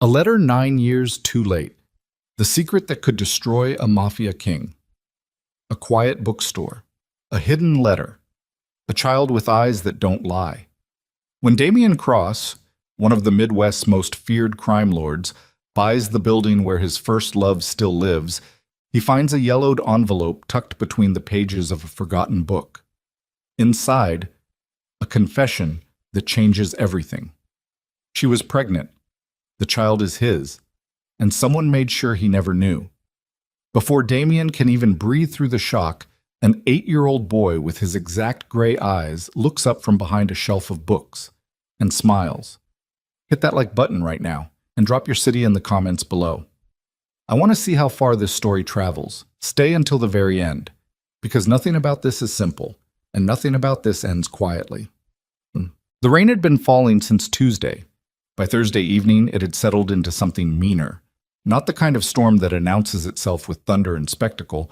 A letter 9 years too late. The secret that could destroy a mafia king. A quiet bookstore. A hidden letter. A child with eyes that don't lie. When Damian Cross, one of the Midwest's most feared crime lords, buys the building where his first love still lives, he finds a yellowed envelope tucked between the pages of a forgotten book. Inside, a confession that changes everything. She was pregnant. The child is his, and someone made sure he never knew. Before Damien can even breathe through the shock, an 8-year-old boy with his exact gray eyes looks up from behind a shelf of books and smiles. Hit that like button right now and drop your city in the comments below. I want to see how far this story travels. Stay until the very end, because nothing about this is simple, and nothing about this ends quietly. The rain had been falling since Tuesday. By Thursday evening, it had settled into something meaner. Not the kind of storm that announces itself with thunder and spectacle,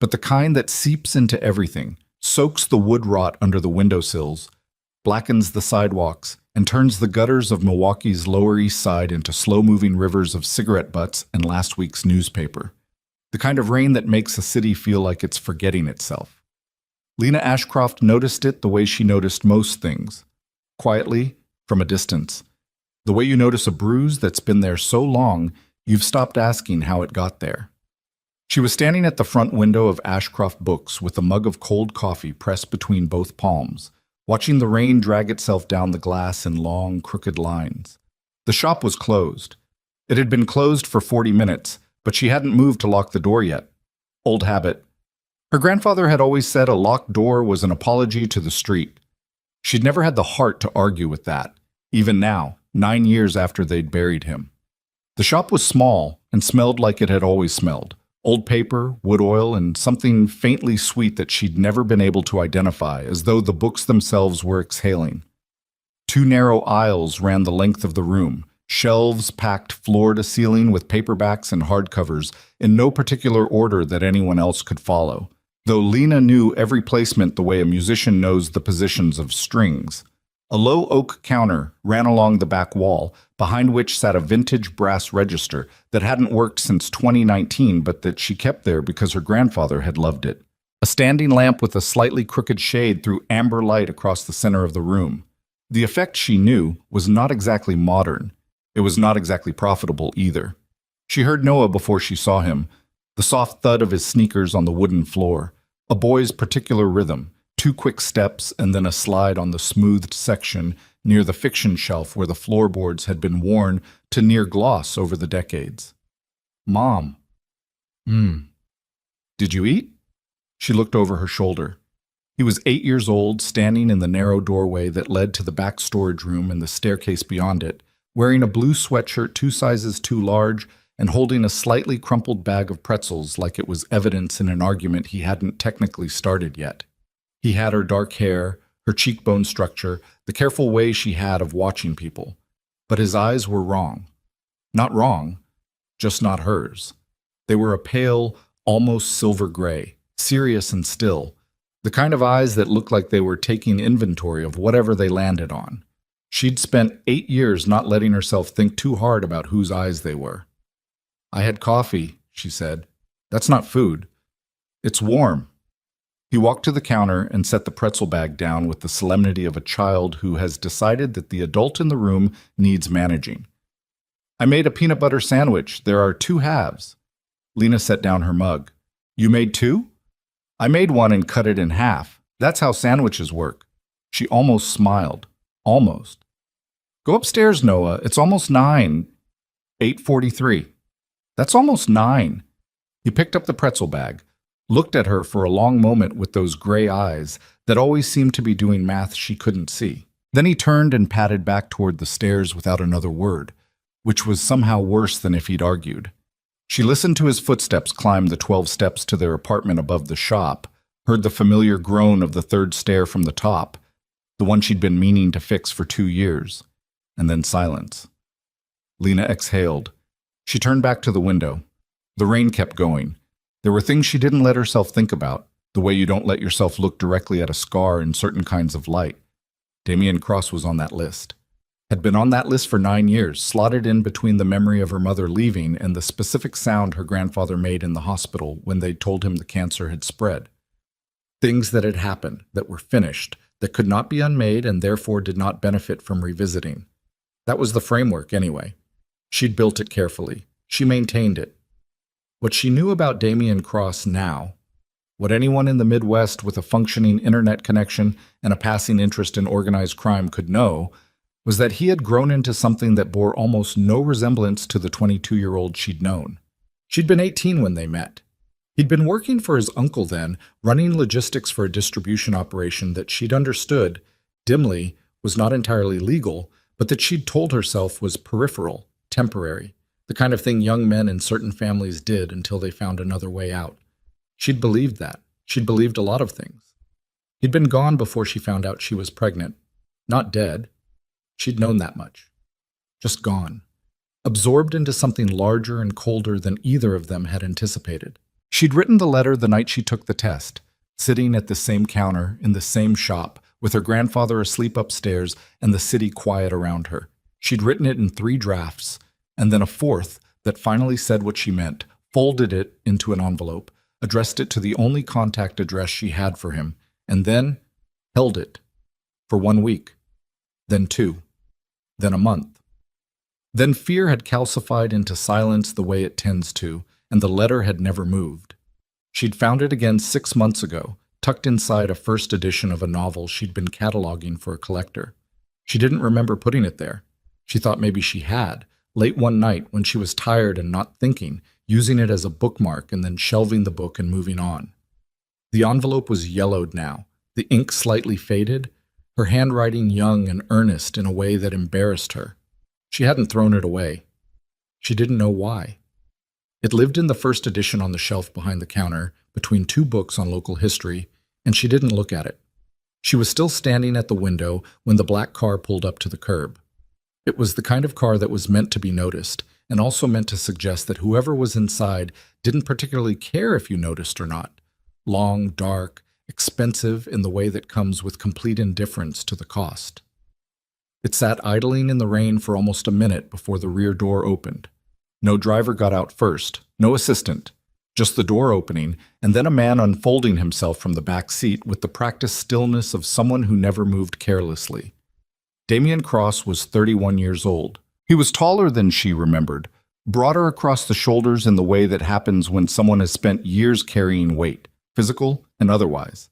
but the kind that seeps into everything, soaks the wood rot under the windowsills, blackens the sidewalks, and turns the gutters of Milwaukee's Lower East Side into slow-moving rivers of cigarette butts and last week's newspaper. The kind of rain that makes a city feel like it's forgetting itself. Lena Ashcroft noticed it the way she noticed most things. Quietly, from a distance. The way you notice a bruise that's been there so long, you've stopped asking how it got there. She was standing at the front window of Ashcroft Books with a mug of cold coffee pressed between both palms, watching the rain drag itself down the glass in long, crooked lines. The shop was closed. It had been closed for 40 minutes, but she hadn't moved to lock the door yet. Old habit. Her grandfather had always said a locked door was an apology to the street. She'd never had the heart to argue with that, even now, 9 years after they'd buried him. The shop was small and smelled like it had always smelled. Old paper, wood oil, and something faintly sweet that she'd never been able to identify, as though the books themselves were exhaling. 2 narrow aisles ran the length of the room, shelves packed floor to ceiling with paperbacks and hardcovers, in no particular order that anyone else could follow, though Lena knew every placement the way a musician knows the positions of strings. A low oak counter ran along the back wall, behind which sat a vintage brass register that hadn't worked since 2019 but that she kept there because her grandfather had loved it. A standing lamp with a slightly crooked shade threw amber light across the center of the room. The effect, she knew, was not exactly modern. It was not exactly profitable either. She heard Noah before she saw him, the soft thud of his sneakers on the wooden floor, a boy's particular rhythm, 2 quick steps and then a slide on the smoothed section near the fiction shelf where the floorboards had been worn to near gloss over the decades. Mom. Did you eat? She looked over her shoulder. He was 8 years old, standing in the narrow doorway that led to the back storage room and the staircase beyond it, wearing a blue sweatshirt 2 sizes too large and holding a slightly crumpled bag of pretzels like it was evidence in an argument he hadn't technically started yet. He had her dark hair, her cheekbone structure, the careful way she had of watching people. But his eyes were wrong. Not wrong, just not hers. They were a pale, almost silver gray, serious and still, the kind of eyes that looked like they were taking inventory of whatever they landed on. She'd spent 8 years not letting herself think too hard about whose eyes they were. I had coffee, she said. That's not food. It's warm. He walked to the counter and set the pretzel bag down with the solemnity of a child who has decided that the adult in the room needs managing. I made a peanut butter sandwich. There are 2 halves. Lena set down her mug. You made 2? I made one and cut it in half. That's how sandwiches work. She almost smiled. Almost. Go upstairs, Noah. It's almost 9. 8:43. That's almost 9. He picked up the pretzel bag, looked at her for a long moment with those gray eyes that always seemed to be doing math she couldn't see. Then he turned and padded back toward the stairs without another word, which was somehow worse than if he'd argued. She listened to his footsteps climb the 12 steps to their apartment above the shop, heard the familiar groan of the 3rd stair from the top, the one she'd been meaning to fix for 2 years, and then silence. Lena exhaled. She turned back to the window. The rain kept going. There were things she didn't let herself think about, the way you don't let yourself look directly at a scar in certain kinds of light. Damian Cross was on that list. Had been on that list for 9 years, slotted in between the memory of her mother leaving and the specific sound her grandfather made in the hospital when they told him the cancer had spread. Things that had happened, that were finished, that could not be unmade and therefore did not benefit from revisiting. That was the framework, anyway. She'd built it carefully. She maintained it. What she knew about Damian Cross now, what anyone in the Midwest with a functioning internet connection and a passing interest in organized crime could know, was that he had grown into something that bore almost no resemblance to the 22-year-old she'd known. She'd been 18 when they met. He'd been working for his uncle then, running logistics for a distribution operation that she'd understood, dimly, was not entirely legal, but that she'd told herself was peripheral, temporary, the kind of thing young men in certain families did until they found another way out. She'd believed that. She'd believed a lot of things. He'd been gone before she found out she was pregnant. Not dead. She'd known that much. Just gone. Absorbed into something larger and colder than either of them had anticipated. She'd written the letter the night she took the test, sitting at the same counter in the same shop, with her grandfather asleep upstairs and the city quiet around her. She'd written it in 3 drafts, and then a 4th that finally said what she meant, folded it into an envelope, addressed it to the only contact address she had for him, and then held it for 1 week, then 2, then a month. Then fear had calcified into silence the way it tends to, and the letter had never moved. She'd found it again 6 months ago, tucked inside a first edition of a novel she'd been cataloging for a collector. She didn't remember putting it there. She thought maybe she had, late one night when she was tired and not thinking, using it as a bookmark and then shelving the book and moving on. The envelope was yellowed now, the ink slightly faded, her handwriting young and earnest in a way that embarrassed her. She hadn't thrown it away. She didn't know why. It lived in the first edition on the shelf behind the counter, between 2 books on local history, and she didn't look at it. She was still standing at the window when the black car pulled up to the curb. It was the kind of car that was meant to be noticed, and also meant to suggest that whoever was inside didn't particularly care if you noticed or not. Long, dark, expensive in the way that comes with complete indifference to the cost. It sat idling in the rain for almost a minute before the rear door opened. No driver got out first, no assistant, just the door opening, and then a man unfolding himself from the back seat with the practiced stillness of someone who never moved carelessly. Damian Cross was 31 years old. He was taller than she remembered, broader across the shoulders in the way that happens when someone has spent years carrying weight, physical and otherwise.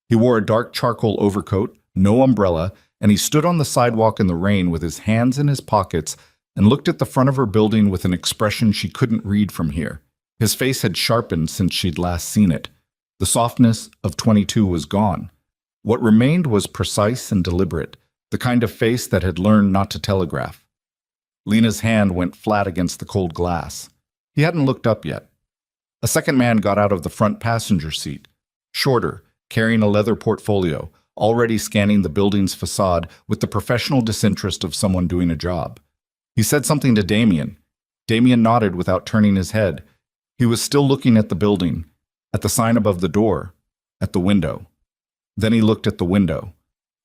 He wore a dark charcoal overcoat, no umbrella, and he stood on the sidewalk in the rain with his hands in his pockets and looked at the front of her building with an expression she couldn't read from here. His face had sharpened since she'd last seen it. The softness of 22 was gone. What remained was precise and deliberate, the kind of face that had learned not to telegraph. Lena's hand went flat against the cold glass. He hadn't looked up yet. A second man got out of the front passenger seat, shorter, carrying a leather portfolio, already scanning the building's facade with the professional disinterest of someone doing a job. He said something to Damian. Damian nodded without turning his head. He was still looking at the building, at the sign above the door, at the window. Then he looked at the window.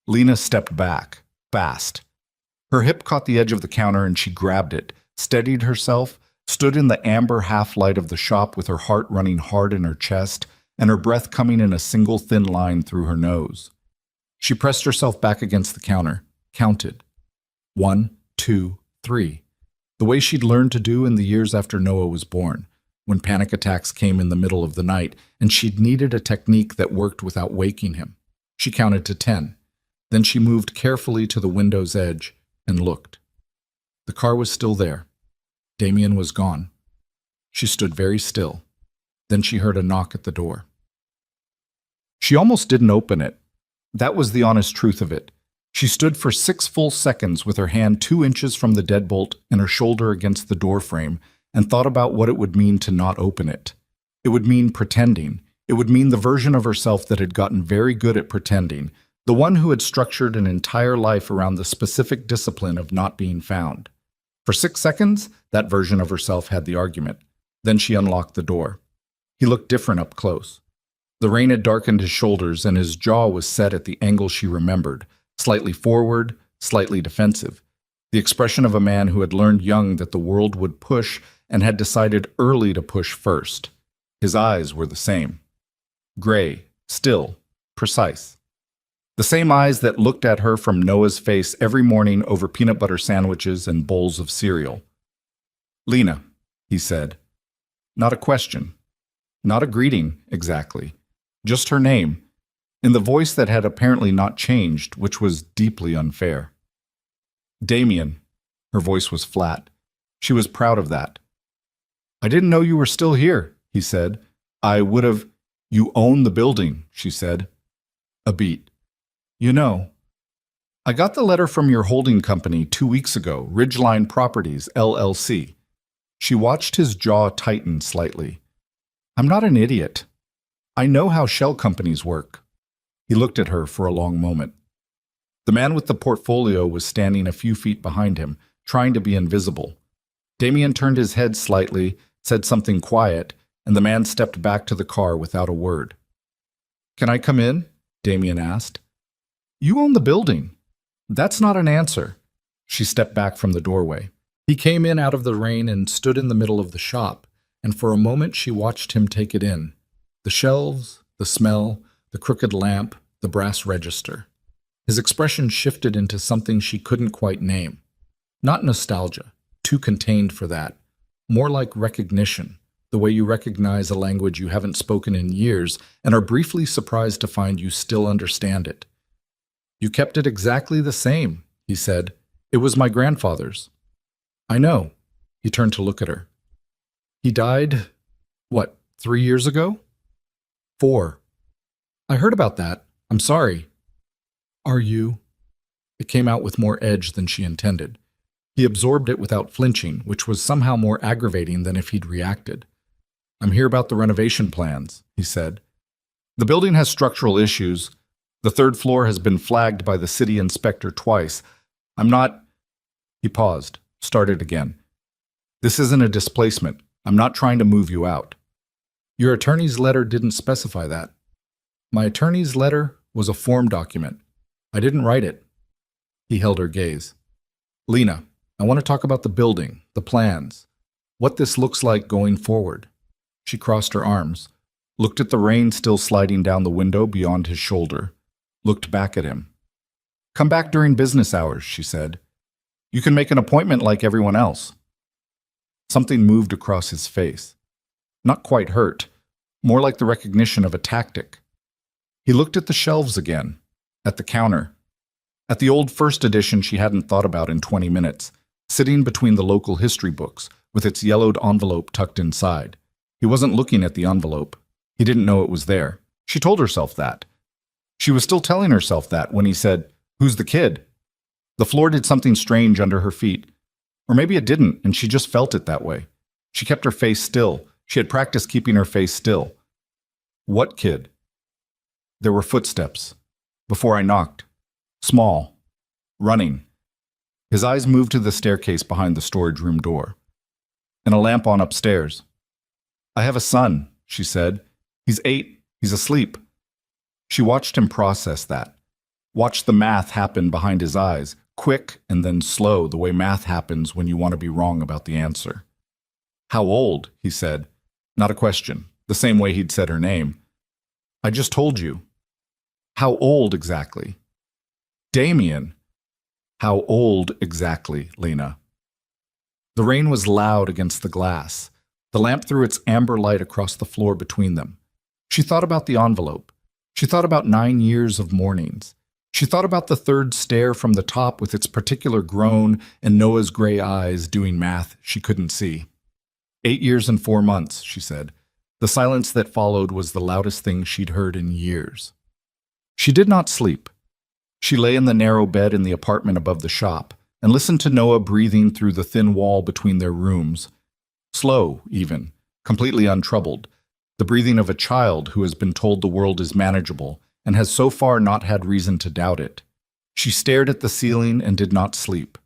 Lena stepped back, fast. Her hip caught the edge of the counter and she grabbed it, steadied herself, stood in the amber half-light of the shop with her heart running hard in her chest and her breath coming in a single thin line through her nose. She pressed herself back against the counter, counted. 1, 2, 3. The way she'd learned to do in the years after Noah was born, when panic attacks came in the middle of the night and she'd needed a technique that worked without waking him. She counted to 10. Then she moved carefully to the window's edge and looked. The car was still there. Damian was gone. She stood very still. Then she heard a knock at the door. She almost didn't open it. That was the honest truth of it. She stood for 6 full seconds with her hand 2 inches from the deadbolt and her shoulder against the door frame and thought about what it would mean to not open it. It would mean pretending. It would mean the version of herself that had gotten very good at pretending, the one who had structured an entire life around the specific discipline of not being found. For 6 seconds, that version of herself had the argument. Then she unlocked the door. He looked different up close. The rain had darkened his shoulders and his jaw was set at the angle she remembered, slightly forward, slightly defensive. the expression of a man who had learned young that the world would push and had decided early to push first. His eyes were the same. Gray, still, precise. The same eyes that looked at her from Noah's face every morning over peanut butter sandwiches and bowls of cereal. "Lena," he said. Not a question. Not a greeting, exactly. Just her name, in the voice that had apparently not changed, which was deeply unfair. "Damien." Her voice was flat. She was proud of that. "I didn't know you were still here," he said. "I would have—" "You own the building," she said. A beat. "You know, I got the letter from your holding company 2 weeks ago, Ridgeline Properties, LLC. She watched his jaw tighten slightly. "I'm not an idiot. I know how shell companies work." He looked at her for a long moment. The man with the portfolio was standing a few feet behind him, trying to be invisible. Damien turned his head slightly, said something quiet, and the man stepped back to the car without a word. "Can I come in?" Damien asked. "You own the building." "That's not an answer." She stepped back from the doorway. He came in out of the rain and stood in the middle of the shop, and for a moment she watched him take it in. The shelves, the smell, the crooked lamp, the brass register. His expression shifted into something she couldn't quite name. Not nostalgia, too contained for that. More like recognition, the way you recognize a language you haven't spoken in years and are briefly surprised to find you still understand it. "You kept it exactly the same," he said. "It was my grandfather's." "I know." He turned to look at her. "He died, 3 years ago?" 4. "I heard about that. I'm sorry." "Are you?" It came out with more edge than she intended. He absorbed it without flinching, which was somehow more aggravating than if he'd reacted. "I'm here about the renovation plans," he said. "The building has structural issues. The 3rd floor has been flagged by the city inspector twice. I'm not—" He paused, started again. "This isn't a displacement. I'm not trying to move you out." "Your attorney's letter didn't specify that." "My attorney's letter was a form document. I didn't write it." He held her gaze. "Lena, I want to talk about the building, the plans, what this looks like going forward." She crossed her arms, looked at the rain still sliding down the window beyond his shoulder, looked back at him. "Come back during business hours," she said. "You can make an appointment like everyone else." Something moved across his face. Not quite hurt, more like the recognition of a tactic. He looked at the shelves again, at the counter, at the old first edition she hadn't thought about in 20 minutes, sitting between the local history books, with its yellowed envelope tucked inside. He wasn't looking at the envelope. He didn't know it was there. She told herself that. She was still telling herself that when he said, "Who's the kid?" The floor did something strange under her feet. Or maybe it didn't, and she just felt it that way. She kept her face still. She had practiced keeping her face still. "What kid?" There were footsteps. Before I knocked. Small. Running. His eyes moved to the staircase behind the storage room door. "And a lamp on upstairs." "I have a son," she said. "He's 8. He's asleep." She watched him process that. Watched the math happen behind his eyes, quick and then slow, the way math happens when you want to be wrong about the answer. "How old?" he said. Not a question, the same way he'd said her name. "I just told you." "How old exactly?" "Damien." "How old exactly, Lena?" The rain was loud against the glass. The lamp threw its amber light across the floor between them. She thought about the envelope. She thought about 9 years of mornings. She thought about the 3rd stair from the top with its particular groan and Noah's gray eyes doing math she couldn't see. 8 years and 4 months, she said. The silence that followed was the loudest thing she'd heard in years. She did not sleep. She lay in the narrow bed in the apartment above the shop and listened to Noah breathing through the thin wall between their rooms. Slow, even, completely untroubled, the breathing of a child who has been told the world is manageable and has so far not had reason to doubt it. She stared at the ceiling and did not sleep.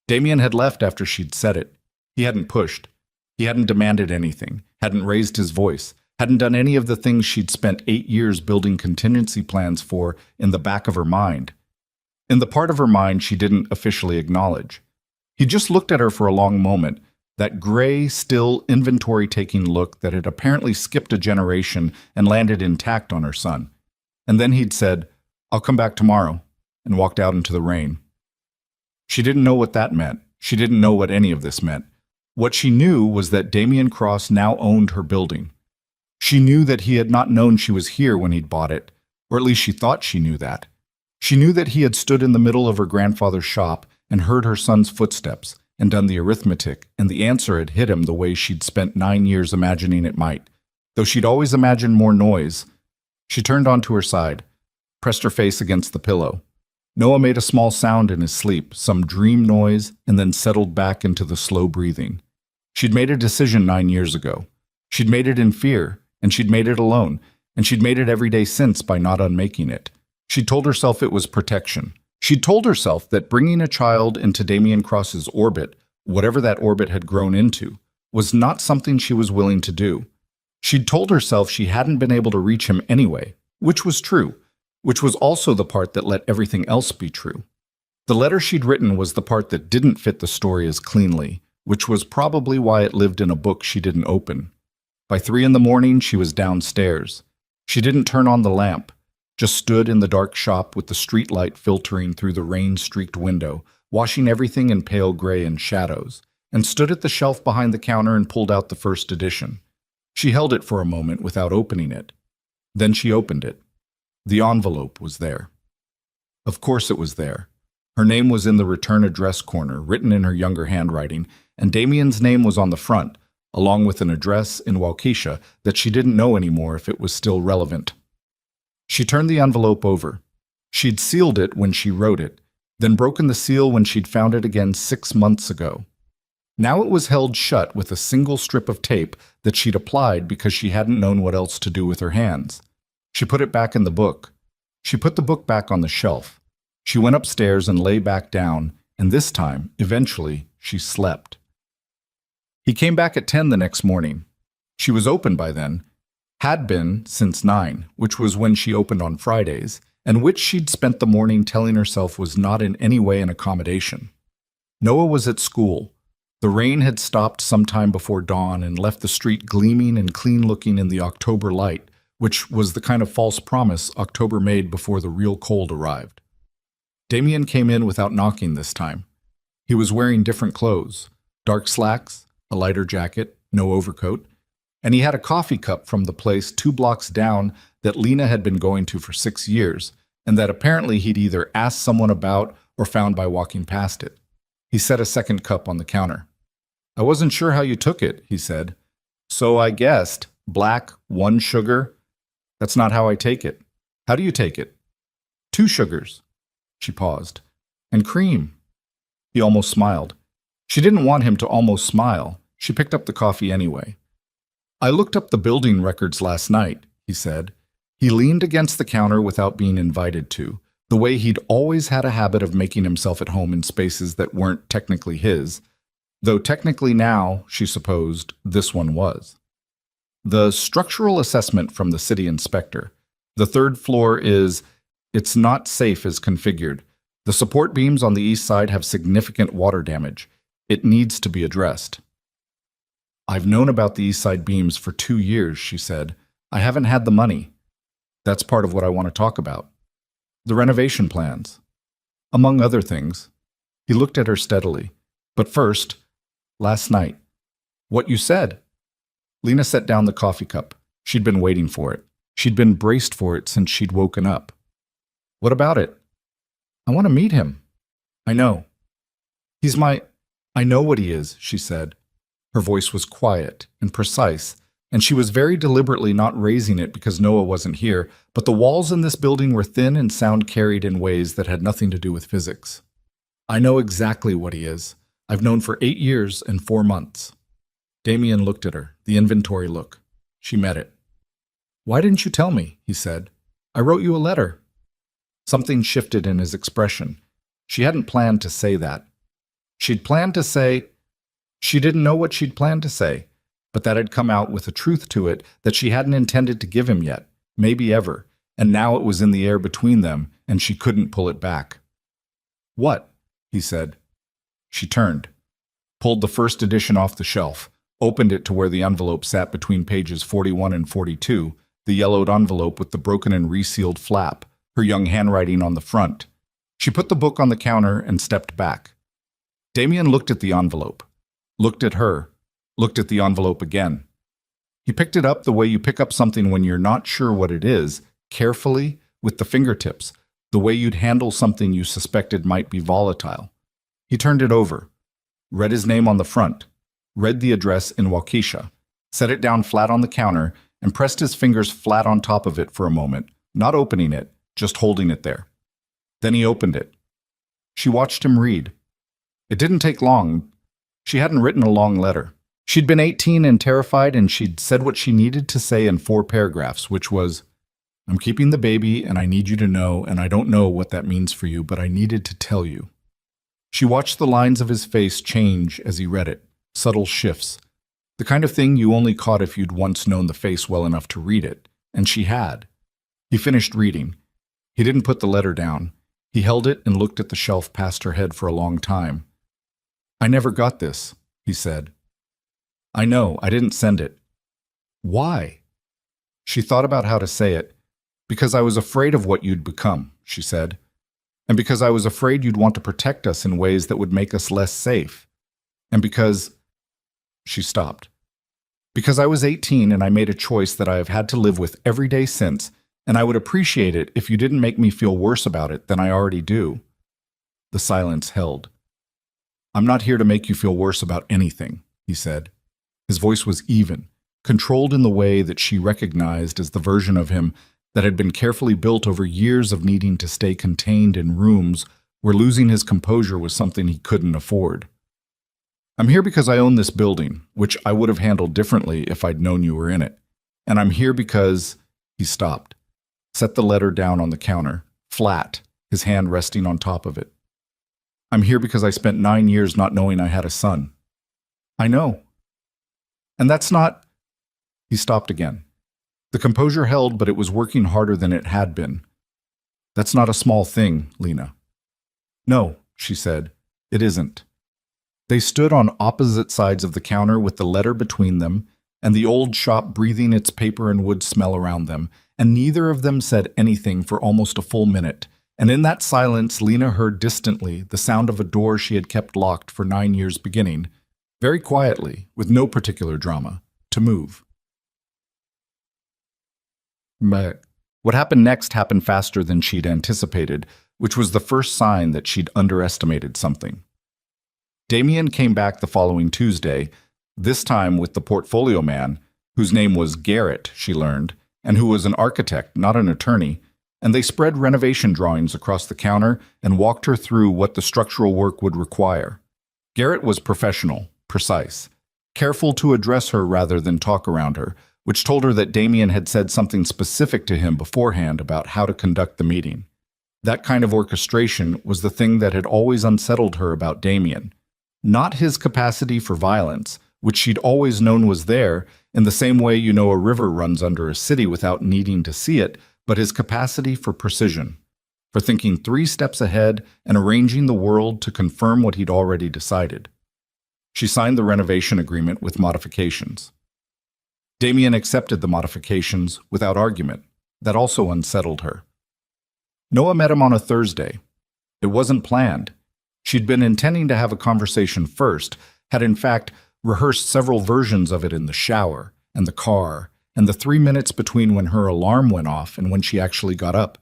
Damien had left after she'd said it. He hadn't pushed. He hadn't demanded anything, hadn't raised his voice, hadn't done any of the things she'd spent 8 years building contingency plans for in the back of her mind. in the part of her mind she didn't officially acknowledge. He just looked at her for a long moment, that gray, still, inventory-taking look that had apparently skipped a generation and landed intact on her son. And then he'd said, "I'll come back tomorrow," and walked out into the rain. She didn't know what that meant. She didn't know what any of this meant. What she knew was that Damian Cross now owned her building. She knew that he had not known she was here when he'd bought it, or at least she thought she knew that. She knew that he had stood in the middle of her grandfather's shop and heard her son's footsteps and done the arithmetic, and the answer had hit him the way she'd spent 9 years imagining it might. Though she'd always imagined more noise, she turned onto her side, pressed her face against the pillow. Noah made a small sound in his sleep, some dream noise, and then settled back into the slow breathing. She'd made a decision 9 years ago. She'd made it in fear, and she'd made it alone, and she'd made it every day since by not unmaking it. She'd told herself it was protection. She'd told herself that bringing a child into Damian Cross's orbit, whatever that orbit had grown into, was not something she was willing to do. She'd told herself she hadn't been able to reach him anyway, which was true, which was also the part that let everything else be true. The letter she'd written was the part that didn't fit the story as cleanly, which was probably why it lived in a book she didn't open. By 3 in the morning, she was downstairs. She didn't turn on the lamp, just stood in the dark shop with the street light filtering through the rain-streaked window, washing everything in pale gray and shadows, and stood at the shelf behind the counter and pulled out the first edition. She held it for a moment without opening it. Then she opened it. The envelope was there. Of course it was there. Her name was in the return address corner, written in her younger handwriting, and Damian's name was on the front, along with an address in Waukesha that she didn't know anymore if it was still relevant. She turned the envelope over. She'd sealed it when she wrote it, then broken the seal when she'd found it again 6 months ago. Now it was held shut with a single strip of tape that she'd applied because she hadn't known what else to do with her hands. She put it back in the book. She put the book back on the shelf. She went upstairs and lay back down, and this time, eventually, she slept. He came back at 10 the next morning. She was open by then, had been since 9, which was when she opened on Fridays, and which she'd spent the morning telling herself was not in any way an accommodation. Noah was at school. The rain had stopped sometime before dawn and left the street gleaming and clean-looking in the October light, which was the kind of false promise October made before the real cold arrived. Damian came in without knocking this time. He was wearing different clothes, dark slacks, a lighter jacket, no overcoat, and he had a coffee cup from the place 2 blocks down that Lena had been going to for 6 years, and that apparently he'd either asked someone about or found by walking past it. He set a second cup on the counter. "I wasn't sure how you took it," he said. "So I guessed, black, 1 sugar. That's not how I take it. How do you take it?" "2 sugars." She paused. "And cream." He almost smiled. She didn't want him to almost smile. She picked up the coffee anyway. "I looked up the building records last night," he said. He leaned against the counter without being invited to, the way he'd always had a habit of making himself at home in spaces that weren't technically his, though technically now, she supposed, this one was. The structural assessment from the city inspector. The 3rd floor is, it's not safe as configured. The support beams on the east side have significant water damage. It needs to be addressed. "I've known about the east side beams for 2 years, she said. "I haven't had the money. That's part of what I want to talk about. The renovation plans. Among other things." He looked at her steadily. "But first, last night. What you said." Lena set down the coffee cup. She'd been waiting for it. She'd been braced for it since she'd woken up. "What about it?" "I want to meet him." "I know. He's my—" "I know what he is," she said. Her voice was quiet and precise, and she was very deliberately not raising it because Noah wasn't here, but the walls in this building were thin and sound carried in ways that had nothing to do with physics. "I know exactly what he is. I've known for 8 years and 4 months. Damian looked at her, the inventory look. She met it. "Why didn't you tell me?" he said. "I wrote you a letter." Something shifted in his expression. She hadn't planned to say that. She'd planned to say... She didn't know what she'd planned to say, but that had come out with a truth to it that she hadn't intended to give him yet, maybe ever, and now it was in the air between them, and she couldn't pull it back. "What?" he said. She turned, pulled the first edition off the shelf, opened it to where the envelope sat between pages 41 and 42, the yellowed envelope with the broken and resealed flap, her young handwriting on the front. She put the book on the counter and stepped back. Damien looked at the envelope, looked at her, looked at the envelope again. He picked it up the way you pick up something when you're not sure what it is, carefully, with the fingertips, the way you'd handle something you suspected might be volatile. He turned it over, read his name on the front, read the address in Waukesha, set it down flat on the counter, and pressed his fingers flat on top of it for a moment, not opening it, just holding it there. Then he opened it. She watched him read. It didn't take long. She hadn't written a long letter. She'd been 18 and terrified, and she'd said what she needed to say in 4 paragraphs, which was, "I'm keeping the baby, and I need you to know, and I don't know what that means for you, but I needed to tell you." She watched the lines of his face change as he read it, subtle shifts, the kind of thing you only caught if you'd once known the face well enough to read it, and she had. He finished reading. He didn't put the letter down. He held it and looked at the shelf past her head for a long time. "I never got this," he said. "I know, I didn't send it." "Why?" She thought about how to say it. "Because I was afraid of what you'd become," she said. "And because I was afraid you'd want to protect us in ways that would make us less safe. And because—" She stopped. "Because I was 18 and I made a choice that I have had to live with every day since, and I would appreciate it if you didn't make me feel worse about it than I already do." The silence held. "I'm not here to make you feel worse about anything," he said. His voice was even, controlled in the way that she recognized as the version of him that had been carefully built over years of needing to stay contained in rooms where losing his composure was something he couldn't afford. "I'm here because I own this building, which I would have handled differently if I'd known you were in it. And I'm here because—" He stopped, set the letter down on the counter, flat, his hand resting on top of it. "I'm here because I spent 9 years not knowing I had a son." "I know. And that's not—" He stopped again. The composure held, but it was working harder than it had been. "That's not a small thing, Lena." "No," she said, "it isn't." They stood on opposite sides of the counter with the letter between them and the old shop breathing its paper and wood smell around them, and neither of them said anything for almost a full minute. And in that silence, Lena heard distantly the sound of a door she had kept locked for 9 years beginning, very quietly, with no particular drama, to move. But what happened next happened faster than she'd anticipated, which was the first sign that she'd underestimated something. Damien came back the following Tuesday, this time with the portfolio man, whose name was Garrett, she learned, and who was an architect, not an attorney, and they spread renovation drawings across the counter and walked her through what the structural work would require. Garrett was professional, precise, careful to address her rather than talk around her, which told her that Damien had said something specific to him beforehand about how to conduct the meeting. That kind of orchestration was the thing that had always unsettled her about Damien. Not his capacity for violence, which she'd always known was there, in the same way you know a river runs under a city without needing to see it, but his capacity for precision, for thinking 3 steps ahead and arranging the world to confirm what he'd already decided. She signed the renovation agreement with modifications. Damien accepted the modifications without argument. That also unsettled her. Noah met him on a Thursday. It wasn't planned. She'd been intending to have a conversation first, had in fact rehearsed several versions of it in the shower, and the car, and the 3 minutes between when her alarm went off and when she actually got up.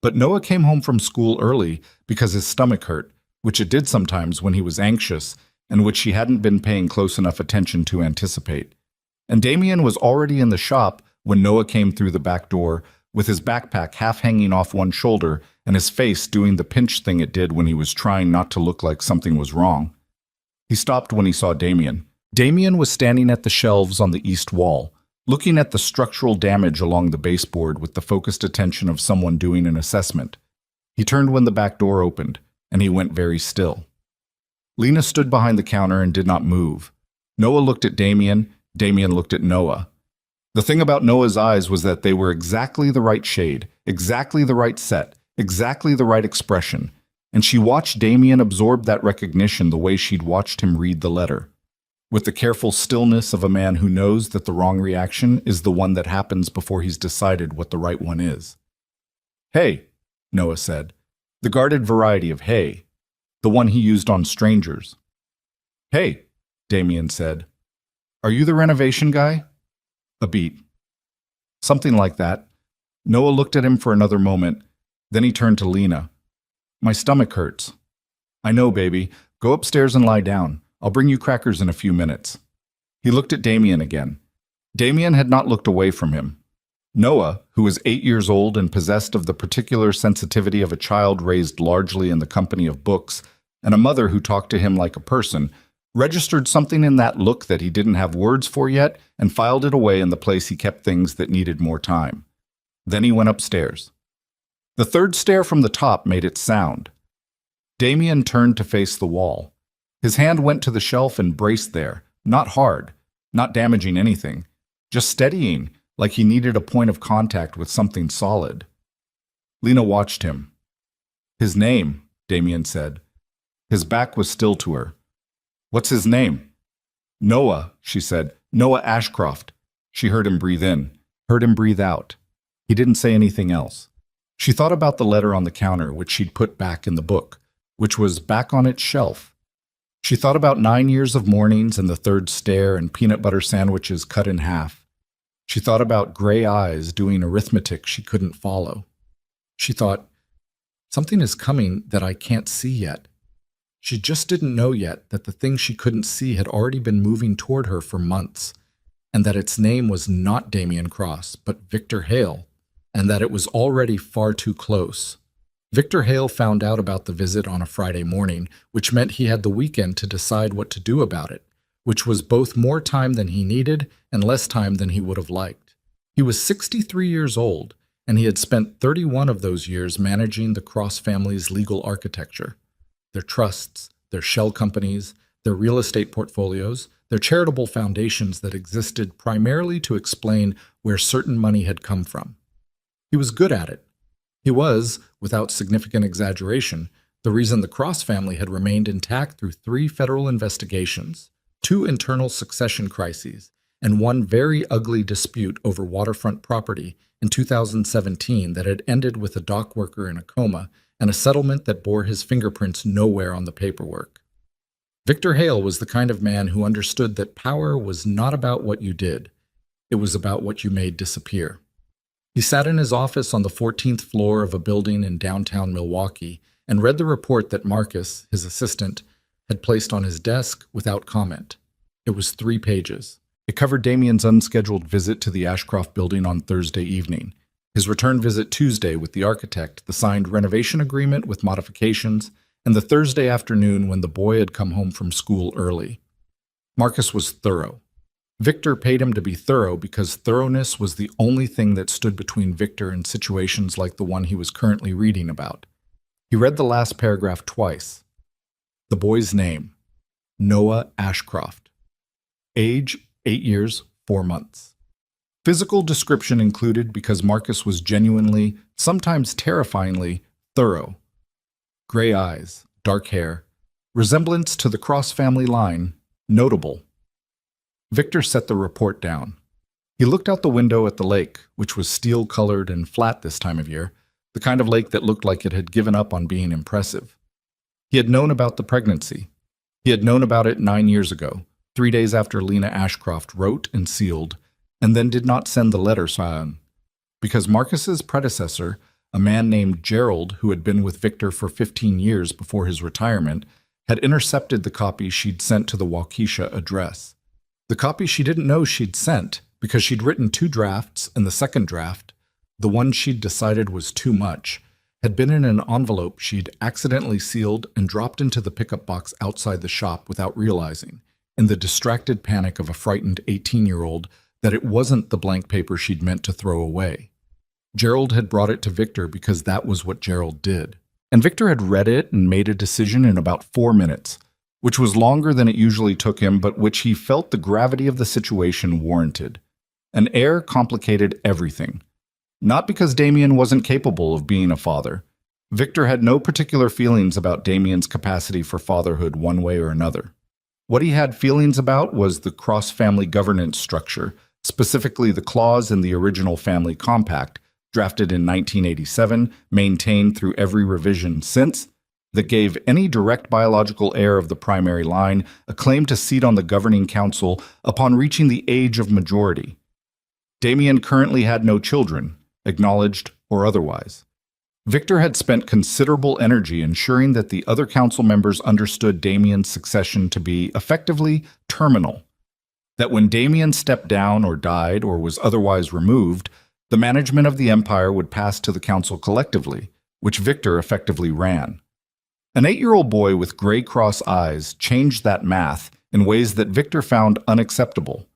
But Noah came home from school early because his stomach hurt, which it did sometimes when he was anxious, and which she hadn't been paying close enough attention to anticipate. And Damien was already in the shop when Noah came through the back door, with his backpack half hanging off one shoulder and his face doing the pinch thing it did when he was trying not to look like something was wrong. He stopped when he saw Damien. Damien was standing at the shelves on the east wall, looking at the structural damage along the baseboard with the focused attention of someone doing an assessment. He turned when the back door opened, and he went very still. Lena stood behind the counter and did not move. Noah looked at Damien, Damien looked at Noah. The thing about Noah's eyes was that they were exactly the right shade, exactly the right set, exactly the right expression, and she watched Damien absorb that recognition the way she'd watched him read the letter, with the careful stillness of a man who knows that the wrong reaction is the one that happens before he's decided what the right one is. "Hey," Noah said, the guarded variety of hey, the one he used on strangers. "Hey," Damien said, "are you the renovation guy?" A beat. Something like that. Noah looked at him for another moment, then he turned to Lena. "My stomach hurts." "I know, baby. Go upstairs and lie down. I'll bring you crackers in a few minutes." He looked at Damien again. Damien had not looked away from him. Noah, who was 8 years old and possessed of the particular sensitivity of a child raised largely in the company of books, and a mother who talked to him like a person, registered something in that look that he didn't have words for yet and filed it away in the place he kept things that needed more time. Then he went upstairs. The third stair from the top made its sound. Damien turned to face the wall. His hand went to the shelf and braced there, not hard, not damaging anything, just steadying, like he needed a point of contact with something solid. Lena watched him. "His name," Damien said. His back was still to her. "What's his name?" "Noah," she said. "Noah Ashcroft." She heard him breathe in, heard him breathe out. He didn't say anything else. She thought about the letter on the counter, which she'd put back in the book, which was back on its shelf. She thought about 9 years of mornings and the third stair and peanut butter sandwiches cut in half. She thought about gray eyes doing arithmetic she couldn't follow. She thought, something is coming that I can't see yet. She just didn't know yet that the thing she couldn't see had already been moving toward her for months, and that its name was not Damien Cross, but Victor Hale, and that it was already far too close. Victor Hale found out about the visit on a Friday morning, which meant he had the weekend to decide what to do about it, which was both more time than he needed and less time than he would have liked. He was 63 years old, and he had spent 31 of those years managing the Cross family's legal architecture, their trusts, their shell companies, their real estate portfolios, their charitable foundations that existed primarily to explain where certain money had come from. He was good at it. He was, without significant exaggeration, the reason the Cross family had remained intact through 3 federal investigations, 2 internal succession crises, and 1 very ugly dispute over waterfront property in 2017 that had ended with a dock worker in a coma and a settlement that bore his fingerprints nowhere on the paperwork. Victor Hale was the kind of man who understood that power was not about what you did. It was about what you made disappear. He sat in his office on the 14th floor of a building in downtown Milwaukee and read the report that Marcus, his assistant, had placed on his desk without comment. It was 3 pages. It covered Damien's unscheduled visit to the Ashcroft building on Thursday evening, his return visit Tuesday with the architect, the signed renovation agreement with modifications, and the Thursday afternoon when the boy had come home from school early. Marcus was thorough. Victor paid him to be thorough because thoroughness was the only thing that stood between Victor and situations like the one he was currently reading about. He read the last paragraph twice. The boy's name, Noah Ashcroft. Age, 8 years, 4 months. Physical description included because Marcus was genuinely, sometimes terrifyingly, thorough. Gray eyes, dark hair, resemblance to the Cross family line, notable. Victor set the report down. He looked out the window at the lake, which was steel-colored and flat this time of year, the kind of lake that looked like it had given up on being impressive. He had known about the pregnancy. He had known about it 9 years ago, 3 days after Lena Ashcroft wrote and sealed, and then did not send the letter signed, because Marcus's predecessor, a man named Gerald who had been with Victor for 15 years before his retirement, had intercepted the copy she'd sent to the Waukesha address. The copy she didn't know she'd sent, because she'd written 2 drafts, and the second draft, the one she'd decided was too much, had been in an envelope she'd accidentally sealed and dropped into the pickup box outside the shop without realizing, in the distracted panic of a frightened 18-year-old, that it wasn't the blank paper she'd meant to throw away. Gerald had brought it to Victor because that was what Gerald did. And Victor had read it and made a decision in about 4 minutes, which was longer than it usually took him, but which he felt the gravity of the situation warranted. An heir complicated everything. Not because Damien wasn't capable of being a father. Victor had no particular feelings about Damien's capacity for fatherhood one way or another. What he had feelings about was the cross-family governance structure, specifically the clause in the original family compact, drafted in 1987, maintained through every revision since, that gave any direct biological heir of the primary line a claim to seat on the governing council upon reaching the age of majority. Damien currently had no children, acknowledged or otherwise. Victor had spent considerable energy ensuring that the other council members understood Damien's succession to be effectively terminal, that when Damien stepped down or died or was otherwise removed, the management of the empire would pass to the council collectively, which Victor effectively ran. An 8-year-old boy with gray cross eyes changed that math in ways that Victor found unacceptable.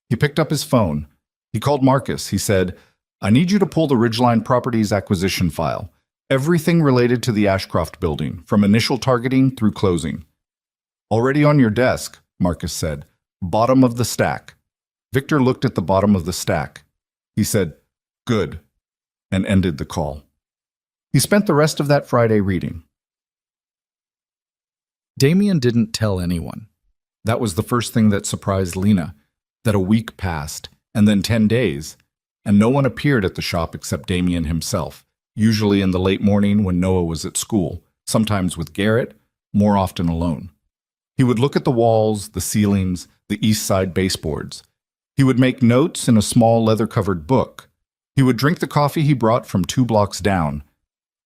He picked up his phone. He called Marcus. He said, "I need you to pull the Ridgeline Properties acquisition file. Everything related to the Ashcroft building, from initial targeting through closing." "Already on your desk," Marcus said. "Bottom of the stack." Victor looked at the bottom of the stack. He said, "Good," and ended the call. He spent the rest of that Friday reading. Damien didn't tell anyone. That was the first thing that surprised Lena, that a week passed, and then 10 days, and no one appeared at the shop except Damien himself, usually in the late morning when Noah was at school, sometimes with Garrett, more often alone. He would look at the walls, the ceilings, the east side baseboards. He would make notes in a small leather-covered book. He would drink the coffee he brought from 2 blocks down.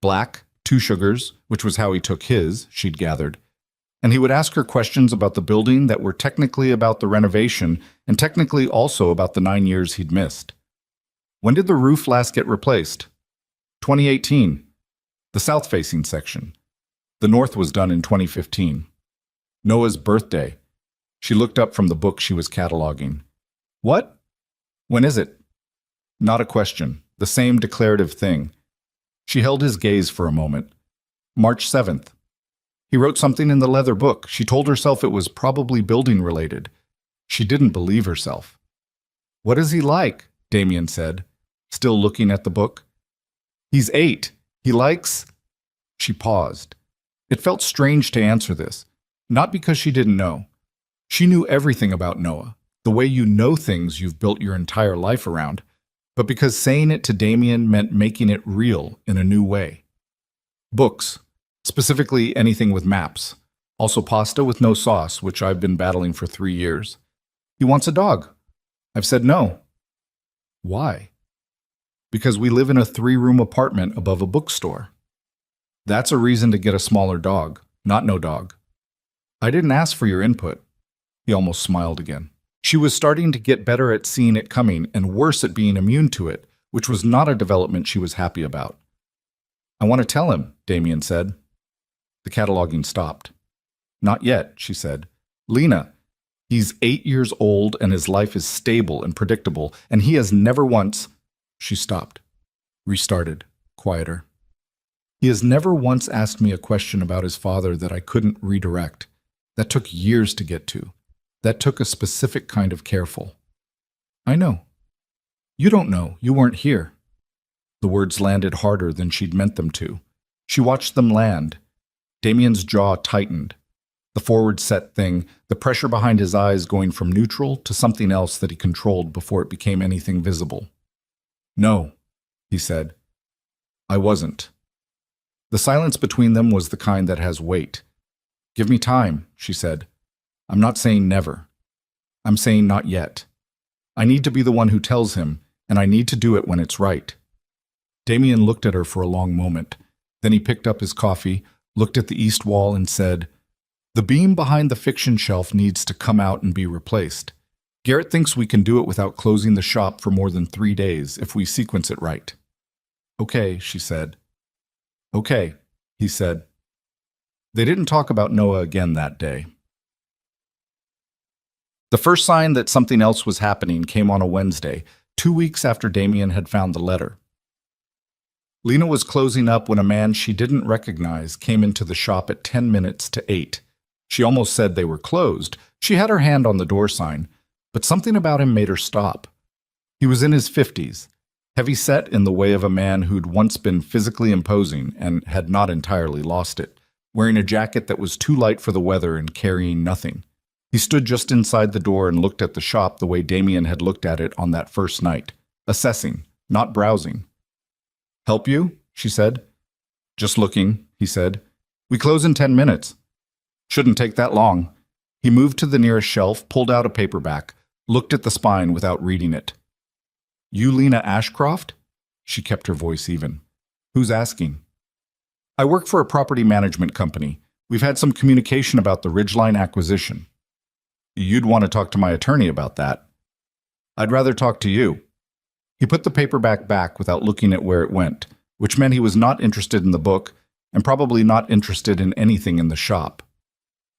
Black, 2 sugars, which was how he took his, she'd gathered. And he would ask her questions about the building that were technically about the renovation and technically also about the 9 years he'd missed. When did the roof last get replaced? 2018. The south-facing section. The north was done in 2015. Noah's birthday. She looked up from the book she was cataloging. What? When is it? Not a question. The same declarative thing. She held his gaze for a moment. March 7th. He wrote something in the leather book. She told herself it was probably building-related. She didn't believe herself. What is he like? Damien said, still looking at the book. He's 8. He likes... She paused. It felt strange to answer this, not because she didn't know. She knew everything about Noah, the way you know things you've built your entire life around, but because saying it to Damien meant making it real in a new way. Books. Specifically anything with maps. Also pasta with no sauce, which I've been battling for 3 years. He wants a dog. I've said no. Why? Because we live in a 3-room apartment above a bookstore. That's a reason to get a smaller dog, not no dog. I didn't ask for your input. He almost smiled again. She was starting to get better at seeing it coming and worse at being immune to it, which was not a development she was happy about. I want to tell him, Damien said. The cataloging stopped. Not yet, she said. Lena, he's 8 years old and his life is stable and predictable, and he has never once... She stopped. Restarted. Quieter. He has never once asked me a question about his father that I couldn't redirect. That took years to get to. That took a specific kind of careful. I know. You don't know. You weren't here. The words landed harder than she'd meant them to. She watched them land. Damien's jaw tightened. The forward-set thing, the pressure behind his eyes going from neutral to something else that he controlled before it became anything visible. No, he said. I wasn't. The silence between them was the kind that has weight. Give me time, she said. I'm not saying never. I'm saying not yet. I need to be the one who tells him, and I need to do it when it's right. Damien looked at her for a long moment. Then he picked up his coffee, looked at the east wall and said, The beam behind the fiction shelf needs to come out and be replaced. Garrett thinks we can do it without closing the shop for more than 3 days if we sequence it right. Okay, she said. Okay, he said. They didn't talk about Noah again that day. The first sign that something else was happening came on a Wednesday, 2 weeks after Damien had found the letter. Lena was closing up when a man she didn't recognize came into the shop at 10 minutes to 8. She almost said they were closed. She had her hand on the door sign, but something about him made her stop. He was in his 50s. Heavy set in the way of a man who'd once been physically imposing and had not entirely lost it, wearing a jacket that was too light for the weather and carrying nothing. He stood just inside the door and looked at the shop the way Damien had looked at it on that first night, assessing, not browsing. "Help you?" she said. "Just looking," he said. "We close in 10 minutes. "Shouldn't take that long." He moved to the nearest shelf, pulled out a paperback, looked at the spine without reading it. "You Lena Ashcroft?" She kept her voice even. "Who's asking?" "I work for a property management company. We've had some communication about the Ridgeline acquisition." "You'd want to talk to my attorney about that." "I'd rather talk to you." He put the paperback back without looking at where it went, which meant he was not interested in the book and probably not interested in anything in the shop.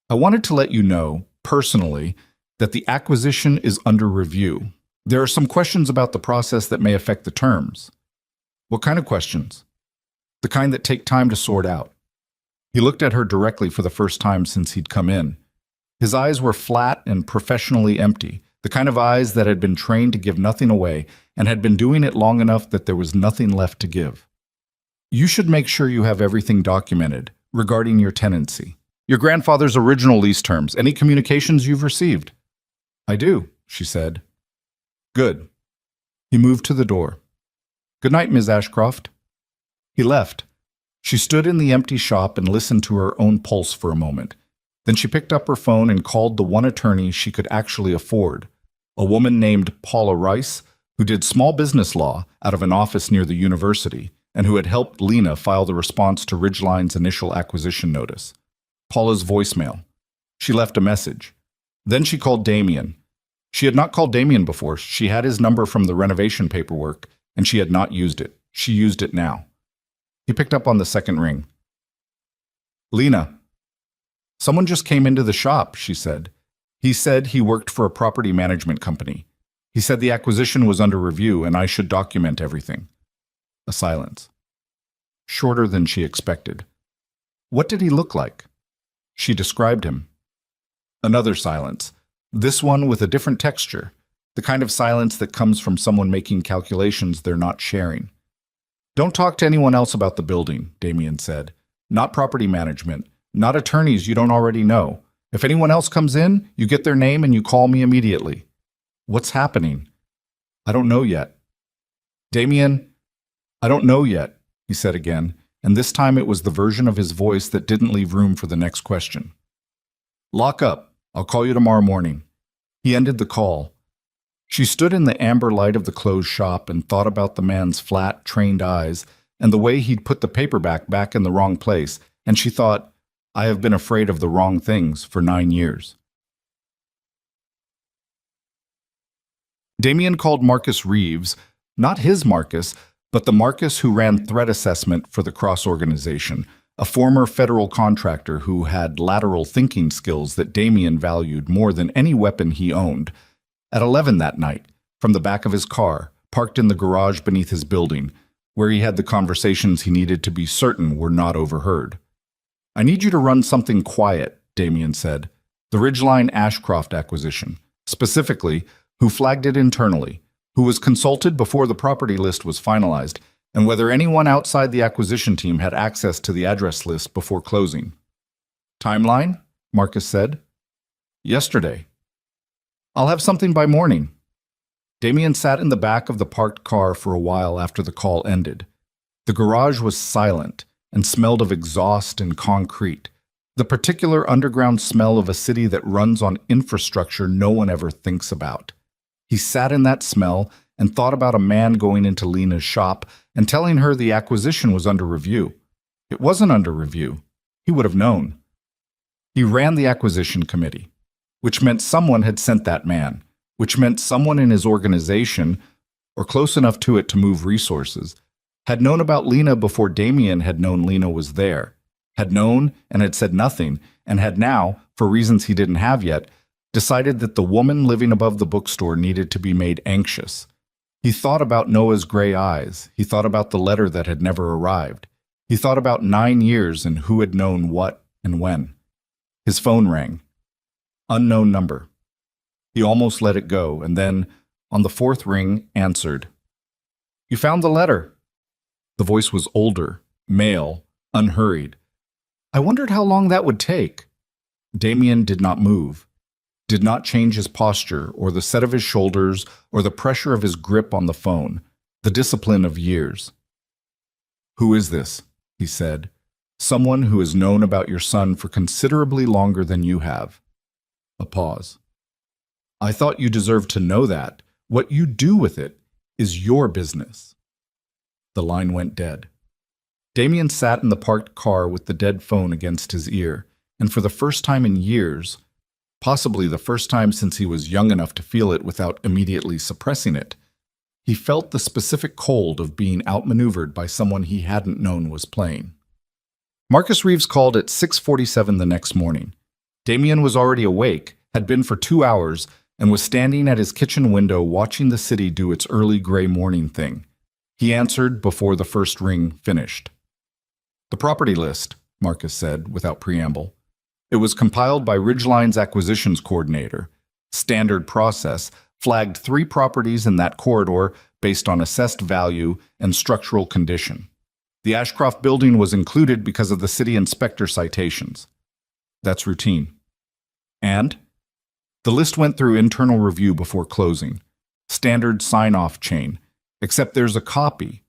"I wanted to let you know, personally, that the acquisition is under review. There are some questions about the process that may affect the terms." "What kind of questions?" "The kind that take time to sort out." He looked at her directly for the first time since he'd come in. His eyes were flat and professionally empty, the kind of eyes that had been trained to give nothing away and had been doing it long enough that there was nothing left to give. "You should make sure you have everything documented regarding your tenancy. Your grandfather's original lease terms, any communications you've received." "I do," she said. "Good." He moved to the door. "Good night, Ms. Ashcroft." He left. She stood in the empty shop and listened to her own pulse for a moment. Then she picked up her phone and called the one attorney she could actually afford, a woman named Paula Rice, who did small business law out of an office near the university and who had helped Lena file the response to Ridgeline's initial acquisition notice. Paula's voicemail. She left a message. Then she called Damien. She had not called Damien before. She had his number from the renovation paperwork, and she had not used it. She used it now. He picked up on the second ring. "Lena." "Someone just came into the shop," she said. "He said he worked for a property management company. He said the acquisition was under review and I should document everything." A silence. Shorter than she expected. "What did he look like?" She described him. Another silence. This one with a different texture, the kind of silence that comes from someone making calculations they're not sharing. "Don't talk to anyone else about the building," Damien said. "Not property management. Not attorneys you don't already know. If anyone else comes in, you get their name and you call me immediately." "What's happening?" "I don't know yet." "Damien, I don't know yet," he said again, and this time it was the version of his voice that didn't leave room for the next question. "Lock up. I'll call you tomorrow morning." He ended the call. She stood in the amber light of the closed shop and thought about the man's flat, trained eyes and the way he'd put the paperback back in the wrong place, and she thought, "I have been afraid of the wrong things for 9 years." Damien called Marcus Reeves, not his Marcus, but the Marcus who ran threat assessment for the Cross organization, a former federal contractor who had lateral thinking skills that Damien valued more than any weapon he owned. At 11 that night, from the back of his car, parked in the garage beneath his building, where he had the conversations he needed to be certain were not overheard. "I need you to run something quiet," Damien said. "The Ridgeline Ashcroft acquisition. Specifically, who flagged it internally, who was consulted before the property list was finalized, and whether anyone outside the acquisition team had access to the address list before closing." "Timeline?" Marcus said. "Yesterday." "I'll have something by morning." Damien sat in the back of the parked car for a while after the call ended. The garage was silent and smelled of exhaust and concrete, the particular underground smell of a city that runs on infrastructure no one ever thinks about. He sat in that smell and thought about a man going into Lena's shop and telling her the acquisition was under review. It wasn't under review. He would have known. He ran the acquisition committee, which meant someone had sent that man, which meant someone in his organization, or close enough to it to move resources, had known about Lena before Damien had known Lena was there, had known and had said nothing, and had now, for reasons he didn't have yet, decided that the woman living above the bookstore needed to be made anxious. He thought about Noah's gray eyes. He thought about the letter that had never arrived. He thought about 9 years and who had known what and when. His phone rang. Unknown number. He almost let it go, and then, on the fourth ring, answered. You found the letter. The voice was older, male, unhurried. I wondered how long that would take. Damien did not move, did not change his posture or the set of his shoulders or the pressure of his grip on the phone, the discipline of years. Who is this? He said. Someone who has known about your son for considerably longer than you have. A pause. I thought you deserved to know that. What you do with it is your business. The line went dead. Damien sat in the parked car with the dead phone against his ear, and for the first time in years, possibly the first time since he was young enough to feel it without immediately suppressing it, he felt the specific cold of being outmaneuvered by someone he hadn't known was playing. Marcus Reeves called at 6:47 the next morning. Damien was already awake, had been for 2 hours, and was standing at his kitchen window watching the city do its early gray morning thing. He answered before the first ring finished. The property list, Marcus said, without preamble. It was compiled by Ridgeline's acquisitions coordinator. Standard process, flagged 3 properties in that corridor based on assessed value and structural condition. The Ashcroft building was included because of the city inspector citations. That's routine. And? The list went through internal review before closing. Standard sign-off chain, except there's a copy,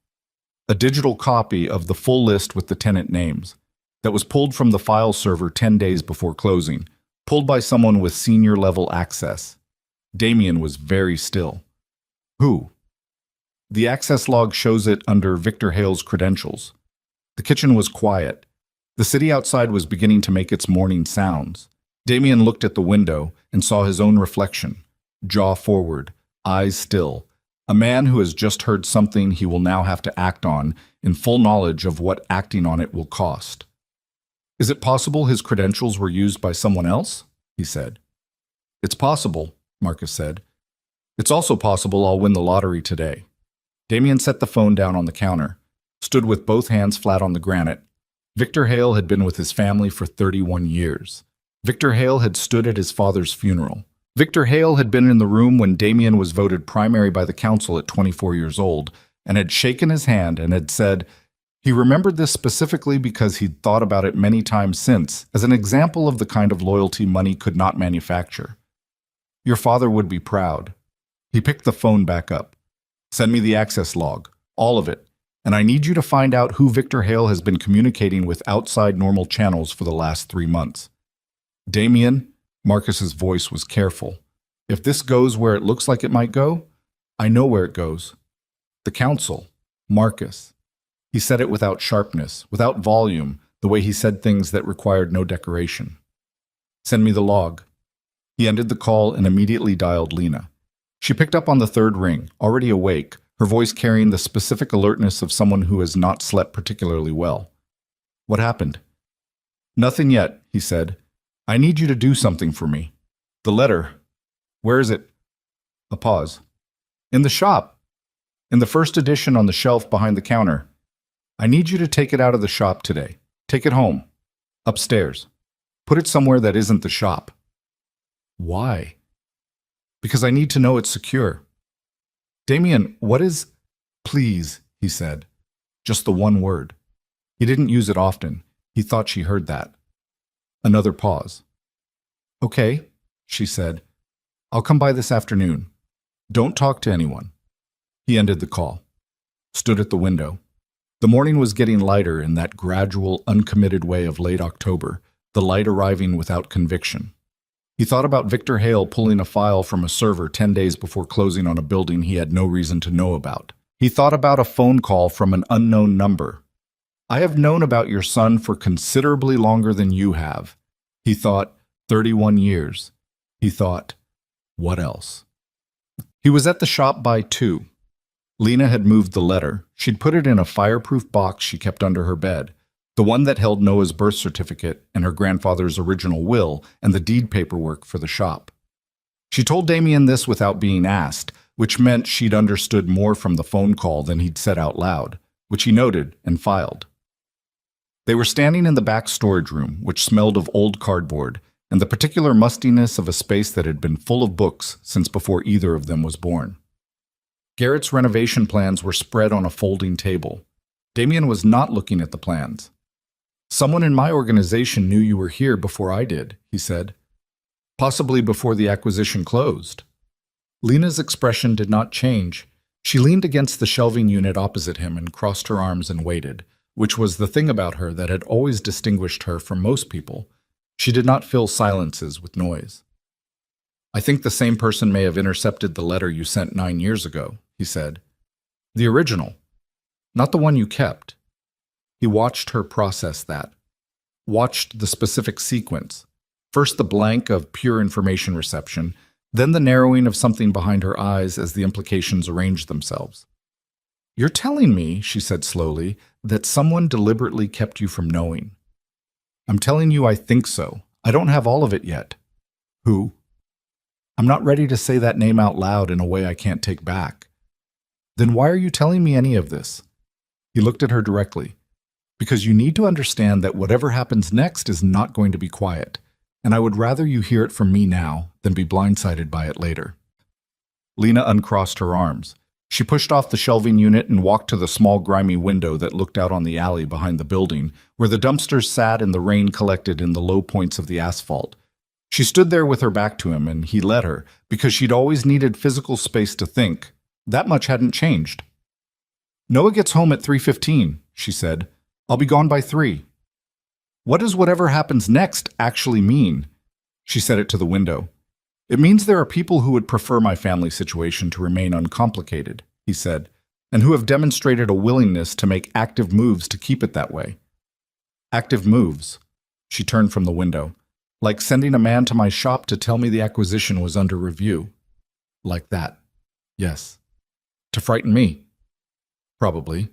a digital copy of the full list with the tenant names, that was pulled from the file server 10 days before closing, pulled by someone with senior-level access. Damien was very still. Who? The access log shows it under Victor Hale's credentials. The kitchen was quiet. The city outside was beginning to make its morning sounds. Damien looked at the window and saw his own reflection, jaw forward, eyes still, a man who has just heard something he will now have to act on in full knowledge of what acting on it will cost. Is it possible his credentials were used by someone else? He said. It's possible, Marcus said. It's also possible I'll win the lottery today. Damien set the phone down on the counter, stood with both hands flat on the granite. Victor Hale had been with his family for 31 years. Victor Hale had stood at his father's funeral. Victor Hale had been in the room when Damien was voted primary by the council at 24 years old and had shaken his hand and had said he remembered this specifically because he'd thought about it many times since as an example of the kind of loyalty money could not manufacture. Your father would be proud. He picked the phone back up. Send me the access log, all of it, and I need you to find out who Victor Hale has been communicating with outside normal channels for the last 3 months. Damien, Marcus's voice was careful. If this goes where it looks like it might go, I know where it goes. The council, Marcus. He said it without sharpness, without volume, the way he said things that required no decoration. Send me the log. He ended the call and immediately dialed Lena. She picked up on the 3rd ring, already awake, her voice carrying the specific alertness of someone who has not slept particularly well. What happened? Nothing yet, he said. I need you to do something for me. The letter. Where is it? A pause. In the shop. In the first edition on the shelf behind the counter. I need you to take it out of the shop today. Take it home. Upstairs. Put it somewhere that isn't the shop. Why? Because I need to know it's secure. Damien, what is... Please, he said. Just the one word. He didn't use it often. He thought she heard that. Another pause. Okay, she said. I'll come by this afternoon. Don't talk to anyone. He ended the call. Stood at the window. The morning was getting lighter in that gradual, uncommitted way of late October, the light arriving without conviction. He thought about Victor Hale pulling a file from a server 10 days before closing on a building he had no reason to know about. He thought about a phone call from an unknown number. I have known about your son for considerably longer than you have. He thought, 31 years. He thought, what else? He was at the shop by 2. Lena had moved the letter. She'd put it in a fireproof box she kept under her bed, the one that held Noah's birth certificate and her grandfather's original will and the deed paperwork for the shop. She told Damien this without being asked, which meant she'd understood more from the phone call than he'd said out loud, which he noted and filed. They were standing in the back storage room, which smelled of old cardboard, and the particular mustiness of a space that had been full of books since before either of them was born. Garrett's renovation plans were spread on a folding table. Damien was not looking at the plans. "Someone in my organization knew you were here before I did," he said. "Possibly before the acquisition closed." Lena's expression did not change. She leaned against the shelving unit opposite him and crossed her arms and waited, which was the thing about her that had always distinguished her from most people. She did not fill silences with noise. "I think the same person may have intercepted the letter you sent 9 years ago," he said. "The original, not the one you kept." He watched her process that, watched the specific sequence, first the blank of pure information reception, then the narrowing of something behind her eyes as the implications arranged themselves. "You're telling me," she said slowly, "that someone deliberately kept you from knowing." "I'm telling you I think so. I don't have all of it yet." "Who?" "I'm not ready to say that name out loud in a way I can't take back." "Then why are you telling me any of this?" He looked at her directly. "Because you need to understand that whatever happens next is not going to be quiet, and I would rather you hear it from me now than be blindsided by it later." Lena uncrossed her arms. She pushed off the shelving unit and walked to the small grimy window that looked out on the alley behind the building, where the dumpsters sat and the rain collected in the low points of the asphalt. She stood there with her back to him, and he let her, because she'd always needed physical space to think. That much hadn't changed. "Noah gets home at 3:15, she said. "I'll be gone by 3. "What does whatever happens next actually mean?" She said it to the window. "It means there are people who would prefer my family situation to remain uncomplicated," he said, "and who have demonstrated a willingness to make active moves to keep it that way." "Active moves." She turned from the window. "Like sending a man to my shop to tell me the acquisition was under review." "Like that." "Yes." "To frighten me." "Probably."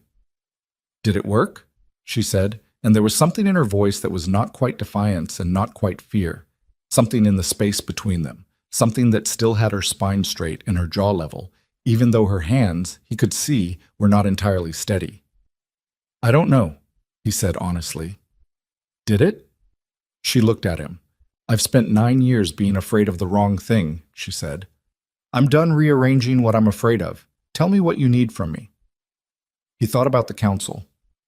"Did it work?" she said, and there was something in her voice that was not quite defiance and not quite fear, something in the space between them, something that still had her spine straight and her jaw level, even though her hands, he could see, were not entirely steady. "I don't know," he said honestly. "Did it?" She looked at him. "I've spent 9 years being afraid of the wrong thing," she said. "I'm done rearranging what I'm afraid of. Tell me what you need from me." He thought about the council,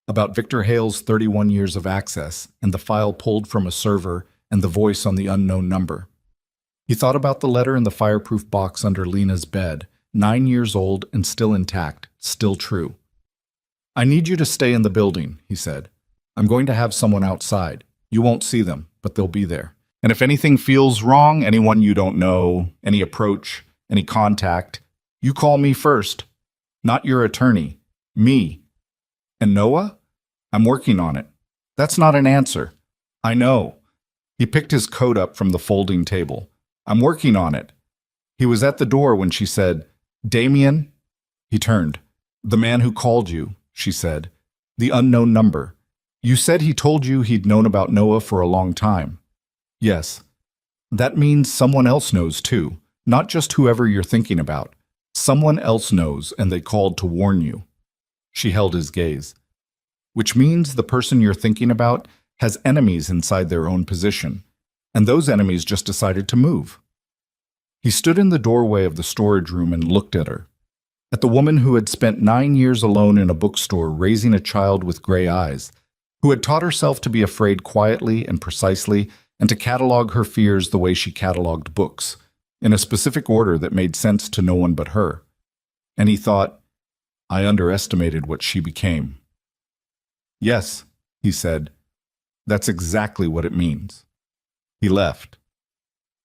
about Victor Hale's 31 years of access and the file pulled from a server and the voice on the unknown number. He thought about the letter in the fireproof box under Lena's bed, 9 years old and still intact, still true. "I need you to stay in the building," he said. "I'm going to have someone outside. You won't see them, but they'll be there. And if anything feels wrong, anyone you don't know, any approach, any contact, you call me first. Not your attorney. Me. And Noah? I'm working on it." "That's not an answer." "I know." He picked his coat up from the folding table. "I'm working on it." He was at the door when she said, "Damien?" He turned. "The man who called you," she said. "The unknown number. You said he told you he'd known about Noah for a long time." "Yes." "That means someone else knows too, not just whoever you're thinking about. Someone else knows, and they called to warn you." She held his gaze. "Which means the person you're thinking about has enemies inside their own position, and those enemies just decided to move." He stood in the doorway of the storage room and looked at her, at the woman who had spent 9 years alone in a bookstore raising a child with gray eyes, who had taught herself to be afraid quietly and precisely and to catalog her fears the way she cataloged books, in a specific order that made sense to no one but her. And he thought, I underestimated what she became. "Yes," he said, "that's exactly what it means." He left.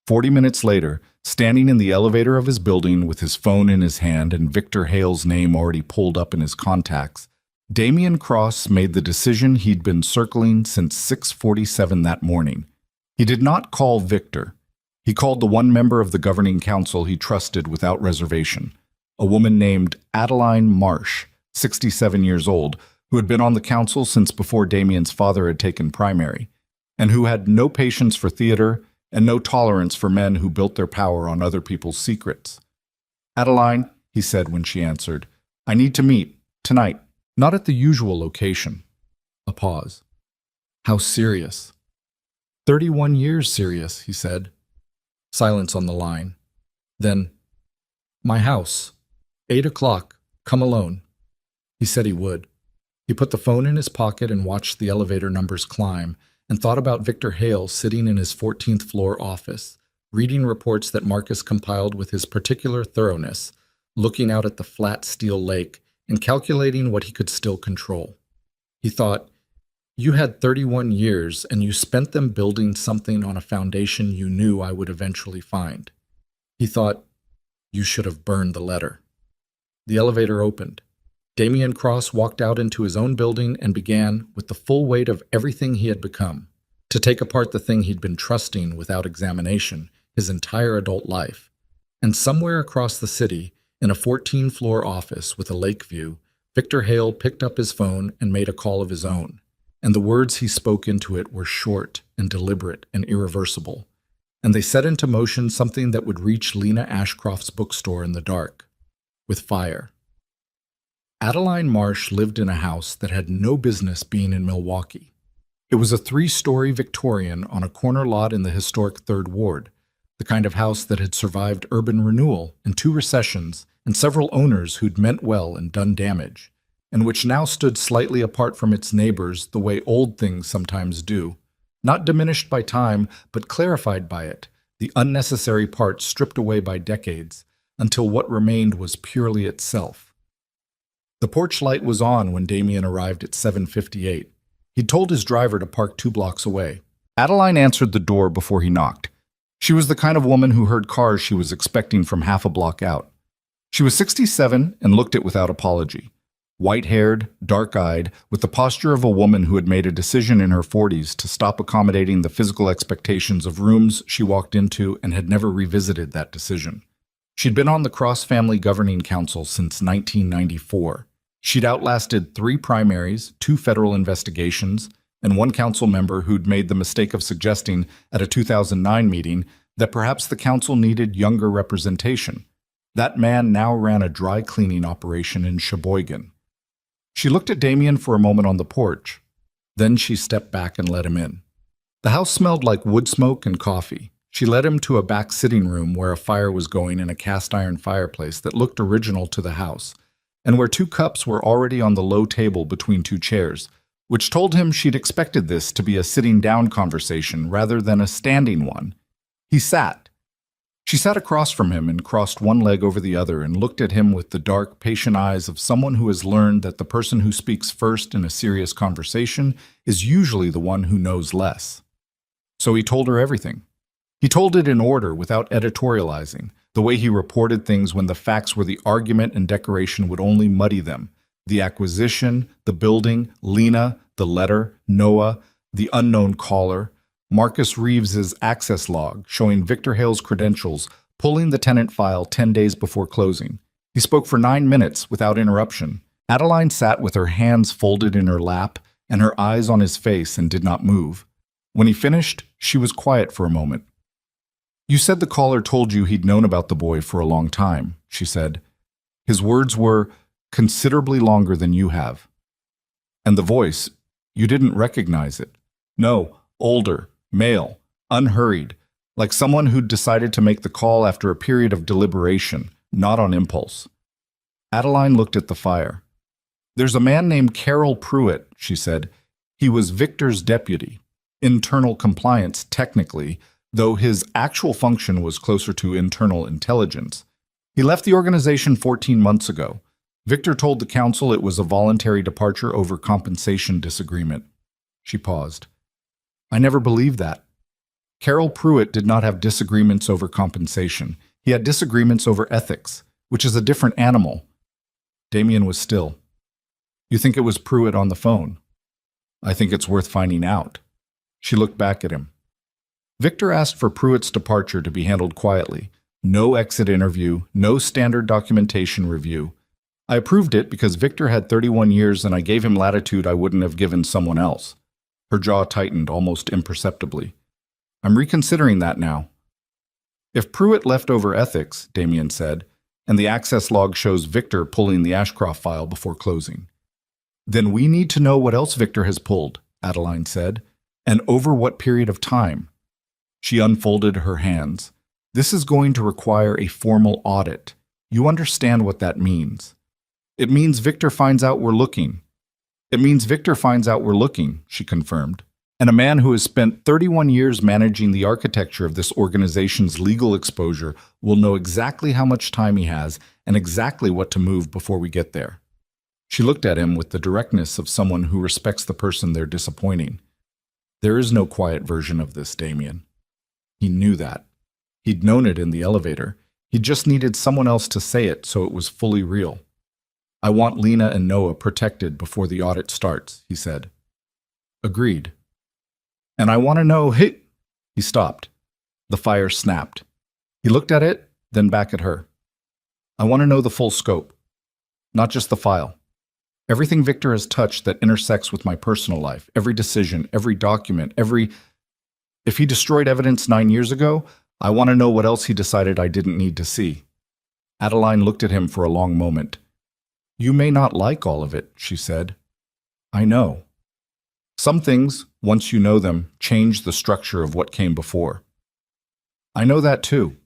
40 minutes later, standing in the elevator of his building with his phone in his hand and Victor Hale's name already pulled up in his contacts, Damien Cross made the decision he'd been circling since 6:47 that morning. He did not call Victor. He called the one member of the governing council he trusted without reservation, a woman named Adeline Marsh, 67 years old, who had been on the council since before Damien's father had taken primary, and who had no patience for theater and no tolerance for men who built their power on other people's secrets. "Adeline," he said when she answered, "I need to meet, tonight, not at the usual location." A pause. "How serious?" 31 years serious," he said. Silence on the line. Then, "My house. 8 o'clock. Come alone." He said he would. He put the phone in his pocket and watched the elevator numbers climb, and thought about Victor Hale sitting in his 14th floor office, reading reports that Marcus compiled with his particular thoroughness, looking out at the flat steel lake and calculating what he could still control. He thought, "You had 31 years and you spent them building something on a foundation you knew I would eventually find." He thought, "You should have burned the letter." The elevator opened. Damian Cross walked out into his own building and began, with the full weight of everything he had become, to take apart the thing he'd been trusting without examination his entire adult life. And somewhere across the city, in a 14-floor office with a lake view, Victor Hale picked up his phone and made a call of his own, and the words he spoke into it were short and deliberate and irreversible, and they set into motion something that would reach Lena Ashcroft's bookstore in the dark, with fire. Adeline Marsh lived in a house that had no business being in Milwaukee. It was a 3-story Victorian on a corner lot in the historic 3rd Ward, the kind of house that had survived urban renewal and 2 recessions and several owners who'd meant well and done damage, and which now stood slightly apart from its neighbors the way old things sometimes do, not diminished by time, but clarified by it, the unnecessary parts stripped away by decades, until what remained was purely itself. The porch light was on when Damian arrived at 7:58. He'd told his driver to park 2 blocks away. Adeline answered the door before he knocked. She was the kind of woman who heard cars she was expecting from half a block out. She was 67 and looked it without apology. White-haired, dark-eyed, with the posture of a woman who had made a decision in her 40s to stop accommodating the physical expectations of rooms she walked into and had never revisited that decision. She'd been on the Cross Family Governing Council since 1994. She'd outlasted 3 primaries, 2 federal investigations, and 1 council member who'd made the mistake of suggesting at a 2009 meeting that perhaps the council needed younger representation. That man now ran a dry cleaning operation in Sheboygan. She looked at Damian for a moment on the porch. Then she stepped back and let him in. The house smelled like wood smoke and coffee. She led him to a back sitting room where a fire was going in a cast-iron fireplace that looked original to the house, and where 2 cups were already on the low table between 2 chairs, which told him she'd expected this to be a sitting-down conversation rather than a standing one. He sat. She sat across from him and crossed one leg over the other and looked at him with the dark, patient eyes of someone who has learned that the person who speaks first in a serious conversation is usually the one who knows less. So he told her everything. He told it in order without editorializing, the way he reported things when the facts were the argument and decoration would only muddy them. The acquisition, the building, Lena, the letter, Noah, the unknown caller, Marcus Reeves's access log showing Victor Hale's credentials, pulling the tenant file 10 days before closing. He spoke for 9 minutes without interruption. Adeline sat with her hands folded in her lap and her eyes on his face and did not move. When he finished, she was quiet for a moment. "You said the caller told you he'd known about the boy for a long time," she said. "His words were considerably longer than you have. And the voice, you didn't recognize it. No, older, male, unhurried, like someone who'd decided to make the call after a period of deliberation, not on impulse." Adeline looked at the fire. "There's a man named Carol Pruitt," she said. "He was Victor's deputy. Internal compliance, technically, though his actual function was closer to internal intelligence. He left the organization 14 months ago. Victor told the council it was a voluntary departure over compensation disagreement." She paused. "I never believed that. Carol Pruitt did not have disagreements over compensation. He had disagreements over ethics, which is a different animal." Damian was still. "You think it was Pruitt on the phone?" "I think it's worth finding out." She looked back at him. Victor asked for Pruitt's departure to be handled quietly. No exit interview, no standard documentation review. I approved it because Victor had 31 years and I gave him latitude I wouldn't have given someone else. Her jaw tightened almost imperceptibly. "I'm reconsidering that now." "If Pruitt left over ethics," Damian said, "and the access log shows Victor pulling the Ashcroft file before closing, then we need to know what else Victor has pulled," Adeline said, "and over what period of time." She unfolded her hands. "This is going to require a formal audit. You understand what that means. It means Victor finds out we're looking. It means Victor finds out we're looking, she confirmed. And a man who has spent 31 years managing the architecture of this organization's legal exposure will know exactly how much time he has and exactly what to move before we get there. She looked at him with the directness of someone who respects the person they're disappointing. There is no quiet version of this, Damien. He knew that. He'd known it in the elevator. He just needed someone else to say it so it was fully real. I want Lena and Noah protected before the audit starts, he said. Agreed. And I want to know, hey, he stopped. The fire snapped. He looked at it, then back at her. I want to know the full scope, not just the file. Everything Victor has touched that intersects with my personal life, every decision, every document, If he destroyed evidence 9 years ago, I want to know what else he decided I didn't need to see. Adeline looked at him for a long moment. You may not like all of it, she said. I know. Some things, once you know them, change the structure of what came before. I know that too.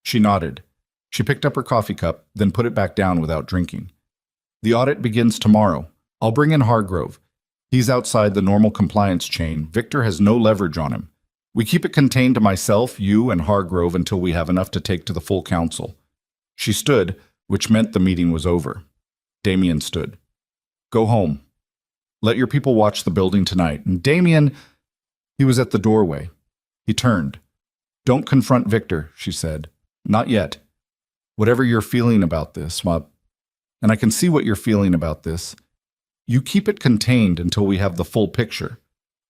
She nodded. She picked up her coffee cup, then put it back down without drinking. The audit begins tomorrow. I'll bring in Hargrove. He's outside the normal compliance chain. Victor has no leverage on him. We keep it contained to myself, you, and Hargrove until we have enough to take to the full council. She stood, which meant the meeting was over. Damien stood. Go home. Let your people watch the building tonight. And Damien, he was at the doorway. He turned. Don't confront Victor, she said. Not yet. Whatever you're feeling about this, and I can see what you're feeling about this, you keep it contained until we have the full picture.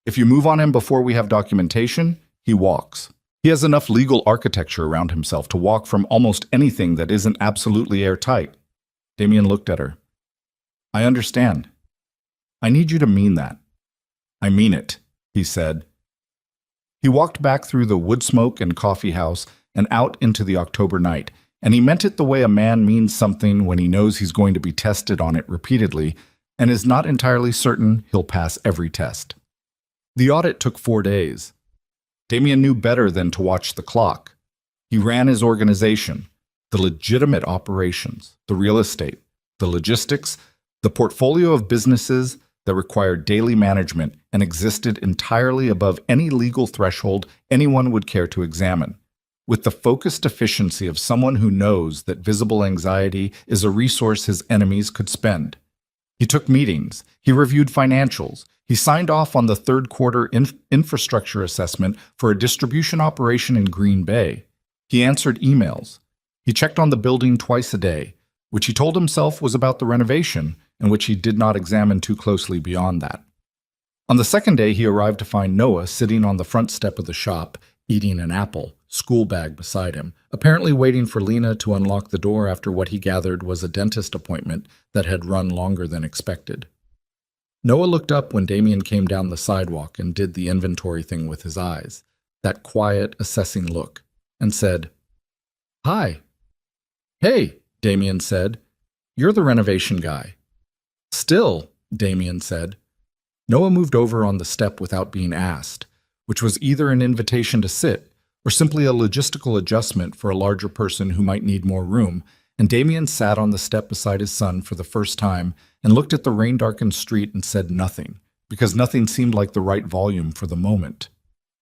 If you move on him before we have documentation, he walks. He has enough legal architecture around himself to walk from almost anything that isn't absolutely airtight. Damien looked at her. I understand. I need you to mean that. I mean it, he said. He walked back through the wood smoke and coffee house and out into the October night, and he meant it the way a man means something when he knows he's going to be tested on it repeatedly and is not entirely certain he'll pass every test. The audit took 4 days. Damien knew better than to watch the clock. He ran his organization, the legitimate operations, the real estate, the logistics, the portfolio of businesses that required daily management and existed entirely above any legal threshold anyone would care to examine, with the focused efficiency of someone who knows that visible anxiety is a resource his enemies could spend. He took meetings, he reviewed financials, he signed off on the third quarter infrastructure assessment for a distribution operation in Green Bay. He answered emails. He checked on the building twice a day, which he told himself was about the renovation, and which he did not examine too closely beyond that. On the second day, he arrived to find Noah sitting on the front step of the shop, eating an apple, school bag beside him, apparently waiting for Lena to unlock the door after what he gathered was a dentist appointment that had run longer than expected. Noah looked up when Damien came down the sidewalk and did the inventory thing with his eyes, that quiet, assessing look, and said, Hi. Hey, Damien said. You're the renovation guy. Still, Damien said. Noah moved over on the step without being asked, which was either an invitation to sit or simply a logistical adjustment for a larger person who might need more room, and Damien sat on the step beside his son for the first time and looked at the rain-darkened street and said nothing, because nothing seemed like the right volume for the moment.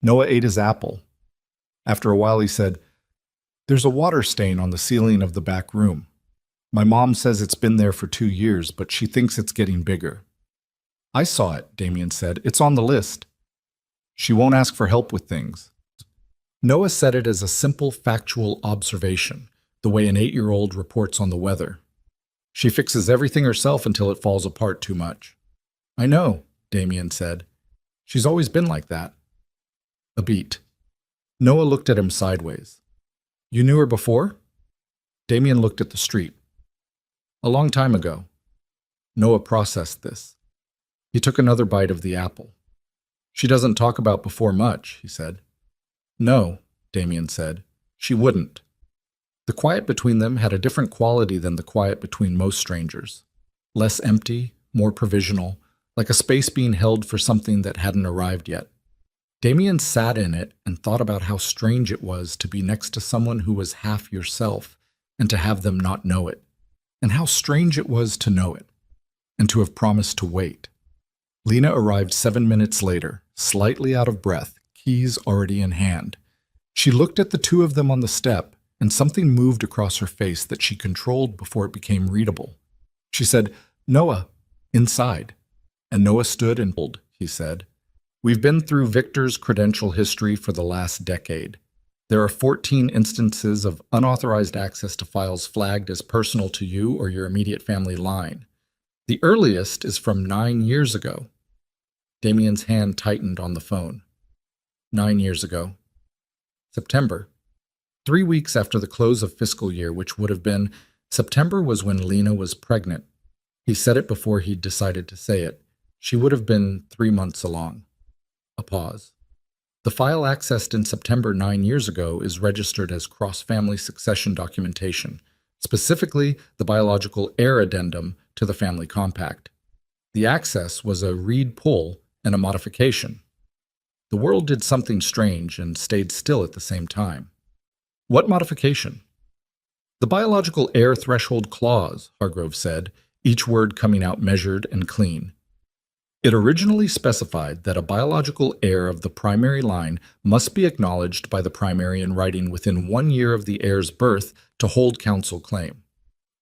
Noah ate his apple. After a while he said, There's a water stain on the ceiling of the back room. My mom says it's been there for 2 years, but she thinks it's getting bigger. I saw it, Damien said. It's on the list. She won't ask for help with things. Noah said it as a simple, factual observation, the way an 8-year-old reports on the weather. She fixes everything herself until it falls apart too much. I know, Damien said. She's always been like that. A beat. Noah looked at him sideways. You knew her before? Damien looked at the street. A long time ago. Noah processed this. He took another bite of the apple. She doesn't talk about before much, he said. No, Damien said. She wouldn't. The quiet between them had a different quality than the quiet between most strangers. Less empty, more provisional, like a space being held for something that hadn't arrived yet. Damien sat in it and thought about how strange it was to be next to someone who was half yourself, and to have them not know it. And how strange it was to know it, and to have promised to wait. Lena arrived 7 minutes later, slightly out of breath, keys already in hand. She looked at the two of them on the step, and something moved across her face that she controlled before it became readable. She said, "Noah, inside." And Noah stood and pulled, he said. "We've been through Victor's credential history for the last decade. There are 14 instances of unauthorized access to files flagged as personal to you or your immediate family line. The earliest is from 9 years ago." Damien's hand tightened on the phone. 9 years ago. September. 3 weeks after the close of fiscal year, which would have been September, was when Lena was pregnant. He said it before he'd decided to say it. She would have been 3 months along. A pause. The file accessed in September 9 years ago is registered as cross-family succession documentation, specifically the biological heir addendum to the family compact. The access was a read-pull and a modification. The world did something strange and stayed still at the same time. What modification? The biological heir threshold clause, Hargrove said, each word coming out measured and clean. It originally specified that a biological heir of the primary line must be acknowledged by the primary in writing within 1 year of the heir's birth to hold counsel claim.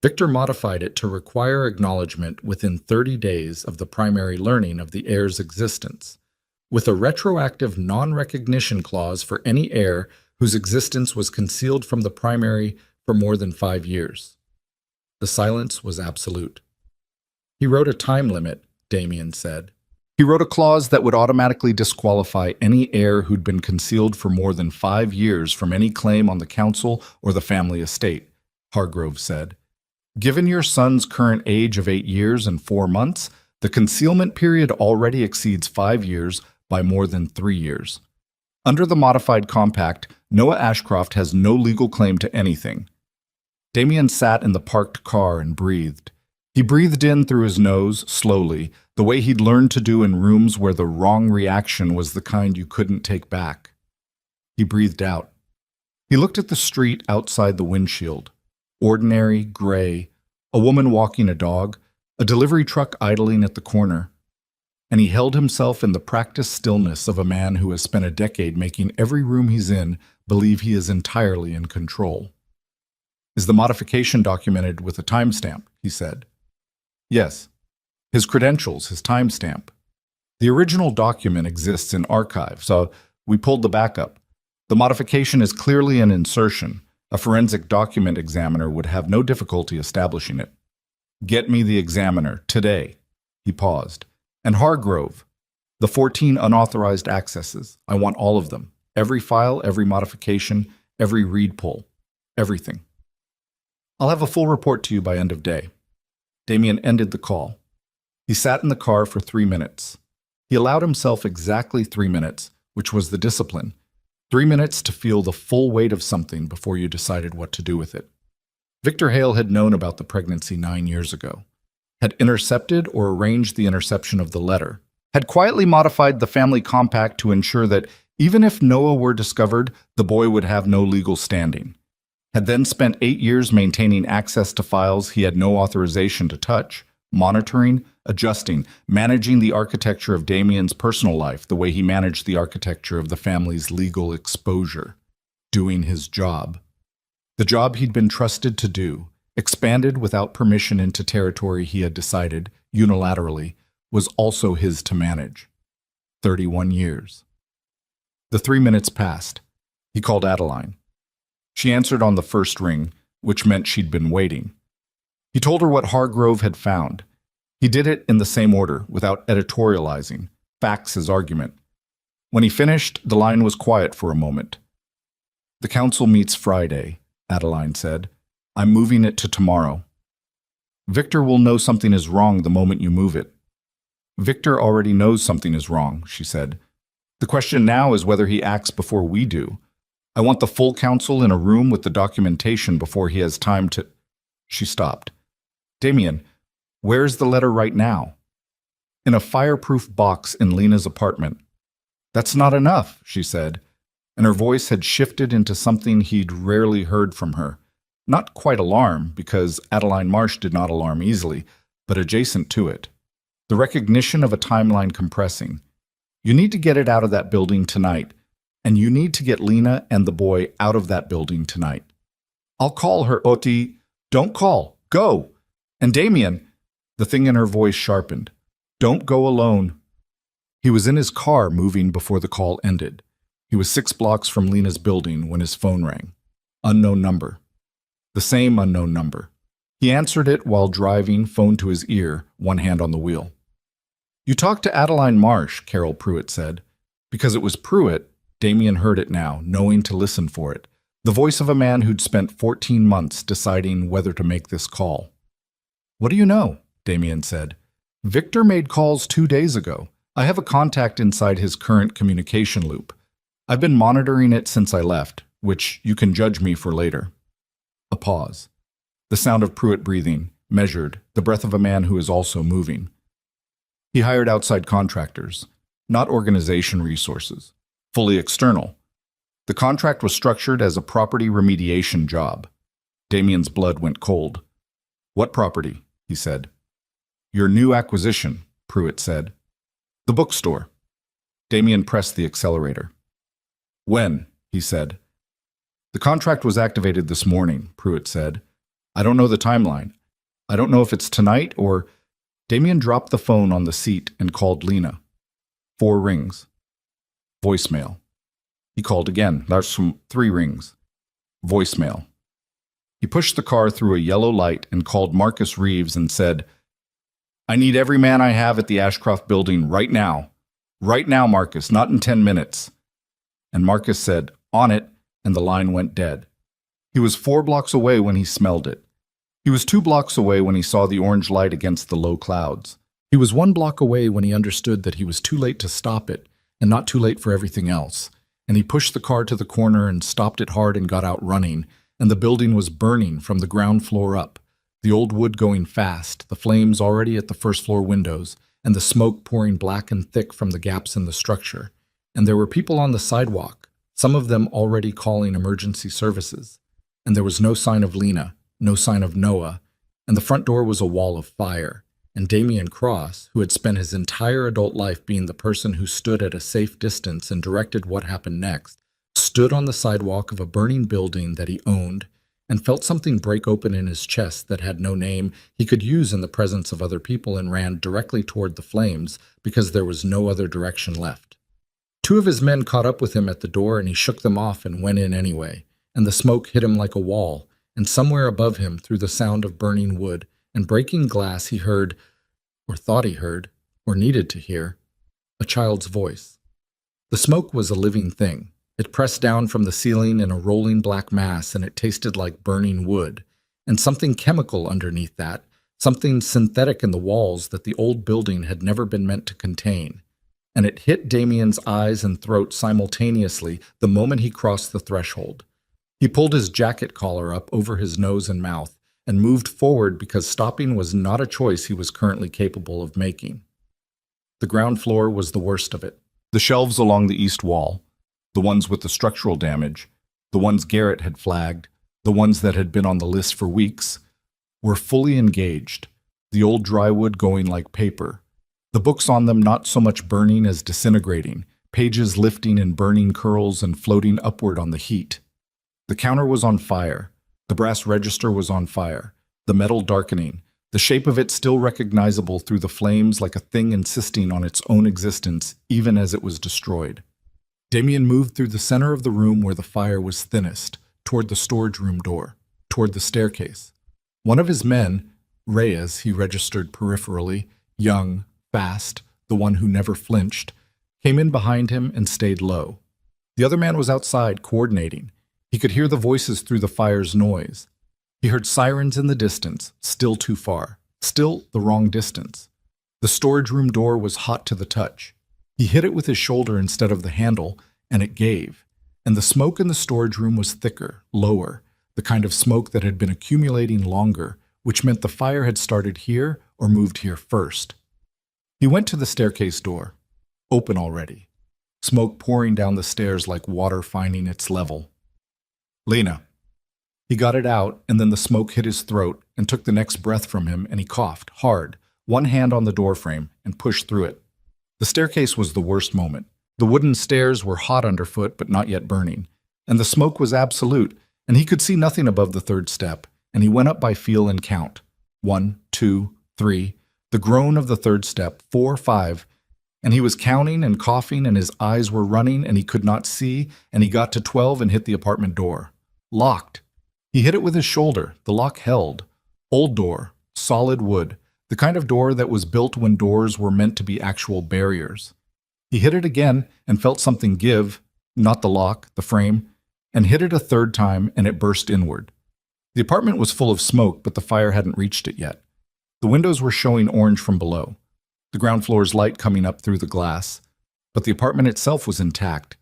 Victor modified it to require acknowledgement within 30 days of the primary learning of the heir's existence, with a retroactive non-recognition clause for any heir whose existence was concealed from the primary for more than 5 years. The silence was absolute. He wrote a time limit, Damien said. He wrote a clause that would automatically disqualify any heir who'd been concealed for more than 5 years from any claim on the council or the family estate, Hargrove said. Given your son's current age of 8 years and 4 months, the concealment period already exceeds 5 years by more than 3 years. Under the modified compact, Noah Ashcroft has no legal claim to anything. Damien sat in the parked car and breathed. He breathed in through his nose, slowly, the way he'd learned to do in rooms where the wrong reaction was the kind you couldn't take back. He breathed out. He looked at the street outside the windshield. Ordinary, gray, a woman walking a dog, a delivery truck idling at the corner. And he held himself in the practiced stillness of a man who has spent a decade making every room he's in believe he is entirely in control. Is the modification documented with a timestamp? He said. Yes. His credentials, his timestamp. The original document exists in archive, so we pulled the backup. The modification is clearly an insertion. A forensic document examiner would have no difficulty establishing it. Get me the examiner, today. He paused. And Hargrove. The 14 unauthorized accesses. I want all of them. Every file, every modification, every read pull. Everything. I'll have a full report to you by end of day. Damien ended the call. He sat in the car for 3 minutes. He allowed himself exactly 3 minutes, which was the discipline. 3 minutes to feel the full weight of something before you decided what to do with it. Victor Hale had known about the pregnancy 9 years ago, had intercepted or arranged the interception of the letter, had quietly modified the family compact to ensure that even if Noah were discovered, the boy would have no legal standing, had then spent 8 years maintaining access to files he had no authorization to touch, monitoring, adjusting, managing the architecture of Damien's personal life the way he managed the architecture of the family's legal exposure, doing his job. The job he'd been trusted to do, expanded without permission into territory he had decided, unilaterally, was also his to manage. 31 years. The 3 minutes passed. He called Adeline. She answered on the first ring, which meant she'd been waiting. He told her what Hargrove had found. He did it in the same order, without editorializing, facts as argument. When he finished, the line was quiet for a moment. The council meets Friday, Adeline said. I'm moving it to tomorrow. Victor will know something is wrong the moment you move it. Victor already knows something is wrong, she said. The question now is whether he acts before we do. I want the full council in a room with the documentation before he has time to... She stopped. Damien, where's the letter right now? In a fireproof box in Lena's apartment. That's not enough, she said, and her voice had shifted into something he'd rarely heard from her, Not quite alarm, because Adeline Marsh did not alarm easily, but adjacent to it. The recognition of a timeline compressing. You need to get it out of that building tonight, and you need to get Lena and the boy out of that building tonight. I'll call her, Oti. Don't call. Go. And Damien, the thing in her voice sharpened. Don't go alone. He was in his car moving before the call ended. He was 6 blocks from Lena's building when his phone rang. Unknown number. The same unknown number. He answered it while driving, phone to his ear, one hand on the wheel. You talked to Adeline Marsh, Carol Pruitt said. Because it was Pruitt, Damien heard it now, knowing to listen for it. The voice of a man who'd spent 14 months deciding whether to make this call. What do you know? Damien said. Victor made calls 2 days ago. I have a contact inside his current communication loop. I've been monitoring it since I left, which you can judge me for later. A pause. The sound of Pruitt breathing, measured, the breath of a man who is also moving. He hired outside contractors, not organization resources, fully external. The contract was structured as a property remediation job. Damien's blood went cold. What property? He said. Your new acquisition, Pruitt said. The bookstore. Damien pressed the accelerator. When? He said. The contract was activated this morning, Pruitt said. I don't know the timeline. I don't know if it's tonight or... Damien dropped the phone on the seat and called Lena. 4 rings. Voicemail. He called again. That's 3 rings. Voicemail. He pushed the car through a yellow light and called Marcus Reeves and said, I need every man I have at the Ashcroft building right now. Right now, Marcus, not in 10 minutes. And Marcus said, on it, and the line went dead. He was 4 blocks away when he smelled it. He was 2 blocks away when he saw the orange light against the low clouds. He was 1 block away when he understood that he was too late to stop it, and not too late for everything else. And he pushed the car to the corner and stopped it hard and got out running, and the building was burning from the ground floor up, the old wood going fast, the flames already at the first floor windows, and the smoke pouring black and thick from the gaps in the structure. And there were people on the sidewalk, some of them already calling emergency services. And there was no sign of Lena, no sign of Noah, and the front door was a wall of fire. And Damien Cross, who had spent his entire adult life being the person who stood at a safe distance and directed what happened next, stood on the sidewalk of a burning building that he owned and felt something break open in his chest that had no name he could use in the presence of other people and ran directly toward the flames because there was no other direction left. 2 of his men caught up with him at the door and he shook them off and went in anyway, and the smoke hit him like a wall, and somewhere above him through the sound of burning wood and breaking glass he heard, or thought he heard, or needed to hear, a child's voice. The smoke was a living thing. It pressed down from the ceiling in a rolling black mass, and it tasted like burning wood, and something chemical underneath that, something synthetic in the walls that the old building had never been meant to contain. And it hit Damien's eyes and throat simultaneously the moment he crossed the threshold. He pulled his jacket collar up over his nose and mouth, and moved forward because stopping was not a choice he was currently capable of making. The ground floor was the worst of it. The shelves along the east wall, the ones with the structural damage, the ones Garrett had flagged, the ones that had been on the list for weeks, were fully engaged, the old drywood going like paper, the books on them not so much burning as disintegrating, pages lifting in burning curls and floating upward on the heat. The counter was on fire. The brass register was on fire, the metal darkening, the shape of it still recognizable through the flames like a thing insisting on its own existence even as it was destroyed. Damien moved through the center of the room where the fire was thinnest, toward the storage room door, toward the staircase. One of his men, Reyes, he registered peripherally, young, fast, the one who never flinched, came in behind him and stayed low. The other man was outside, coordinating. He could hear the voices through the fire's noise. He heard sirens in the distance, still too far, still the wrong distance. The storage room door was hot to the touch. He hit it with his shoulder instead of the handle, and it gave. And the smoke in the storage room was thicker, lower, the kind of smoke that had been accumulating longer, which meant the fire had started here or moved here first. He went to the staircase door, open already, smoke pouring down the stairs like water finding its level. Lena. He got it out, and then the smoke hit his throat and took the next breath from him, and he coughed, hard, one hand on the doorframe, and pushed through it. The staircase was the worst moment. The wooden stairs were hot underfoot, but not yet burning, and the smoke was absolute, and he could see nothing above the third step, and he went up by feel and count. 1, 2, 3, the groan of the third step, 4, 5, and he was counting and coughing, and his eyes were running, and he could not see, and he got to 12 and hit the apartment door. Locked. He hit it with his shoulder. The lock held. Old door, solid wood, the kind of door that was built when doors were meant to be actual barriers. He hit it again and felt something give, not the lock, the frame, and hit it a third time, and it burst inward. The apartment was full of smoke, but the fire hadn't reached it yet. The windows were showing orange from below, the ground floor's light coming up through the glass, but the apartment itself was intact,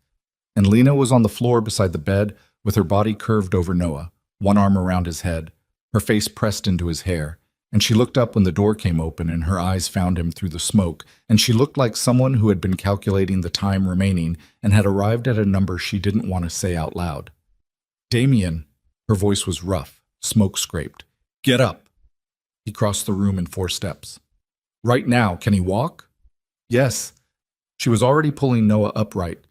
and Lena was on the floor beside the bed with her body curved over Noah, one arm around his head, her face pressed into his hair, and she looked up when the door came open and her eyes found him through the smoke, and she looked like someone who had been calculating the time remaining and had arrived at a number she didn't want to say out loud. Damien, her voice was rough, smoke scraped. Get up. He crossed the room in 4 steps. Right now, can he walk? Yes. She was already pulling Noah upright.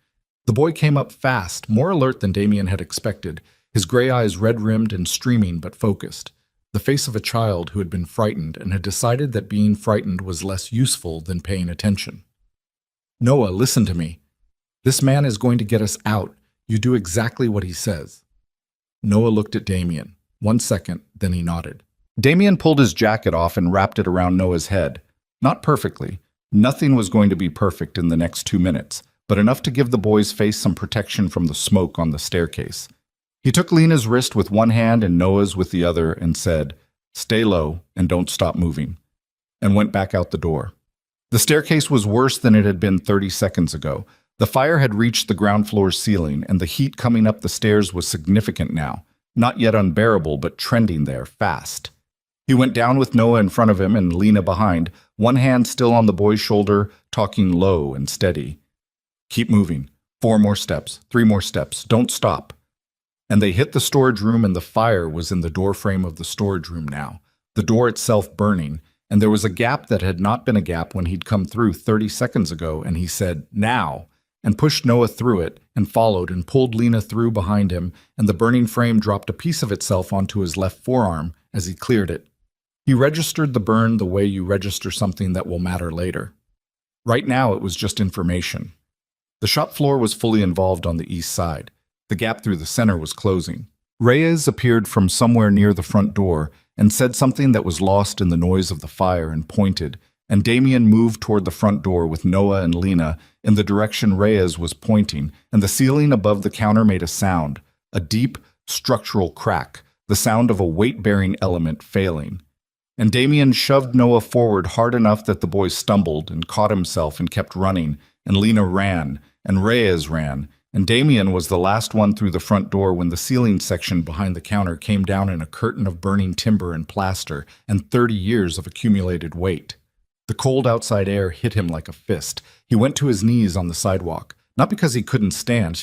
The boy came up fast, more alert than Damien had expected, his gray eyes red-rimmed and streaming but focused, the face of a child who had been frightened and had decided that being frightened was less useful than paying attention. Noah, listen to me. This man is going to get us out. You do exactly what he says. Noah looked at Damien. 1 second, then he nodded. Damien pulled his jacket off and wrapped it around Noah's head. Not perfectly. Nothing was going to be perfect in the next 2 minutes, but enough to give the boy's face some protection from the smoke on the staircase. He took Lena's wrist with one hand and Noah's with the other and said, "Stay low and don't stop moving," and went back out the door. The staircase was worse than it had been 30 seconds ago. The fire had reached the ground floor's ceiling, and the heat coming up the stairs was significant now, not yet unbearable, but trending there, fast. He went down with Noah in front of him and Lena behind, one hand still on the boy's shoulder, talking low and steady. Keep moving. 4 more steps, 3 more steps, don't stop. And they hit the storage room, and the fire was in the doorframe of the storage room now, the door itself burning, and there was a gap that had not been a gap when he'd come through 30 seconds ago, and he said, "Now," and pushed Noah through it, and followed and pulled Lena through behind him, and the burning frame dropped a piece of itself onto his left forearm as he cleared it. He registered the burn the way you register something that will matter later. Right now it was just information. The shop floor was fully involved on the east side. The gap through the center was closing. Reyes appeared from somewhere near the front door and said something that was lost in the noise of the fire and pointed, and Damien moved toward the front door with Noah and Lena in the direction Reyes was pointing, and the ceiling above the counter made a sound, a deep, structural crack, the sound of a weight-bearing element failing. And Damien shoved Noah forward hard enough that the boy stumbled and caught himself and kept running, and Lena ran, and Reyes ran, and Damien was the last one through the front door when the ceiling section behind the counter came down in a curtain of burning timber and plaster and 30 years of accumulated weight. The cold outside air hit him like a fist. He went to his knees on the sidewalk, not because he couldn't stand.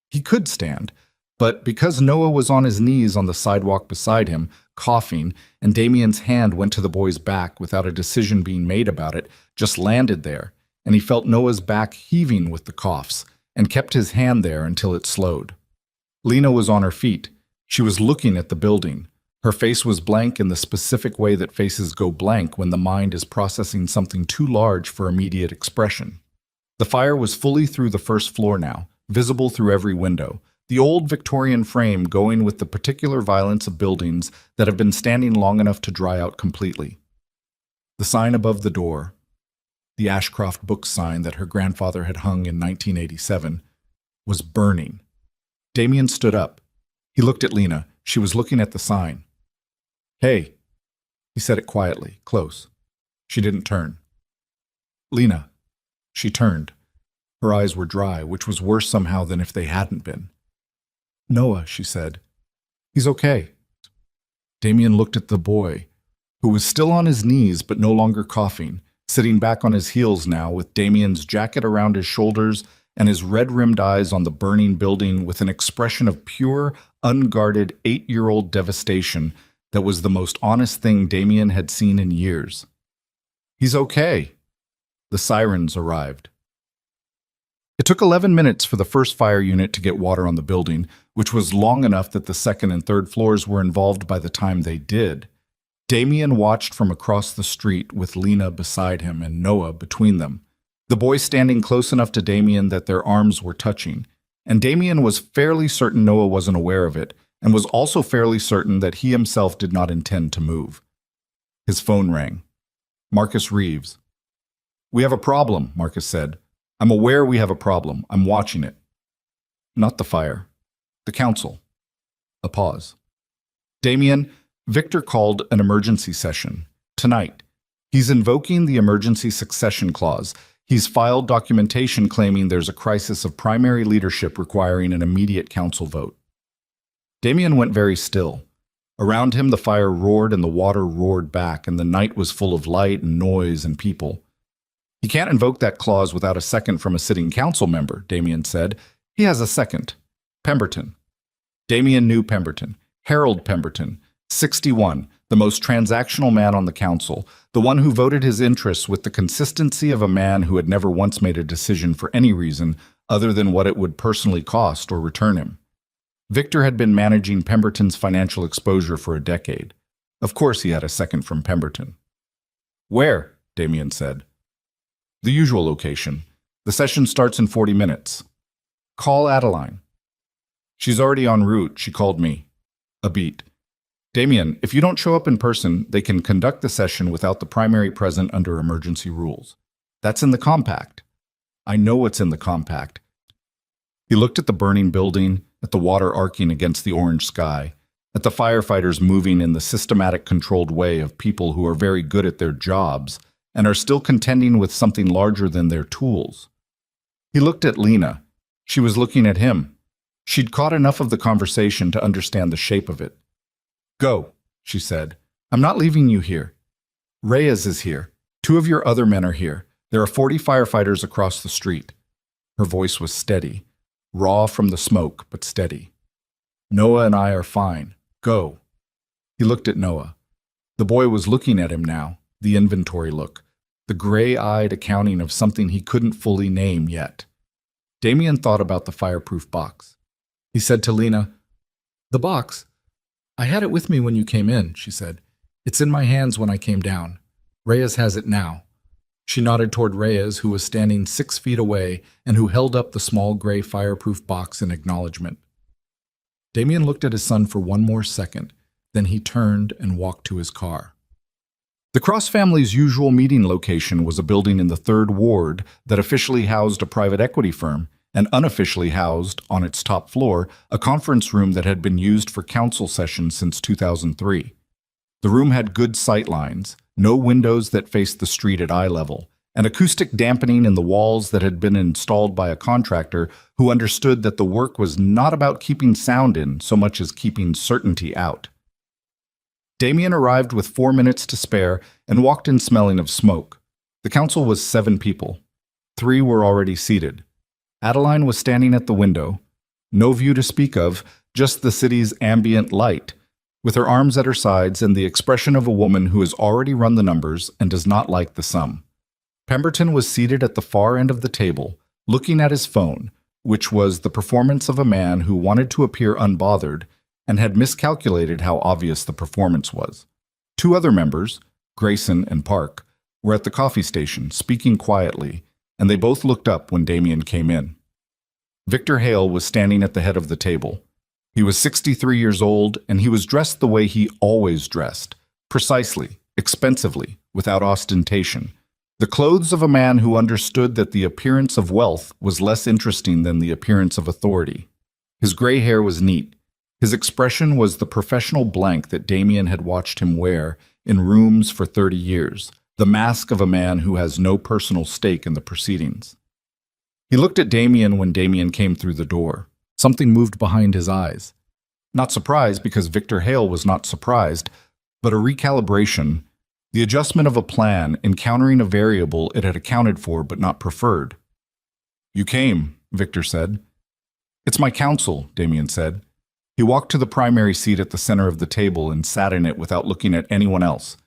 He could stand, but because Noah was on his knees on the sidewalk beside him, coughing, and Damien's hand went to the boy's back without a decision being made about it, just landed there, and he felt Noah's back heaving with the coughs, and kept his hand there until it slowed. Lena was on her feet. She was looking at the building. Her face was blank in the specific way that faces go blank when the mind is processing something too large for immediate expression. The fire was fully through the first floor now, visible through every window, the old Victorian frame going with the particular violence of buildings that have been standing long enough to dry out completely. The sign above the door, the Ashcroft Books sign that her grandfather had hung in 1987, was burning. Damien stood up. He looked at Lena. She was looking at the sign. "Hey," he said it quietly, close. She didn't turn. "Lena." She turned. Her eyes were dry, which was worse somehow than if they hadn't been. "Noah," she said. "He's okay." Damien looked at the boy, who was still on his knees but no longer coughing, sitting back on his heels now with Damien's jacket around his shoulders and his red-rimmed eyes on the burning building with an expression of pure, unguarded 8-year-old devastation that was the most honest thing Damien had seen in years. He's okay. The sirens arrived. It took 11 minutes for the first fire unit to get water on the building, which was long enough that the second and third floors were involved by the time they did. Damien watched from across the street with Lena beside him and Noah between them, the boys standing close enough to Damien that their arms were touching. And Damien was fairly certain Noah wasn't aware of it, and was also fairly certain that he himself did not intend to move. His phone rang. Marcus Reeves. "We have a problem," Marcus said. "I'm aware we have a problem. I'm watching it." "Not the fire. The council." A pause. "Damien, Victor called an emergency session. Tonight. He's invoking the emergency succession clause. He's filed documentation claiming there's a crisis of primary leadership requiring an immediate council vote." Damien went very still. Around him the fire roared and the water roared back, and the night was full of light and noise and people. "He can't invoke that clause without a second from a sitting council member," Damien said. "He has a second. Pemberton." Damien knew Pemberton. Harold Pemberton, 61, the most transactional man on the council, the one who voted his interests with the consistency of a man who had never once made a decision for any reason other than what it would personally cost or return him. Victor had been managing Pemberton's financial exposure for a decade. Of course he had a second from Pemberton. "Where?" Damien said. "The usual location. The session starts in 40 minutes. Call Adeline." "She's already en route. She called me." A beat. "Damien, if you don't show up in person, they can conduct the session without the primary present under emergency rules. That's in the compact." "I know what's in the compact." He looked at the burning building, at the water arcing against the orange sky, at the firefighters moving in the systematic controlled way of people who are very good at their jobs and are still contending with something larger than their tools. He looked at Lena. She was looking at him. She'd caught enough of the conversation to understand the shape of it. "Go," she said. "I'm not leaving you here. Reyes is here. 2 of your other men are here. There are 40 firefighters across the street." Her voice was steady, raw from the smoke, but steady. "Noah and I are fine. Go." He looked at Noah. The boy was looking at him now, the inventory look, the gray-eyed accounting of something he couldn't fully name yet. Damien thought about the fireproof box. He said to Lena, "The box? I had it with me when you came in," she said. "It's in my hands when I came down. Reyes has it now." She nodded toward Reyes, who was standing 6 feet away and who held up the small gray fireproof box in acknowledgement. Damien looked at his son for one more second, then he turned and walked to his car. The Cross family's usual meeting location was a building in the 3rd Ward that officially housed a private equity firm and unofficially housed, on its top floor, a conference room that had been used for council sessions since 2003. The room had good sight lines, no windows that faced the street at eye level, and acoustic dampening in the walls that had been installed by a contractor who understood that the work was not about keeping sound in so much as keeping certainty out. Damien arrived with 4 minutes to spare and walked in smelling of smoke. The council was 7 people. 3 were already seated. Adeline was standing at the window. No view to speak of, just the city's ambient light, with her arms at her sides and the expression of a woman who has already run the numbers and does not like the sum. Pemberton was seated at the far end of the table, looking at his phone, which was the performance of a man who wanted to appear unbothered and had miscalculated how obvious the performance was. 2 other members, Grayson and Park, were at the coffee station, speaking quietly, and they both looked up when Damien came in. Victor Hale was standing at the head of the table. He was 63 years old, and he was dressed the way he always dressed, precisely, expensively, without ostentation. The clothes of a man who understood that the appearance of wealth was less interesting than the appearance of authority. His gray hair was neat. His expression was the professional blank that Damien had watched him wear in rooms for 30 years, the mask of a man who has no personal stake in the proceedings. He looked at Damien when Damien came through the door. Something moved behind his eyes. Not surprise, because Victor Hale was not surprised, but a recalibration, the adjustment of a plan encountering a variable it had accounted for but not preferred. "You came," Victor said. "It's my counsel," Damien said. He walked to the primary seat at the center of the table and sat in it without looking at anyone else.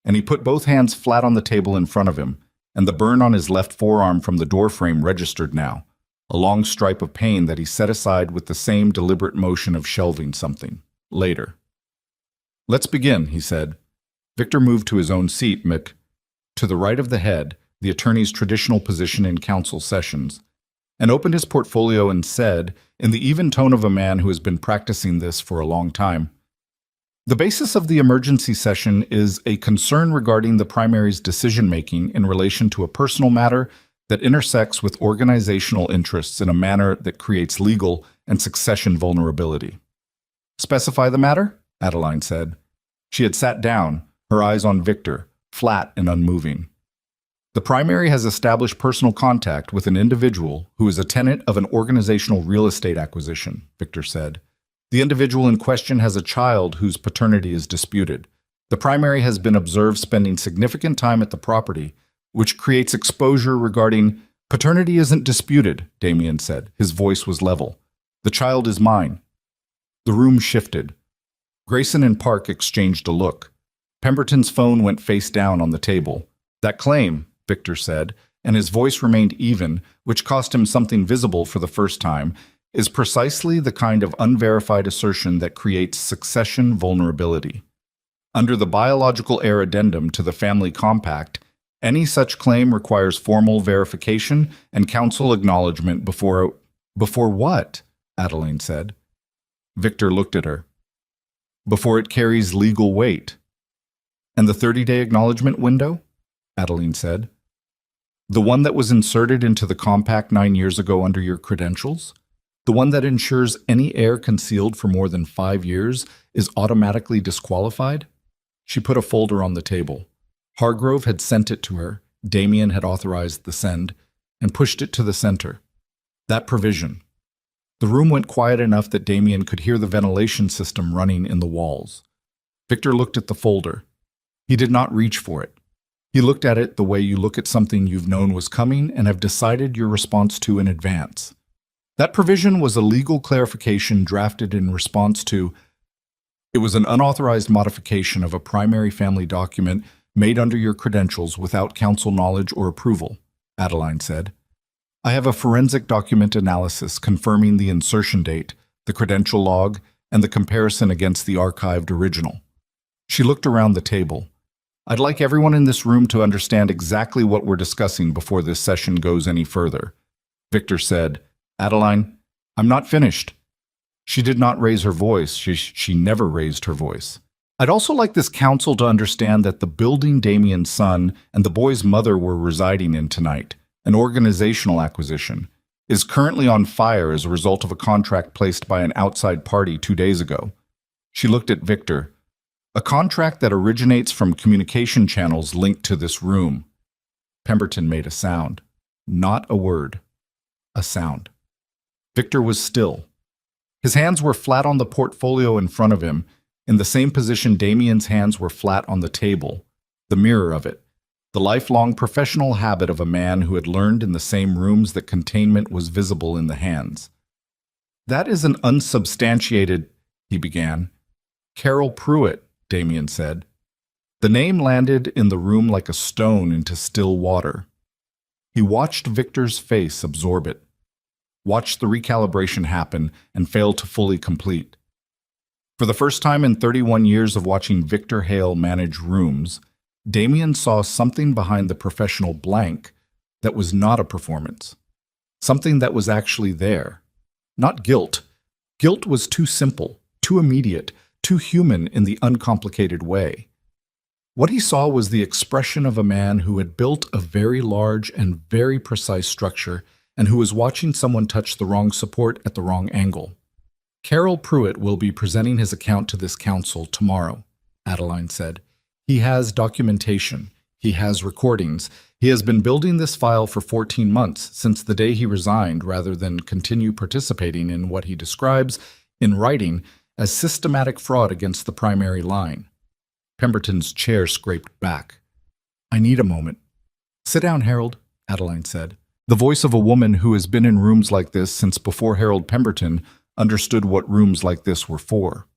And he put both hands flat on the table in front of him, and the burn on his left forearm from the doorframe registered now, a long stripe of pain that he set aside with the same deliberate motion of shelving something. Later. "Let's begin," he said. Victor moved to his own seat, to the right of the head, the attorney's traditional position in counsel sessions, and opened his portfolio and said, in the even tone of a man who has been practicing this for a long time, "The basis of the emergency session is a concern regarding the primary's decision-making in relation to a personal matter that intersects with organizational interests in a manner that creates legal and succession vulnerability." "Specify the matter?" Adeline said. She had sat down, her eyes on Victor, flat and unmoving. "The primary has established personal contact with an individual who is a tenant of an organizational real estate acquisition," Victor said. "The individual in question has a child whose paternity is disputed. The primary has been observed spending significant time at the property, which creates exposure regarding—" "Paternity isn't disputed," Damien said. His voice was level. "The child is mine." The room shifted. Grayson and Park exchanged a look. Pemberton's phone went face down on the table. "That claim," Victor said, and his voice remained even, which cost him something visible for the first time, "is precisely the kind of unverified assertion that creates succession vulnerability. Under the biological heir addendum to the family compact, any such claim requires formal verification and counsel acknowledgement before—" "Before what?" Adeline said. Victor looked at her. "Before it carries legal weight." "And the 30-day acknowledgement window?" Adeline said. "The one that was inserted into the compact 9 years ago under your credentials? The one that ensures any heir concealed for more than 5 years is automatically disqualified?" She put a folder on the table. Hargrove had sent it to her, Damien had authorized the send, and pushed it to the center. That provision. The room went quiet enough that Damien could hear the ventilation system running in the walls. Victor looked at the folder. He did not reach for it. He looked at it the way you look at something you've known was coming and have decided your response to in advance. That provision was a legal clarification drafted in response to— "It was an unauthorized modification of a primary family document made under your credentials without counsel knowledge or approval," Adeline said. "I have a forensic document analysis confirming the insertion date, the credential log, and the comparison against the archived original." She looked around the table. "I'd like everyone in this room to understand exactly what we're discussing before this session goes any further." Victor said, "Adeline, I'm not finished." She did not raise her voice. She never raised her voice. "I'd also like this council to understand that the building Damien's son and the boy's mother were residing in tonight, an organizational acquisition, is currently on fire as a result of a contract placed by an outside party 2 days ago." She looked at Victor. "A contract that originates from communication channels linked to this room." Pemberton made a sound. Not a word. A sound. Victor was still. His hands were flat on the portfolio in front of him, in the same position Damien's hands were flat on the table, the mirror of it, the lifelong professional habit of a man who had learned in the same rooms that containment was visible in the hands. "That is an unsubstantiated—" he began. "Carol Pruitt," Damien said. The name landed in the room like a stone into still water. He watched Victor's face absorb it, watched the recalibration happen and fail to fully complete. For the first time in 31 years of watching Victor Hale manage rooms, Damien saw something behind the professional blank that was not a performance. Something that was actually there. Not guilt. Guilt was too simple, too immediate, too human in the uncomplicated way. What he saw was the expression of a man who had built a very large and very precise structure and who was watching someone touch the wrong support at the wrong angle. "Carol Pruitt will be presenting his account to this council tomorrow," Adeline said. "He has documentation. He has recordings. He has been building this file for 14 months, since the day he resigned, rather than continue participating in what he describes, in writing, as systematic fraud against the primary line." Pemberton's chair scraped back. "I need a moment." "Sit down, Harold," Adeline said. The voice of a woman who has been in rooms like this since before Harold Pemberton, understood what rooms like this were for.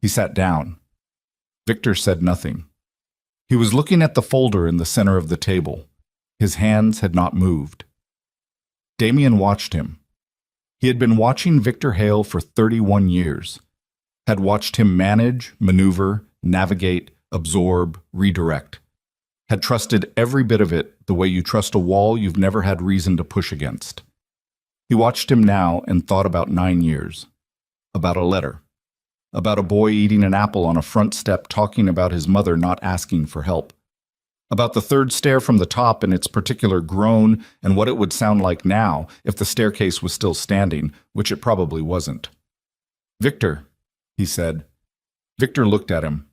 He sat down. Victor said nothing. He was looking at the folder in the center of the table. His hands had not moved. Damien watched him. He had been watching Victor Hale for 31 years, had watched him manage, maneuver, navigate, absorb, redirect, had trusted every bit of it the way you trust a wall you've never had reason to push against. He watched him now and thought about 9 years, about a letter, about a boy eating an apple on a front step talking about his mother not asking for help, about the third stair from the top and its particular groan and what it would sound like now if the staircase was still standing, which it probably wasn't. "Victor," he said. Victor looked at him.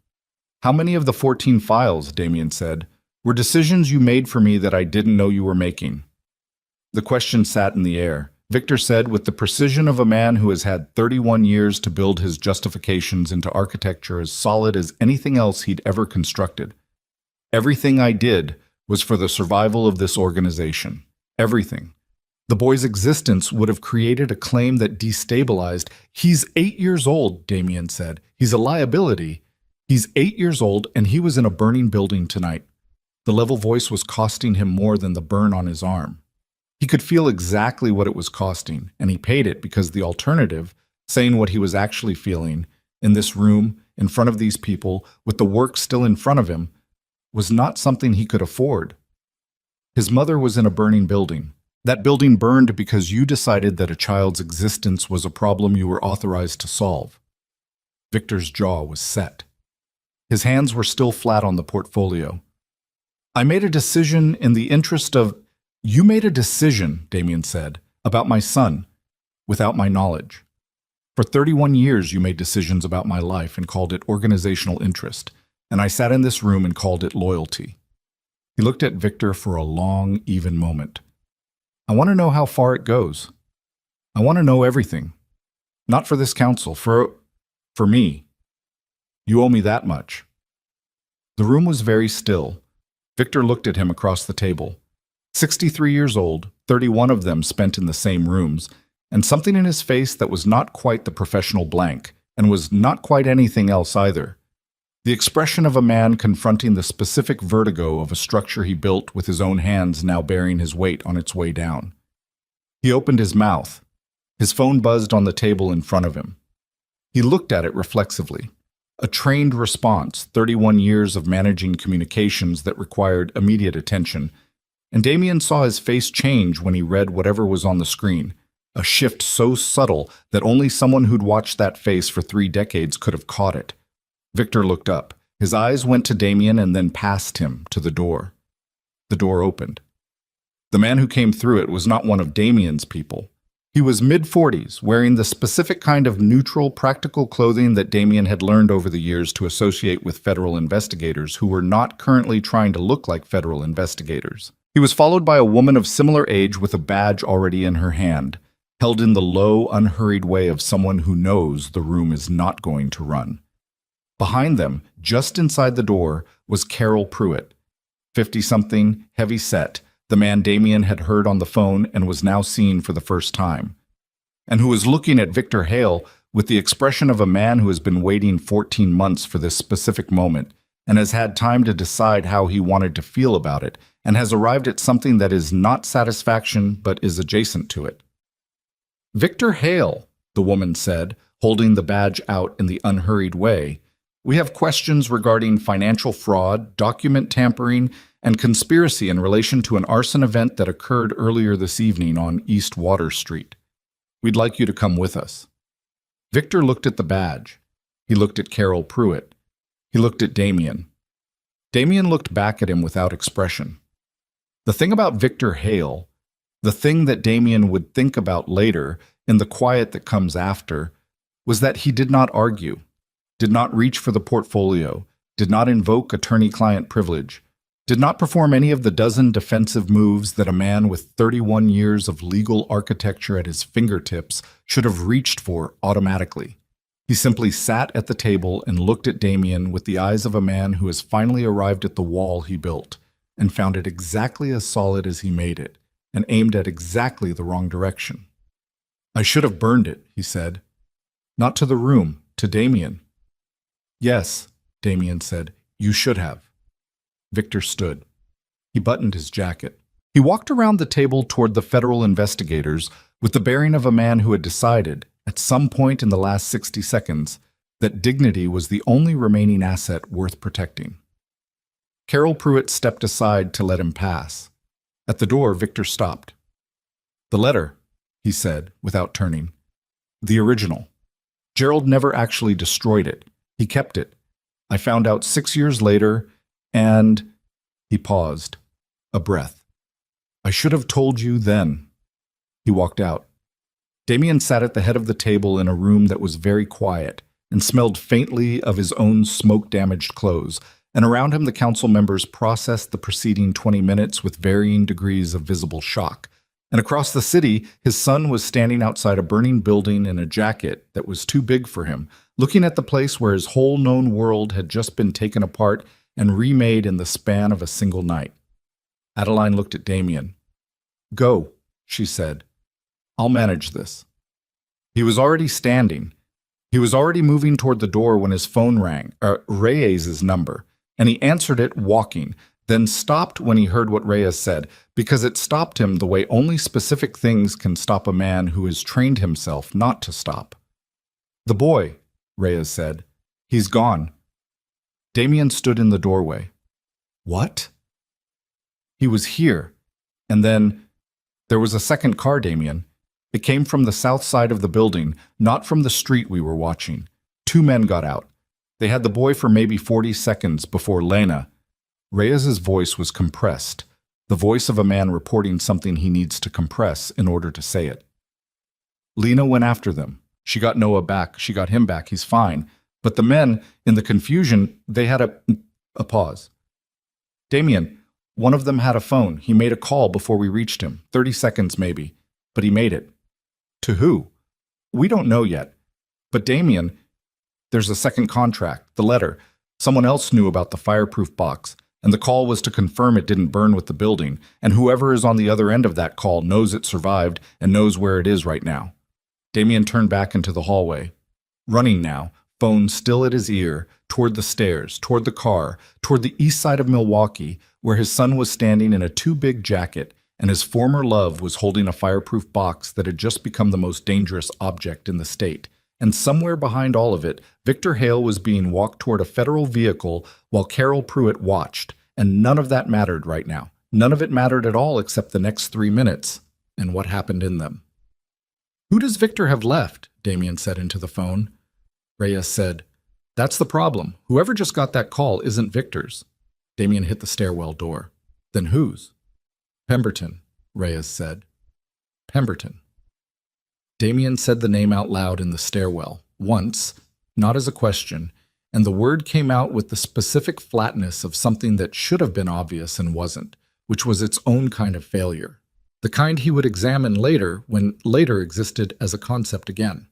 "How many of the 14 files," Damien said, "were decisions you made for me that I didn't know you were making?" The question sat in the air. Victor said, with the precision of a man who has had 31 years to build his justifications into architecture as solid as anything else he'd ever constructed. "Everything I did was for the survival of this organization. Everything. The boy's existence would have created a claim that destabilized." "He's 8 years old," Damien said. "He's a liability. He's 8 years old, and he was in a burning building tonight." The level voice was costing him more than the burn on his arm. He could feel exactly what it was costing, and he paid it because the alternative, saying what he was actually feeling, in this room, in front of these people, with the work still in front of him, was not something he could afford. His mother was in a burning building. That building burned because you decided that a child's existence was a problem you were authorized to solve. Victor's jaw was set. His hands were still flat on the portfolio. "I made a decision in the interest of—" "You made a decision," Damien said, "about my son, without my knowledge. For 31 years you made decisions about my life and called it organizational interest, and I sat in this room and called it loyalty." He looked at Victor for a long, even moment. "I want to know how far it goes. I want to know everything. Not for this council, for me. You owe me that much." The room was very still. Victor looked at him across the table. 63 years old, 31 of them spent in the same rooms, and something in his face that was not quite the professional blank, and was not quite anything else either. The expression of a man confronting the specific vertigo of a structure he built with his own hands now bearing his weight on its way down. He opened his mouth. His phone buzzed on the table in front of him. He looked at it reflexively. A trained response, 31 years of managing communications that required immediate attention, and Damien saw his face change when he read whatever was on the screen, a shift so subtle that only someone who'd watched that face for 3 decades could have caught it. Victor looked up. His eyes went to Damien and then past him to the door. The door opened. The man who came through it was not one of Damien's people. He was mid-40s, wearing the specific kind of neutral, practical clothing that Damien had learned over the years to associate with federal investigators who were not currently trying to look like federal investigators. He was followed by a woman of similar age with a badge already in her hand, held in the low, unhurried way of someone who knows the room is not going to run. Behind them, just inside the door, was Carol Pruitt, 50-something, heavy-set, the man Damien had heard on the phone and was now seen for the first time, and who was looking at Victor Hale with the expression of a man who has been waiting 14 months for this specific moment and has had time to decide how he wanted to feel about it, and has arrived at something that is not satisfaction but is adjacent to it. "Victor Hale," the woman said, holding the badge out in the unhurried way, "we have questions regarding financial fraud, document tampering, and conspiracy in relation to an arson event that occurred earlier this evening on East Water Street. We'd like you to come with us." Victor looked at the badge. He looked at Carol Pruitt. He looked at Damien. Damien looked back at him without expression. The thing about Victor Hale, the thing that Damien would think about later, in the quiet that comes after, was that he did not argue, did not reach for the portfolio, did not invoke attorney-client privilege, did not perform any of the dozen defensive moves that a man with 31 years of legal architecture at his fingertips should have reached for automatically. He simply sat at the table and looked at Damien with the eyes of a man who has finally arrived at the wall he built and found it exactly as solid as he made it, and aimed at exactly the wrong direction. "I should have burned it," he said. Not to the room, to Damien. Yes, Damien said. You should have. Victor stood. He buttoned his jacket. He walked around the table toward the federal investigators with the bearing of a man who had decided, at some point in the last 60 seconds, that dignity was the only remaining asset worth protecting. Carol Pruitt stepped aside to let him pass. At the door, Victor stopped. The letter, he said, without turning. The original. Gerald never actually destroyed it. He kept it. I found out 6 years later, and... He paused. A breath. I should have told you then. He walked out. Damien sat at the head of the table in a room that was very quiet and smelled faintly of his own smoke-damaged clothes, and around him the council members processed the preceding 20 minutes with varying degrees of visible shock. And across the city, his son was standing outside a burning building in a jacket that was too big for him, looking at the place where his whole known world had just been taken apart and remade in the span of a single night. Adeline looked at Damien. Go, she said. I'll manage this. He was already standing. He was already moving toward the door when his phone rang, Reyes's number, and he answered it walking, then stopped when he heard what Reyes said, because it stopped him the way only specific things can stop a man who has trained himself not to stop. The boy, Reyes said. He's gone. Damien stood in the doorway. What? He was here. And then, there was a second car, Damien. It came from the south side of the building, not from the street we were watching. 2 men got out. They had the boy for maybe 40 seconds before Lena. Reyes's voice was compressed, the voice of a man reporting something he needs to compress in order to say it. Lena went after them. She got Noah back. She got him back. He's fine. But the men, in the confusion, they had a pause. Damien, one of them had a phone. He made a call before we reached him. 30 seconds maybe. But he made it. To who? We don't know yet. But Damien, there's a second contract, the letter. Someone else knew about the fireproof box, and the call was to confirm it didn't burn with the building, and whoever is on the other end of that call knows it survived and knows where it is right now. Damien turned back into the hallway. Running now, phone still at his ear, toward the stairs, toward the car, toward the east side of Milwaukee, where his son was standing in a too big jacket, and his former love was holding a fireproof box that had just become the most dangerous object in the state. And somewhere behind all of it, Victor Hale was being walked toward a federal vehicle while Carol Pruitt watched, and none of that mattered right now. None of it mattered at all except the next 3 minutes, and what happened in them. Who does Victor have left? Damien said into the phone. Reyes said, That's the problem. Whoever just got that call isn't Victor's. Damien hit the stairwell door. Then whose? Pemberton, Reyes said. Pemberton. Damien said the name out loud in the stairwell, once, not as a question, and the word came out with the specific flatness of something that should have been obvious and wasn't, which was its own kind of failure. The kind he would examine later when later existed as a concept again.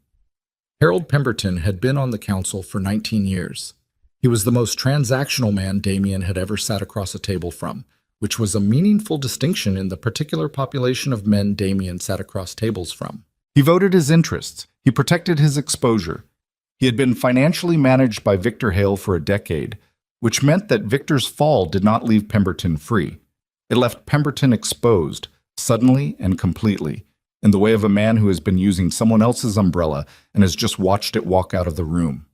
Harold Pemberton had been on the council for 19 years. He was the most transactional man Damien had ever sat across a table from, which was a meaningful distinction in the particular population of men Damien sat across tables from. He voted his interests. He protected his exposure. He had been financially managed by Victor Hale for a decade, which meant that Victor's fall did not leave Pemberton free. It left Pemberton exposed, suddenly and completely, in the way of a man who has been using someone else's umbrella and has just watched it walk out of the room.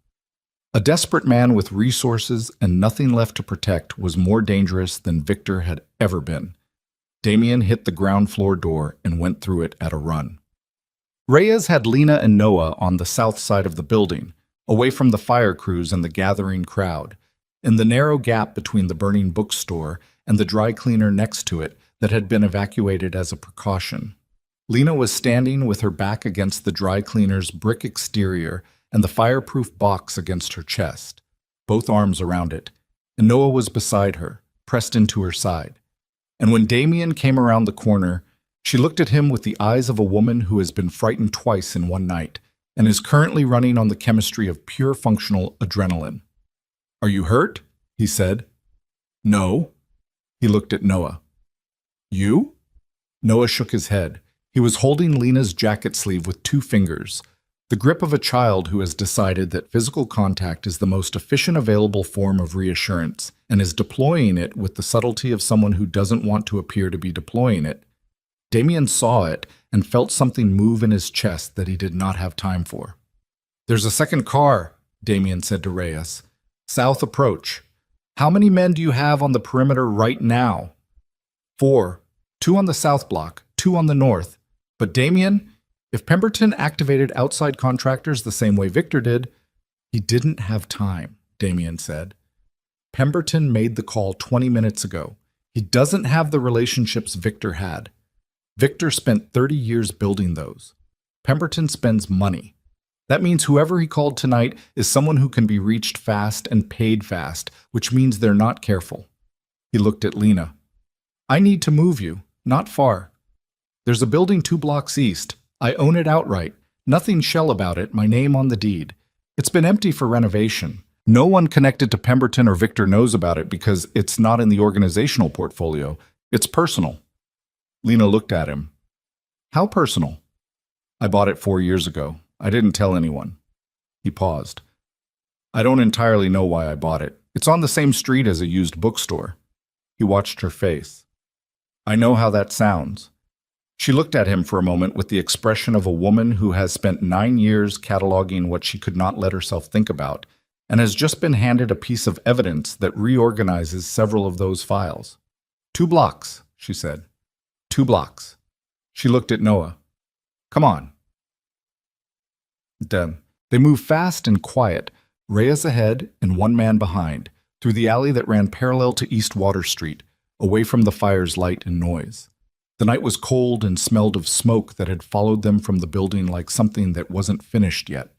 A desperate man with resources and nothing left to protect was more dangerous than Victor had ever been. Damien hit the ground floor door and went through it at a run. Reyes had Lena and Noah on the south side of the building, away from the fire crews and the gathering crowd, in the narrow gap between the burning bookstore and the dry cleaner next to it that had been evacuated as a precaution. Lena was standing with her back against the dry cleaner's brick exterior and the fireproof box against her chest, both arms around it, and Noah was beside her, pressed into her side. And when Damien came around the corner, she looked at him with the eyes of a woman who has been frightened twice in one night and is currently running on the chemistry of pure functional adrenaline. "Are you hurt?" he said. "No." He looked at Noah. "You?" Noah shook his head. He was holding Lena's jacket sleeve with 2 fingers. The grip of a child who has decided that physical contact is the most efficient available form of reassurance and is deploying it with the subtlety of someone who doesn't want to appear to be deploying it. Damien saw it and felt something move in his chest that he did not have time for. "There's a second car," Damien said to Reyes. "South approach. How many men do you have on the perimeter right now?" "4. 2 on the south block, 2 on the north. But Damien, if Pemberton activated outside contractors the same way Victor did—" "He didn't have time," Damien said. "Pemberton made the call 20 minutes ago. He doesn't have the relationships Victor had. Victor spent 30 years building those. Pemberton spends money. That means whoever he called tonight is someone who can be reached fast and paid fast, which means they're not careful." He looked at Lena. "I need to move you, not far. There's a building 2 blocks east. I own it outright. Nothing shell about it, my name on the deed. It's been empty for renovation. No one connected to Pemberton or Victor knows about it because it's not in the organizational portfolio. It's personal." Lena looked at him. "How personal?" "I bought it 4 years ago. I didn't tell anyone." He paused. "I don't entirely know why I bought it. It's on the same street as a used bookstore." He watched her face. "I know how that sounds." She looked at him for a moment with the expression of a woman who has spent 9 years cataloging what she could not let herself think about, and has just been handed a piece of evidence that reorganizes several of those files. 2 blocks, she said. 2 blocks. She looked at Noah. "Come on." They moved fast and quiet, Reyes ahead and one man behind, through the alley that ran parallel to East Water Street, away from the fire's light and noise. The night was cold and smelled of smoke that had followed them from the building like something that wasn't finished yet.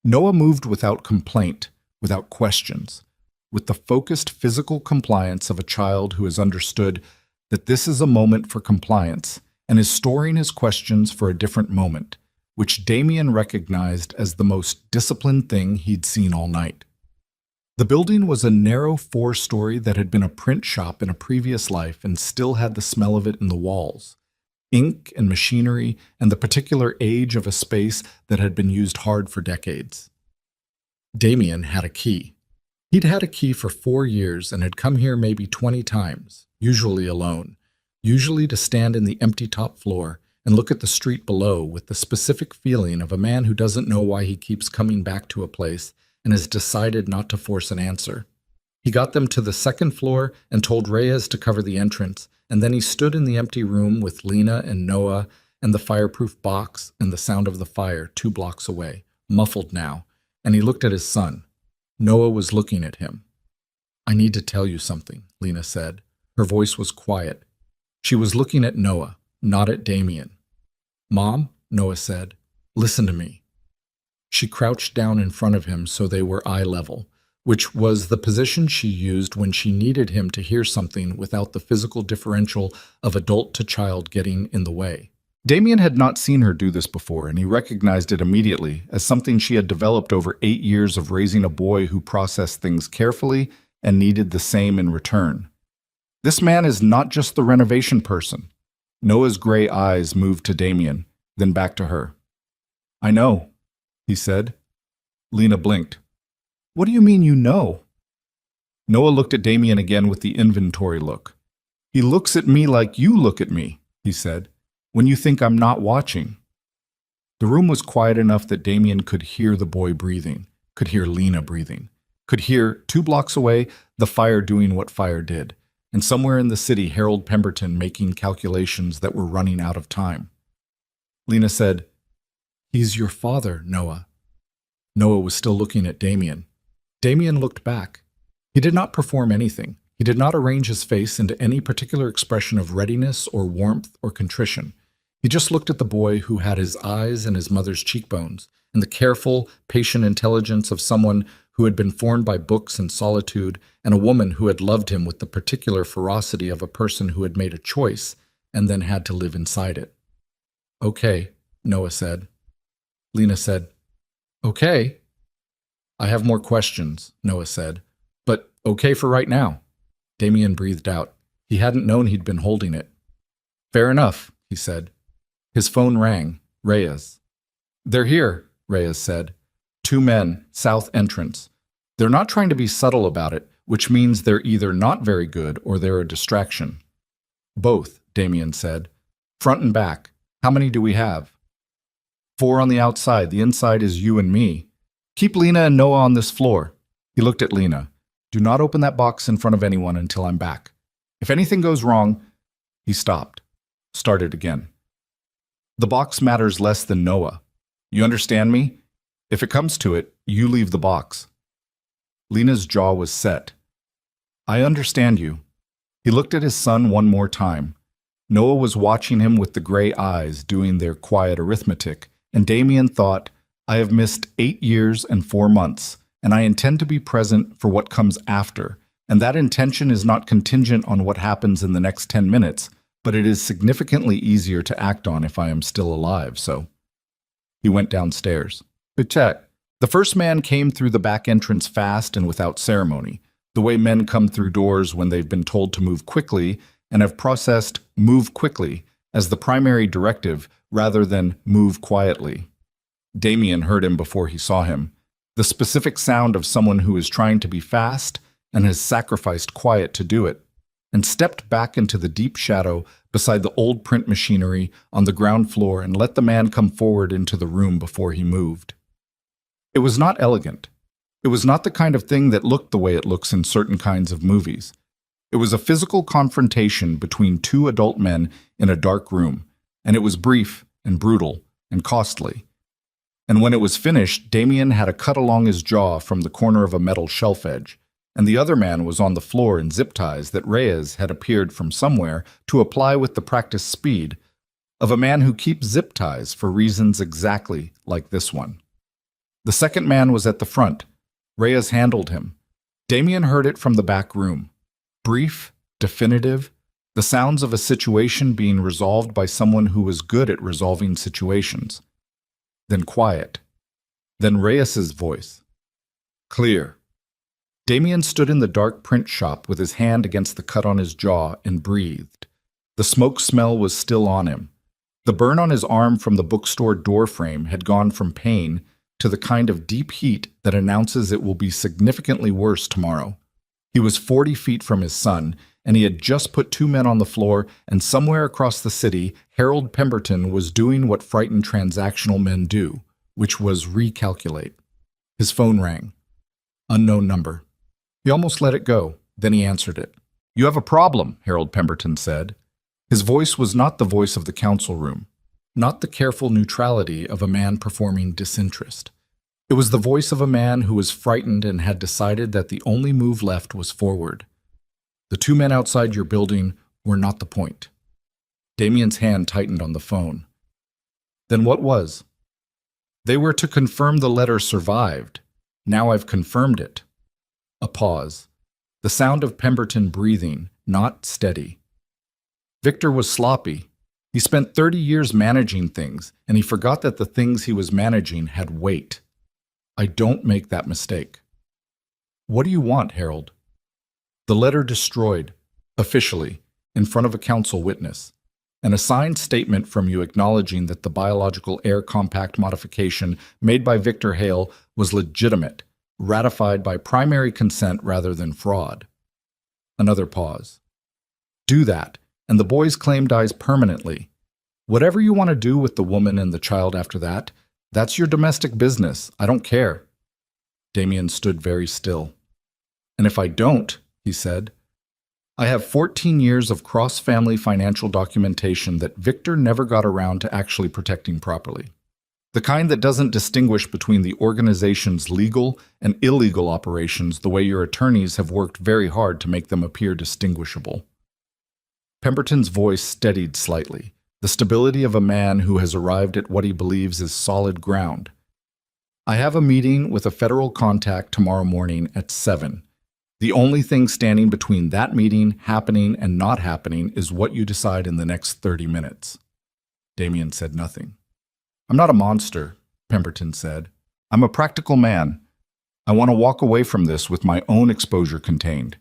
Noah moved without complaint, without questions, with the focused physical compliance of a child who has understood that this is a moment for compliance and is storing his questions for a different moment, which Damien recognized as the most disciplined thing he'd seen all night. The building was a narrow 4-story that had been a print shop in a previous life and still had the smell of it in the walls, ink and machinery and the particular age of a space that had been used hard for decades. Damien had a key. He'd had a key for 4 years and had come here maybe 20 times, usually alone, usually to stand in the empty top floor and look at the street below with the specific feeling of a man who doesn't know why he keeps coming back to a place and has decided not to force an answer. He got them to the 2nd floor and told Reyes to cover the entrance, and then he stood in the empty room with Lena and Noah and the fireproof box and the sound of the fire 2 blocks away, muffled now, and he looked at his son. Noah was looking at him. "I need to tell you something," Lena said. Her voice was quiet. She was looking at Noah, not at Damien. "Mom," Noah said, "listen to me." She crouched down in front of him so they were eye level, which was the position she used when she needed him to hear something without the physical differential of adult to child getting in the way. Damien had not seen her do this before, and he recognized it immediately as something she had developed over 8 years of raising a boy who processed things carefully and needed the same in return. This man is not just the renovation person. Noah's gray eyes moved to Damien, then back to her. "I know," he said. Lena blinked. "What do you mean you know?" Noah looked at Damien again with the inventory look. "He looks at me like you look at me," he said, "when you think I'm not watching." The room was quiet enough that Damien could hear the boy breathing, could hear Lena breathing, could hear, 2 blocks away, the fire doing what fire did, and somewhere in the city Harold Pemberton making calculations that were running out of time. Lena said, "He's your father, Noah." Noah was still looking at Damien. Damien looked back. He did not perform anything. He did not arrange his face into any particular expression of readiness or warmth or contrition. He just looked at the boy who had his eyes and his mother's cheekbones, and the careful, patient intelligence of someone who had been formed by books and solitude, and a woman who had loved him with the particular ferocity of a person who had made a choice and then had to live inside it. "Okay," Noah said. Lena said, "Okay." "I have more questions," Noah said, "but okay for right now." Damien breathed out. He hadn't known he'd been holding it. "Fair enough," he said. His phone rang. Reyes. "They're here," Reyes said. 2 men, south entrance. They're not trying to be subtle about it, which means they're either not very good or they're a distraction. Both, Damien said. Front and back. How many do we have? 4 on the outside. The inside is you and me. Keep Lena and Noah on this floor. He looked at Lena. Do not open that box in front of anyone until I'm back. If anything goes wrong... He stopped. Started again. The box matters less than Noah. You understand me? If it comes to it, you leave the box. Lena's jaw was set. I understand you. He looked at his son one more time. Noah was watching him with the gray eyes doing their quiet arithmetic, and Damien thought, I have missed 8 years and 4 months, and I intend to be present for what comes after, and that intention is not contingent on what happens in the next 10 minutes, but it is significantly easier to act on if I am still alive, so... He went downstairs. Check. The first man came through the back entrance fast and without ceremony, the way men come through doors when they've been told to move quickly and have processed move quickly as the primary directive rather than move quietly. Damien heard him before he saw him, the specific sound of someone who is trying to be fast and has sacrificed quiet to do it, and stepped back into the deep shadow beside the old print machinery on the ground floor and let the man come forward into the room before he moved. It was not elegant. It was not the kind of thing that looked the way it looks in certain kinds of movies. It was a physical confrontation between 2 adult men in a dark room, and it was brief and brutal and costly. And when it was finished, Damien had a cut along his jaw from the corner of a metal shelf edge, and the other man was on the floor in zip ties that Reyes had appeared from somewhere to apply with the practiced speed of a man who keeps zip ties for reasons exactly like this one. The second man was at the front. Reyes handled him. Damien heard it from the back room. Brief, definitive, the sounds of a situation being resolved by someone who was good at resolving situations. Then quiet. Then Reyes's voice. Clear. Damien stood in the dark print shop with his hand against the cut on his jaw and breathed. The smoke smell was still on him. The burn on his arm from the bookstore door frame had gone from pain to the kind of deep heat that announces it will be significantly worse tomorrow. He was 40 feet from his son, and he had just put 2 men on the floor, and somewhere across the city, Harold Pemberton was doing what frightened transactional men do, which was recalculate. His phone rang. Unknown number. He almost let it go, then he answered it. You have a problem, Harold Pemberton said. His voice was not the voice of the council room, not the careful neutrality of a man performing disinterest. It was the voice of a man who was frightened and had decided that the only move left was forward. The 2 men outside your building were not the point. Damien's hand tightened on the phone. Then what was? They were to confirm the letter survived. Now I've confirmed it. A pause. The sound of Pemberton breathing, not steady. Victor was sloppy. He spent 30 years managing things, and he forgot that the things he was managing had weight. I don't make that mistake. What do you want, Harold? The letter destroyed, officially, in front of a council witness. An assigned statement from you acknowledging that the biological air compact modification made by Victor Hale was legitimate, ratified by primary consent rather than fraud. Another pause. Do that, and the boy's claim dies permanently. Whatever you want to do with the woman and the child after that, that's your domestic business. I don't care. Damien stood very still. And if I don't, he said, I have 14 years of cross-family financial documentation that Victor never got around to actually protecting properly. The kind that doesn't distinguish between the organization's legal and illegal operations the way your attorneys have worked very hard to make them appear distinguishable. Pemberton's voice steadied slightly, the stability of a man who has arrived at what he believes is solid ground. I have a meeting with a federal contact tomorrow morning at 7. The only thing standing between that meeting happening and not happening is what you decide in the next 30 minutes. Damien said nothing. I'm not a monster, Pemberton said. I'm a practical man. I want to walk away from this with my own exposure contained.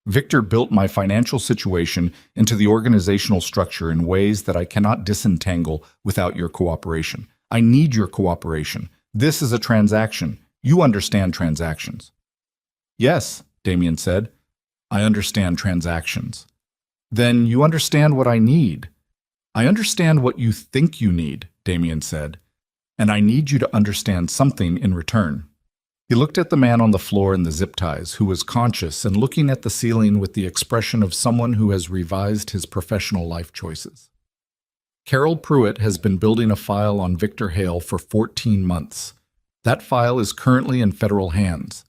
Victor built my financial situation into the organizational structure in ways that I cannot disentangle without your cooperation. I need your cooperation. This is a transaction. You understand transactions. Yes, Damien said. I understand transactions. Then you understand what I need. I understand what you think you need, Damien said, and I need you to understand something in return. He looked at the man on the floor in the zip ties, who was conscious and looking at the ceiling with the expression of someone who has revised his professional life choices. Carol Pruitt has been building a file on Victor Hale for 14 months. That file is currently in federal hands.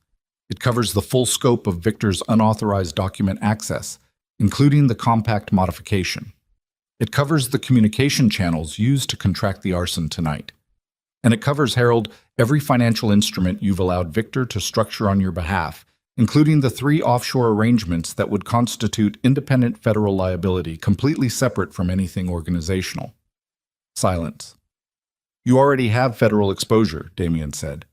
It covers the full scope of Victor's unauthorized document access, including the compact modification. It covers the communication channels used to contract the arson tonight. And it covers, Harold, every financial instrument you've allowed Victor to structure on your behalf, including the 3 offshore arrangements that would constitute independent federal liability, completely separate from anything organizational. Silence. You already have federal exposure, Damien said.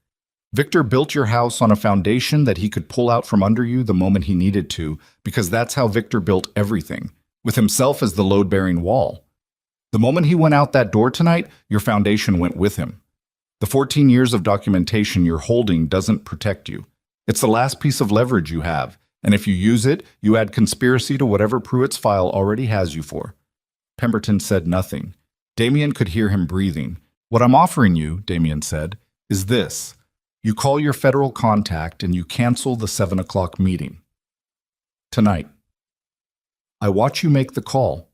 Victor built your house on a foundation that he could pull out from under you the moment he needed to, because that's how Victor built everything, with himself as the load-bearing wall. The moment he went out that door tonight, your foundation went with him. The 14 years of documentation you're holding doesn't protect you. It's the last piece of leverage you have, and if you use it, you add conspiracy to whatever Pruitt's file already has you for. Pemberton said nothing. Damien could hear him breathing. What I'm offering you, Damien said, is this. You call your federal contact and you cancel the 7 o'clock meeting. Tonight. I watch you make the call.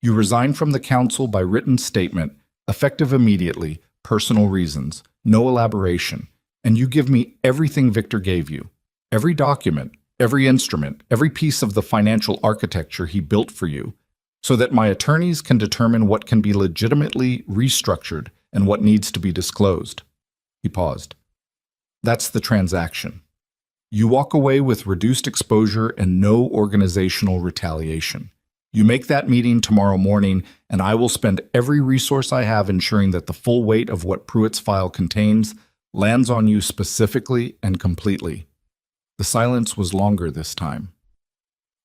You resign from the council by written statement, effective immediately, personal reasons, no elaboration, and you give me everything Victor gave you. Every document, every instrument, every piece of the financial architecture he built for you, so that my attorneys can determine what can be legitimately restructured and what needs to be disclosed. He paused. That's the transaction. You walk away with reduced exposure and no organizational retaliation. You make that meeting tomorrow morning, and I will spend every resource I have ensuring that the full weight of what Pruitt's file contains lands on you specifically and completely. The silence was longer this time.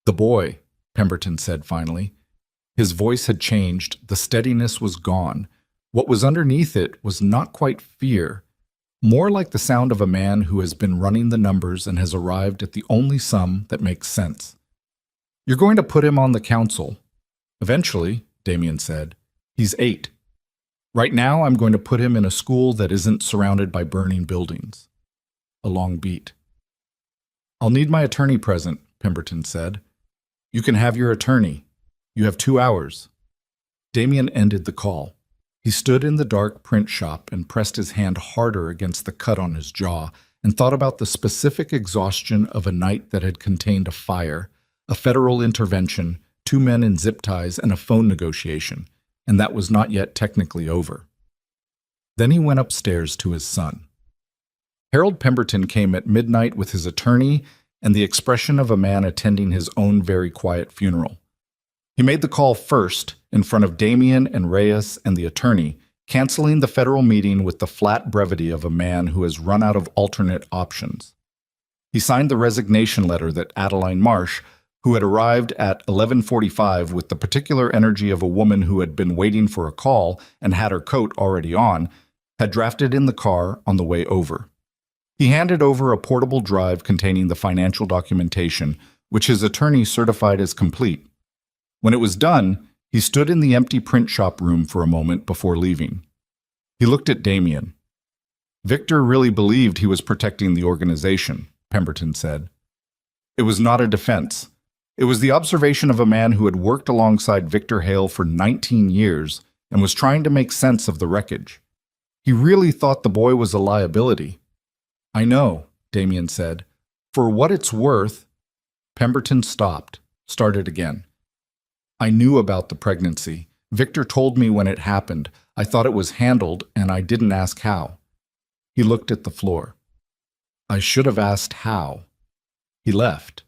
The boy, Pemberton said finally. His voice had changed, the steadiness was gone. What was underneath it was not quite fear, more like the sound of a man who has been running the numbers and has arrived at the only sum that makes sense. You're going to put him on the council. Eventually, Damien said. He's 8. Right now, I'm going to put him in a school that isn't surrounded by burning buildings. A long beat. I'll need my attorney present, Pemberton said. You can have your attorney. You have 2 hours. Damien ended the call. He stood in the dark print shop and pressed his hand harder against the cut on his jaw and thought about the specific exhaustion of a night that had contained a fire, a federal intervention, 2 men in zip ties, and a phone negotiation, and that was not yet technically over. Then he went upstairs to his son. Harold Pemberton came at midnight with his attorney and the expression of a man attending his own very quiet funeral. He made the call first, in front of Damien and Reyes and the attorney, canceling the federal meeting with the flat brevity of a man who has run out of alternate options. He signed the resignation letter that Adeline Marsh, who had arrived at 11:45 with the particular energy of a woman who had been waiting for a call and had her coat already on, had drafted in the car on the way over. He handed over a portable drive containing the financial documentation, which his attorney certified as complete. When it was done, he stood in the empty print shop room for a moment before leaving. He looked at Damien. Victor really believed he was protecting the organization, Pemberton said. It was not a defense. It was the observation of a man who had worked alongside Victor Hale for 19 years and was trying to make sense of the wreckage. He really thought the boy was a liability. I know, Damien said. For what it's worth. Pemberton stopped, started again. I knew about the pregnancy. Victor told me when it happened. I thought it was handled, and I didn't ask how. He looked at the floor. I should have asked how. He left.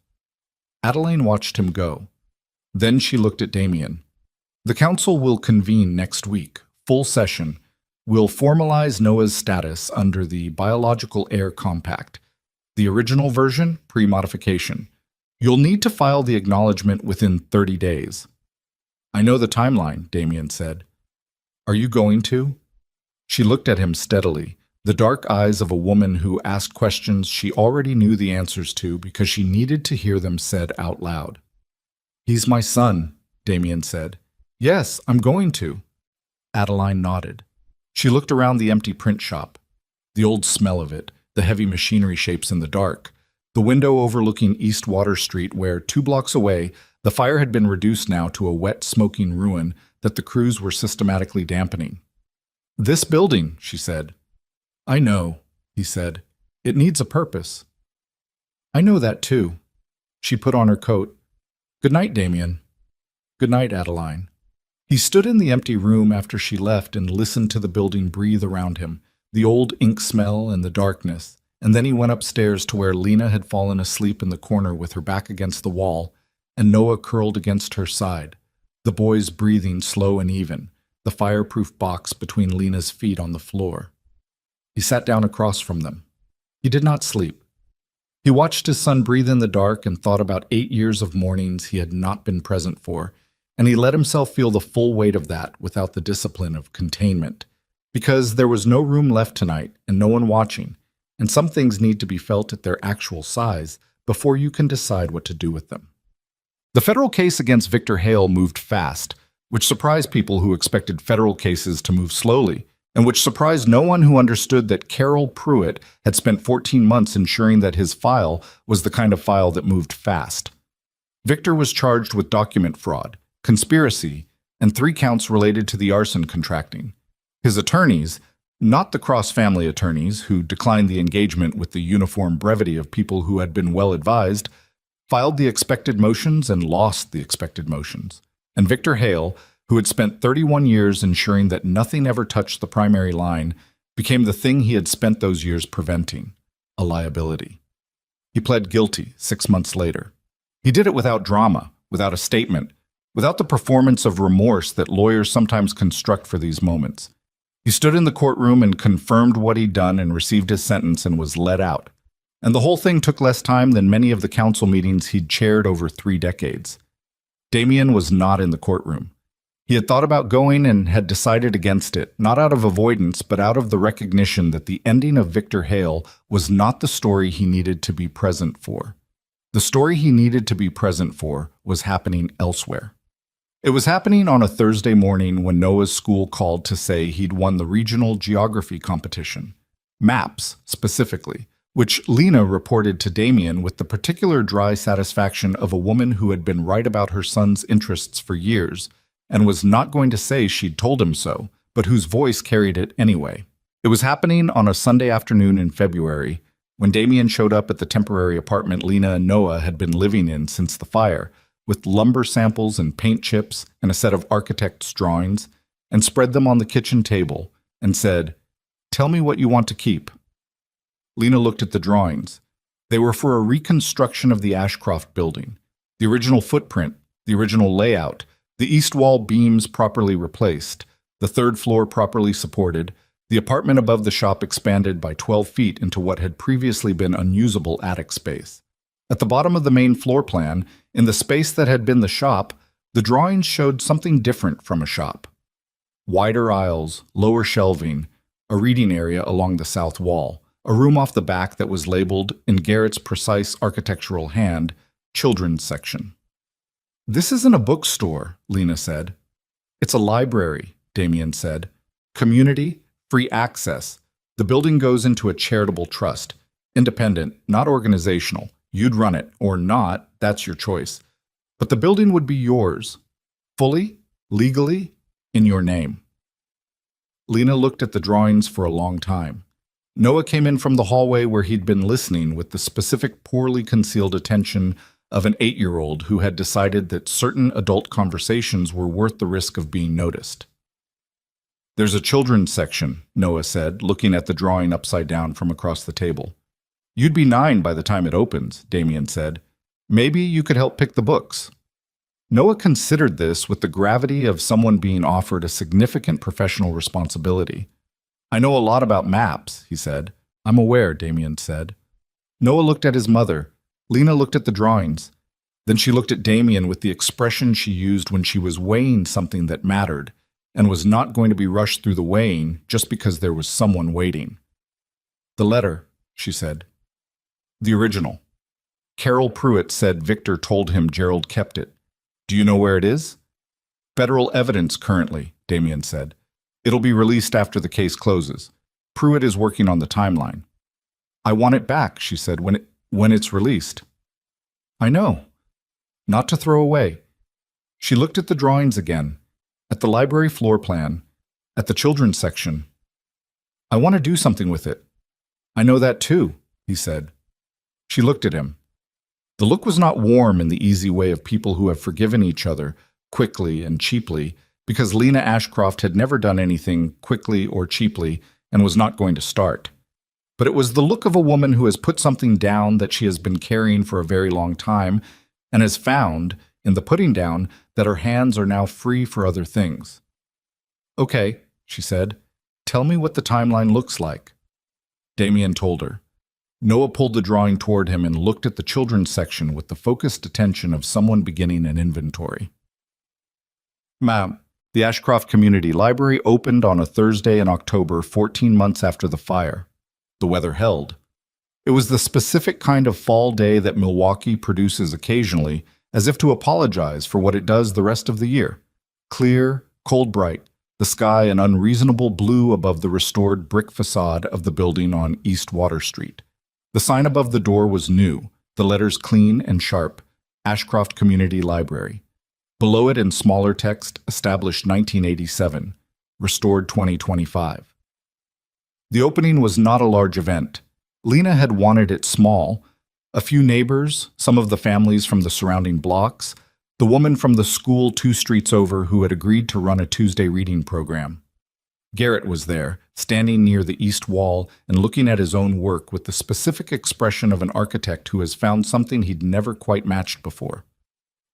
Adeline watched him go. Then she looked at Damien. The council will convene next week, full session. We'll formalize Noah's status under the Biological Heir Compact. The original version, pre-modification. You'll need to file the acknowledgement within 30 days. I know the timeline, Damien said. Are you going to? She looked at him steadily, the dark eyes of a woman who asked questions she already knew the answers to because she needed to hear them said out loud. "He's my son," Damien said. "Yes, I'm going to." Adeline nodded. She looked around the empty print shop. The old smell of it, the heavy machinery shapes in the dark, the window overlooking East Water Street where, 2 blocks away, the fire had been reduced now to a wet, smoking ruin that the crews were systematically dampening. "This building," she said. "I know," he said. "It needs a purpose." "I know that too." She put on her coat. "Good night, Damien." "Good night, Adeline." He stood in the empty room after she left and listened to the building breathe around him, the old ink smell and the darkness, and then he went upstairs to where Lena had fallen asleep in the corner with her back against the wall, and Noah curled against her side, the boys breathing slow and even, the fireproof box between Lena's feet on the floor. He sat down across from them. He did not sleep. He watched his son breathe in the dark and thought about 8 years of mornings he had not been present for, and he let himself feel the full weight of that without the discipline of containment. Because there was no room left tonight and no one watching, and some things need to be felt at their actual size before you can decide what to do with them. The federal case against Victor Hale moved fast, which surprised people who expected federal cases to move slowly, and which surprised no one who understood that Carol Pruitt had spent 14 months ensuring that his file was the kind of file that moved fast. Victor was charged with document fraud, conspiracy, and 3 counts related to the arson contracting. His attorneys, not the cross-family attorneys who declined the engagement with the uniform brevity of people who had been well advised, filed the expected motions and lost the expected motions. And Victor Hale, who had spent 31 years ensuring that nothing ever touched the primary line, became the thing he had spent those years preventing, a liability. He pled guilty 6 months later. He did it without drama, without a statement, without the performance of remorse that lawyers sometimes construct for these moments. He stood in the courtroom and confirmed what he'd done and received his sentence and was let out. And the whole thing took less time than many of the council meetings he'd chaired over 3 decades. Damien was not in the courtroom. He had thought about going and had decided against it, not out of avoidance, but out of the recognition that the ending of Victor Hale was not the story he needed to be present for. The story he needed to be present for was happening elsewhere. It was happening on a Thursday morning when Noah's school called to say he'd won the regional geography competition, maps specifically, which Lena reported to Damien with the particular dry satisfaction of a woman who had been right about her son's interests for years and was not going to say she'd told him so, but whose voice carried it anyway. It was happening on a Sunday afternoon in February when Damien showed up at the temporary apartment Lena and Noah had been living in since the fire, with lumber samples and paint chips and a set of architect's drawings, and spread them on the kitchen table and said, "Tell me what you want to keep." Lena looked at the drawings. They were for a reconstruction of the Ashcroft building, the original footprint, the original layout, the east wall beams properly replaced, the 3rd floor properly supported, the apartment above the shop expanded by 12 feet into what had previously been unusable attic space. At the bottom of the main floor plan, in the space that had been the shop, the drawings showed something different from a shop. Wider aisles, lower shelving, a reading area along the south wall, a room off the back that was labeled, in Garrett's precise architectural hand, Children's Section. "This isn't a bookstore," Lena said. "It's a library," Damien said. "Community, free access. The building goes into a charitable trust. Independent, not organizational. You'd run it, or not, that's your choice. But the building would be yours. Fully, legally, in your name." Lena looked at the drawings for a long time. Noah came in from the hallway where he'd been listening with the specific poorly concealed attention of an 8-year-old who had decided that certain adult conversations were worth the risk of being noticed. "There's a children's section," Noah said, looking at the drawing upside down from across the table. "You'd be 9 by the time it opens," Damien said. "Maybe you could help pick the books." Noah considered this with the gravity of someone being offered a significant professional responsibility. "I know a lot about maps," he said. "I'm aware," Damien said. Noah looked at his mother. Lena looked at the drawings. Then she looked at Damien with the expression she used when she was weighing something that mattered and was not going to be rushed through the weighing just because there was someone waiting. The letter, she said. The original. Carol Pruitt said Victor told him Gerald kept it. Do you know where it is? Federal evidence currently, Damien said. It'll be released after the case closes. Pruitt is working on the timeline. I want it back, she said, when it's released. I know. Not to throw away. She looked at the drawings again, at the library floor plan, at the children's section. I want to do something with it. I know that too, he said. She looked at him. The look was not warm in the easy way of people who have forgiven each other quickly and cheaply, because Lena Ashcroft had never done anything quickly or cheaply and was not going to start. But it was the look of a woman who has put something down that she has been carrying for a very long time and has found, in the putting down, that her hands are now free for other things. Okay, she said. Tell me what the timeline looks like. Damien told her. Noah pulled the drawing toward him and looked at the children's section with the focused attention of someone beginning an inventory. Ma'am, the Ashcroft Community Library opened on a Thursday in October, 14 months after the fire. The weather held. It was the specific kind of fall day that Milwaukee produces occasionally, as if to apologize for what it does the rest of the year. Clear, cold bright, the sky an unreasonable blue above the restored brick facade of the building on East Water Street. The sign above the door was new, the letters clean and sharp, Ashcroft Community Library. Below it in smaller text, established 1987, restored 2025. The opening was not a large event. Lena had wanted it small. A few neighbors, some of the families from the surrounding blocks, the woman from the school 2 streets over who had agreed to run a Tuesday reading program. Garrett was there, standing near the east wall and looking at his own work with the specific expression of an architect who has found something he'd never quite matched before.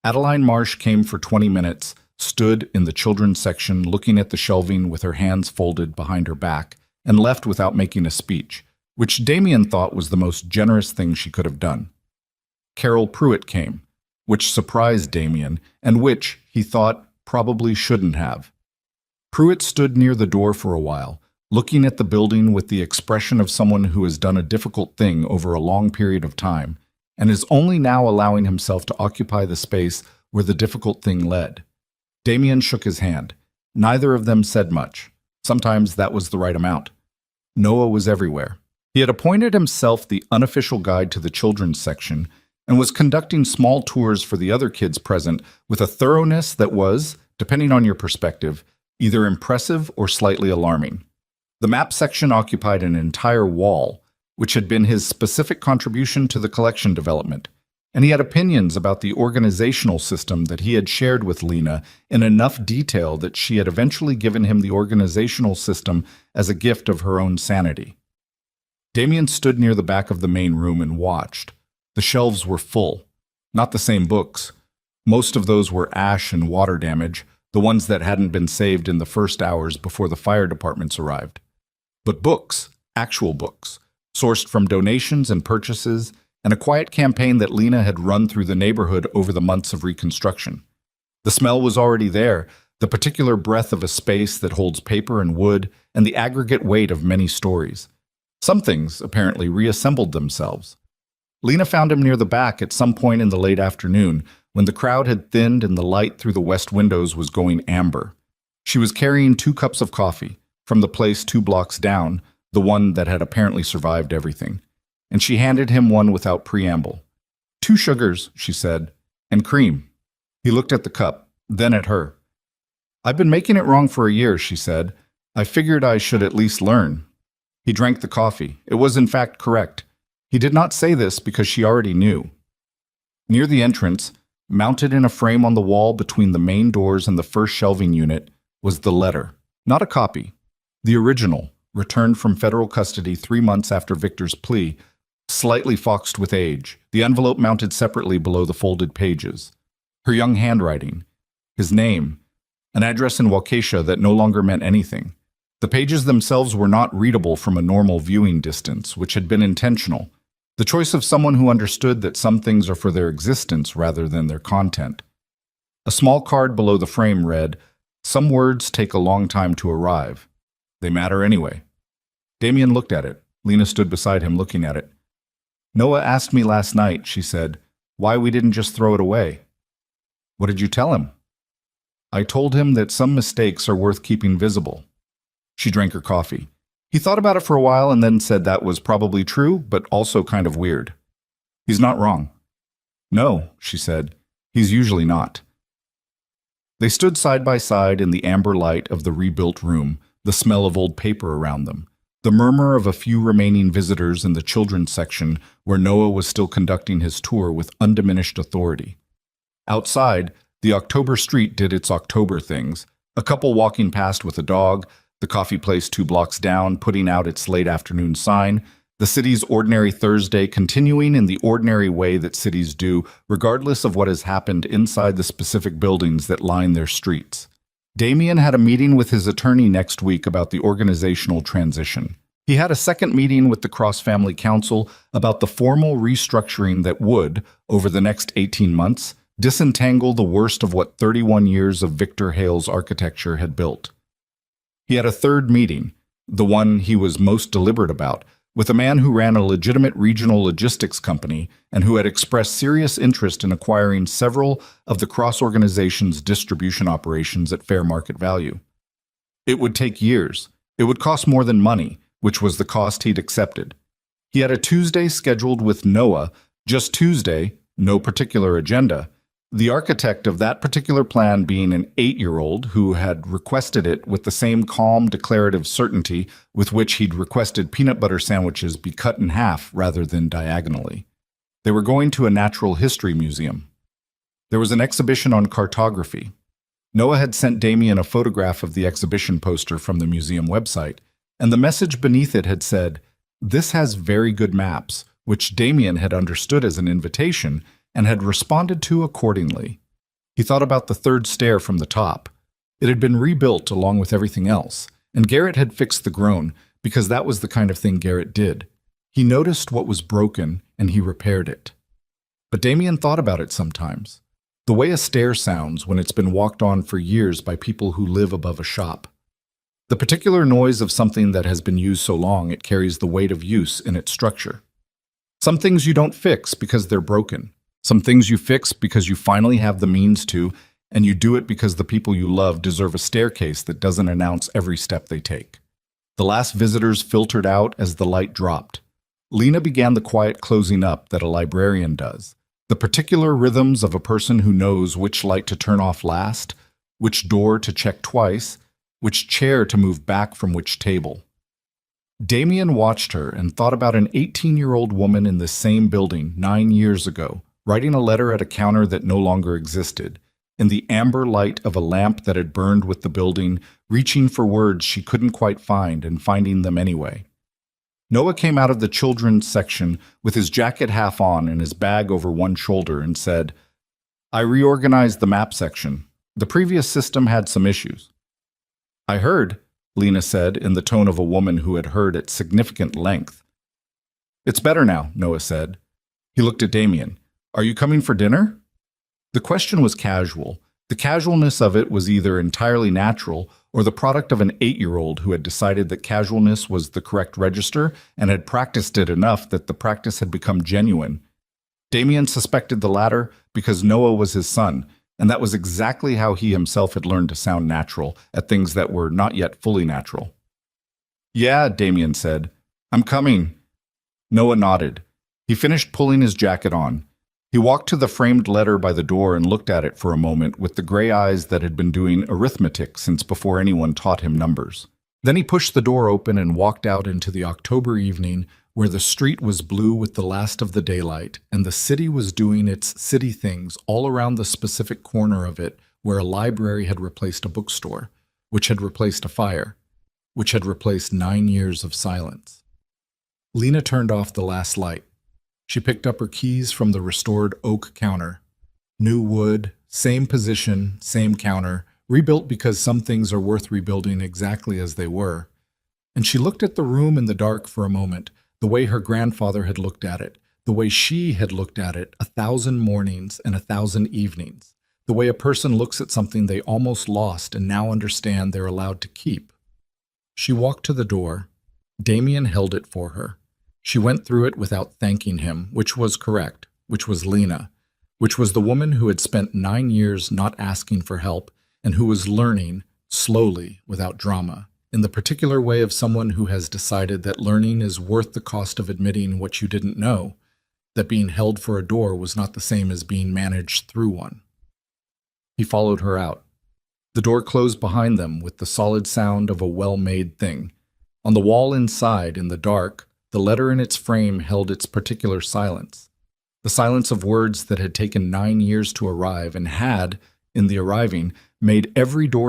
Adeline Marsh came for 20 minutes, stood in the children's section looking at the shelving with her hands folded behind her back, and left without making a speech, which Damien thought was the most generous thing she could have done. Carol Pruitt came, which surprised Damien, and which, he thought, probably shouldn't have. Pruitt stood near the door for a while, looking at the building with the expression of someone who has done a difficult thing over a long period of time, and is only now allowing himself to occupy the space where the difficult thing led. Damien shook his hand. Neither of them said much. Sometimes that was the right amount. Noah was everywhere. He had appointed himself the unofficial guide to the children's section and was conducting small tours for the other kids present with a thoroughness that was, depending on your perspective, either impressive or slightly alarming. The map section occupied an entire wall, which had been his specific contribution to the collection development, and he had opinions about the organizational system that he had shared with Lena in enough detail that she had eventually given him the organizational system as a gift of her own sanity. Damien stood near the back of the main room and watched. The shelves were full. Not the same books. Most of those were ash and water damage, the ones that hadn't been saved in the first hours before the fire departments arrived. But books, actual books, sourced from donations and purchases, and a quiet campaign that Lena had run through the neighborhood over the months of reconstruction. The smell was already there, the particular breath of a space that holds paper and wood, and the aggregate weight of many stories. Some things, apparently, reassembled themselves. Lena found him near the back at some point in the late afternoon, when the crowd had thinned and the light through the west windows was going amber. She was carrying 2 cups of coffee, from the place 2 blocks down, the one that had apparently survived everything, and she handed him one without preamble. 2 sugars, she said, and cream. He looked at the cup, then at her. I've been making it wrong for a year, she said. I figured I should at least learn. He drank the coffee. It was in fact correct. He did not say this because she already knew. Near the entrance, mounted in a frame on the wall between the main doors and the first shelving unit, was the letter. Not a copy. The original, returned from federal custody 3 months after Victor's plea, slightly foxed with age, the envelope mounted separately below the folded pages. Her young handwriting, his name, an address in Waukesha that no longer meant anything. The pages themselves were not readable from a normal viewing distance, which had been intentional. The choice of someone who understood that some things are for their existence rather than their content. A small card below the frame read, "Some words take a long time to arrive. They matter anyway." Damien looked at it. Lena stood beside him looking at it. Noah asked me last night, she said, why we didn't just throw it away. What did you tell him? I told him that some mistakes are worth keeping visible. She drank her coffee. He thought about it for a while and then said that was probably true, but also kind of weird. He's not wrong. No, she said. He's usually not. They stood side by side in the amber light of the rebuilt room, the smell of old paper around them, the murmur of a few remaining visitors in the children's section where Noah was still conducting his tour with undiminished authority. Outside, the October street did its October things, a couple walking past with a dog, the coffee place 2 blocks down putting out its late afternoon sign, the city's ordinary Thursday continuing in the ordinary way that cities do, regardless of what has happened inside the specific buildings that line their streets. Damien had a meeting with his attorney next week about the organizational transition. He had a second meeting with the cross-family council about the formal restructuring that would, over the next 18 months, disentangle the worst of what 31 years of Victor Hale's architecture had built. He had a third meeting, the one he was most deliberate about, with a man who ran a legitimate regional logistics company and who had expressed serious interest in acquiring several of the cross-organization's distribution operations at fair market value. It would take years. It would cost more than money, which was the cost he'd accepted. He had a Tuesday scheduled with Noah, just Tuesday, no particular agenda, the architect of that particular plan being an 8-year-old who had requested it with the same calm, declarative certainty with which he'd requested peanut butter sandwiches be cut in half rather than diagonally. They were going to a natural history museum. There was an exhibition on cartography. Noah had sent Damien a photograph of the exhibition poster from the museum website, and the message beneath it had said, "This has very good maps," which Damien had understood as an invitation and had responded to accordingly. He thought about the third stair from the top. It had been rebuilt along with everything else, and Garrett had fixed the groan because that was the kind of thing Garrett did. He noticed what was broken and he repaired it. But Damien thought about it sometimes. The way a stair sounds when it's been walked on for years by people who live above a shop. The particular noise of something that has been used so long it carries the weight of use in its structure. Some things you don't fix because they're broken. Some things you fix because you finally have the means to, and you do it because the people you love deserve a staircase that doesn't announce every step they take. The last visitors filtered out as the light dropped. Lena began the quiet closing up that a librarian does, the particular rhythms of a person who knows which light to turn off last, which door to check twice, which chair to move back from which table. Damien watched her and thought about an 18-year-old woman in the same building 9 years ago, writing a letter at a counter that no longer existed, in the amber light of a lamp that had burned with the building, reaching for words she couldn't quite find and finding them anyway. Noah came out of the children's section with his jacket half on and his bag over one shoulder and said, "I reorganized the map section. The previous system had some issues." "I heard," Lena said in the tone of a woman who had heard at significant length. "It's better now," Noah said. He looked at Damien. "Are you coming for dinner?" The question was casual. The casualness of it was either entirely natural or the product of an 8-year-old who had decided that casualness was the correct register and had practiced it enough that the practice had become genuine. Damien suspected the latter because Noah was his son, and that was exactly how he himself had learned to sound natural at things that were not yet fully natural. "Yeah," Damien said. "I'm coming." Noah nodded. He finished pulling his jacket on. He walked to the framed letter by the door and looked at it for a moment with the gray eyes that had been doing arithmetic since before anyone taught him numbers. Then he pushed the door open and walked out into the October evening where the street was blue with the last of the daylight and the city was doing its city things all around the specific corner of it where a library had replaced a bookstore, which had replaced a fire, which had replaced 9 years of silence. Lena turned off the last light. She picked up her keys from the restored oak counter. New wood, same position, same counter, rebuilt because some things are worth rebuilding exactly as they were. And she looked at the room in the dark for a moment, the way her grandfather had looked at it, the way she had looked at it 1,000 mornings and 1,000 evenings, the way a person looks at something they almost lost and now understand they're allowed to keep. She walked to the door. Damien held it for her. She went through it without thanking him, which was correct, which was Lena, which was the woman who had spent 9 years not asking for help and who was learning, slowly, without drama, in the particular way of someone who has decided that learning is worth the cost of admitting what you didn't know, that being held for a door was not the same as being managed through one. He followed her out. The door closed behind them with the solid sound of a well-made thing. On the wall inside, in the dark, the letter in its frame held its particular silence. The silence of words that had taken 9 years to arrive and had, in the arriving, made every door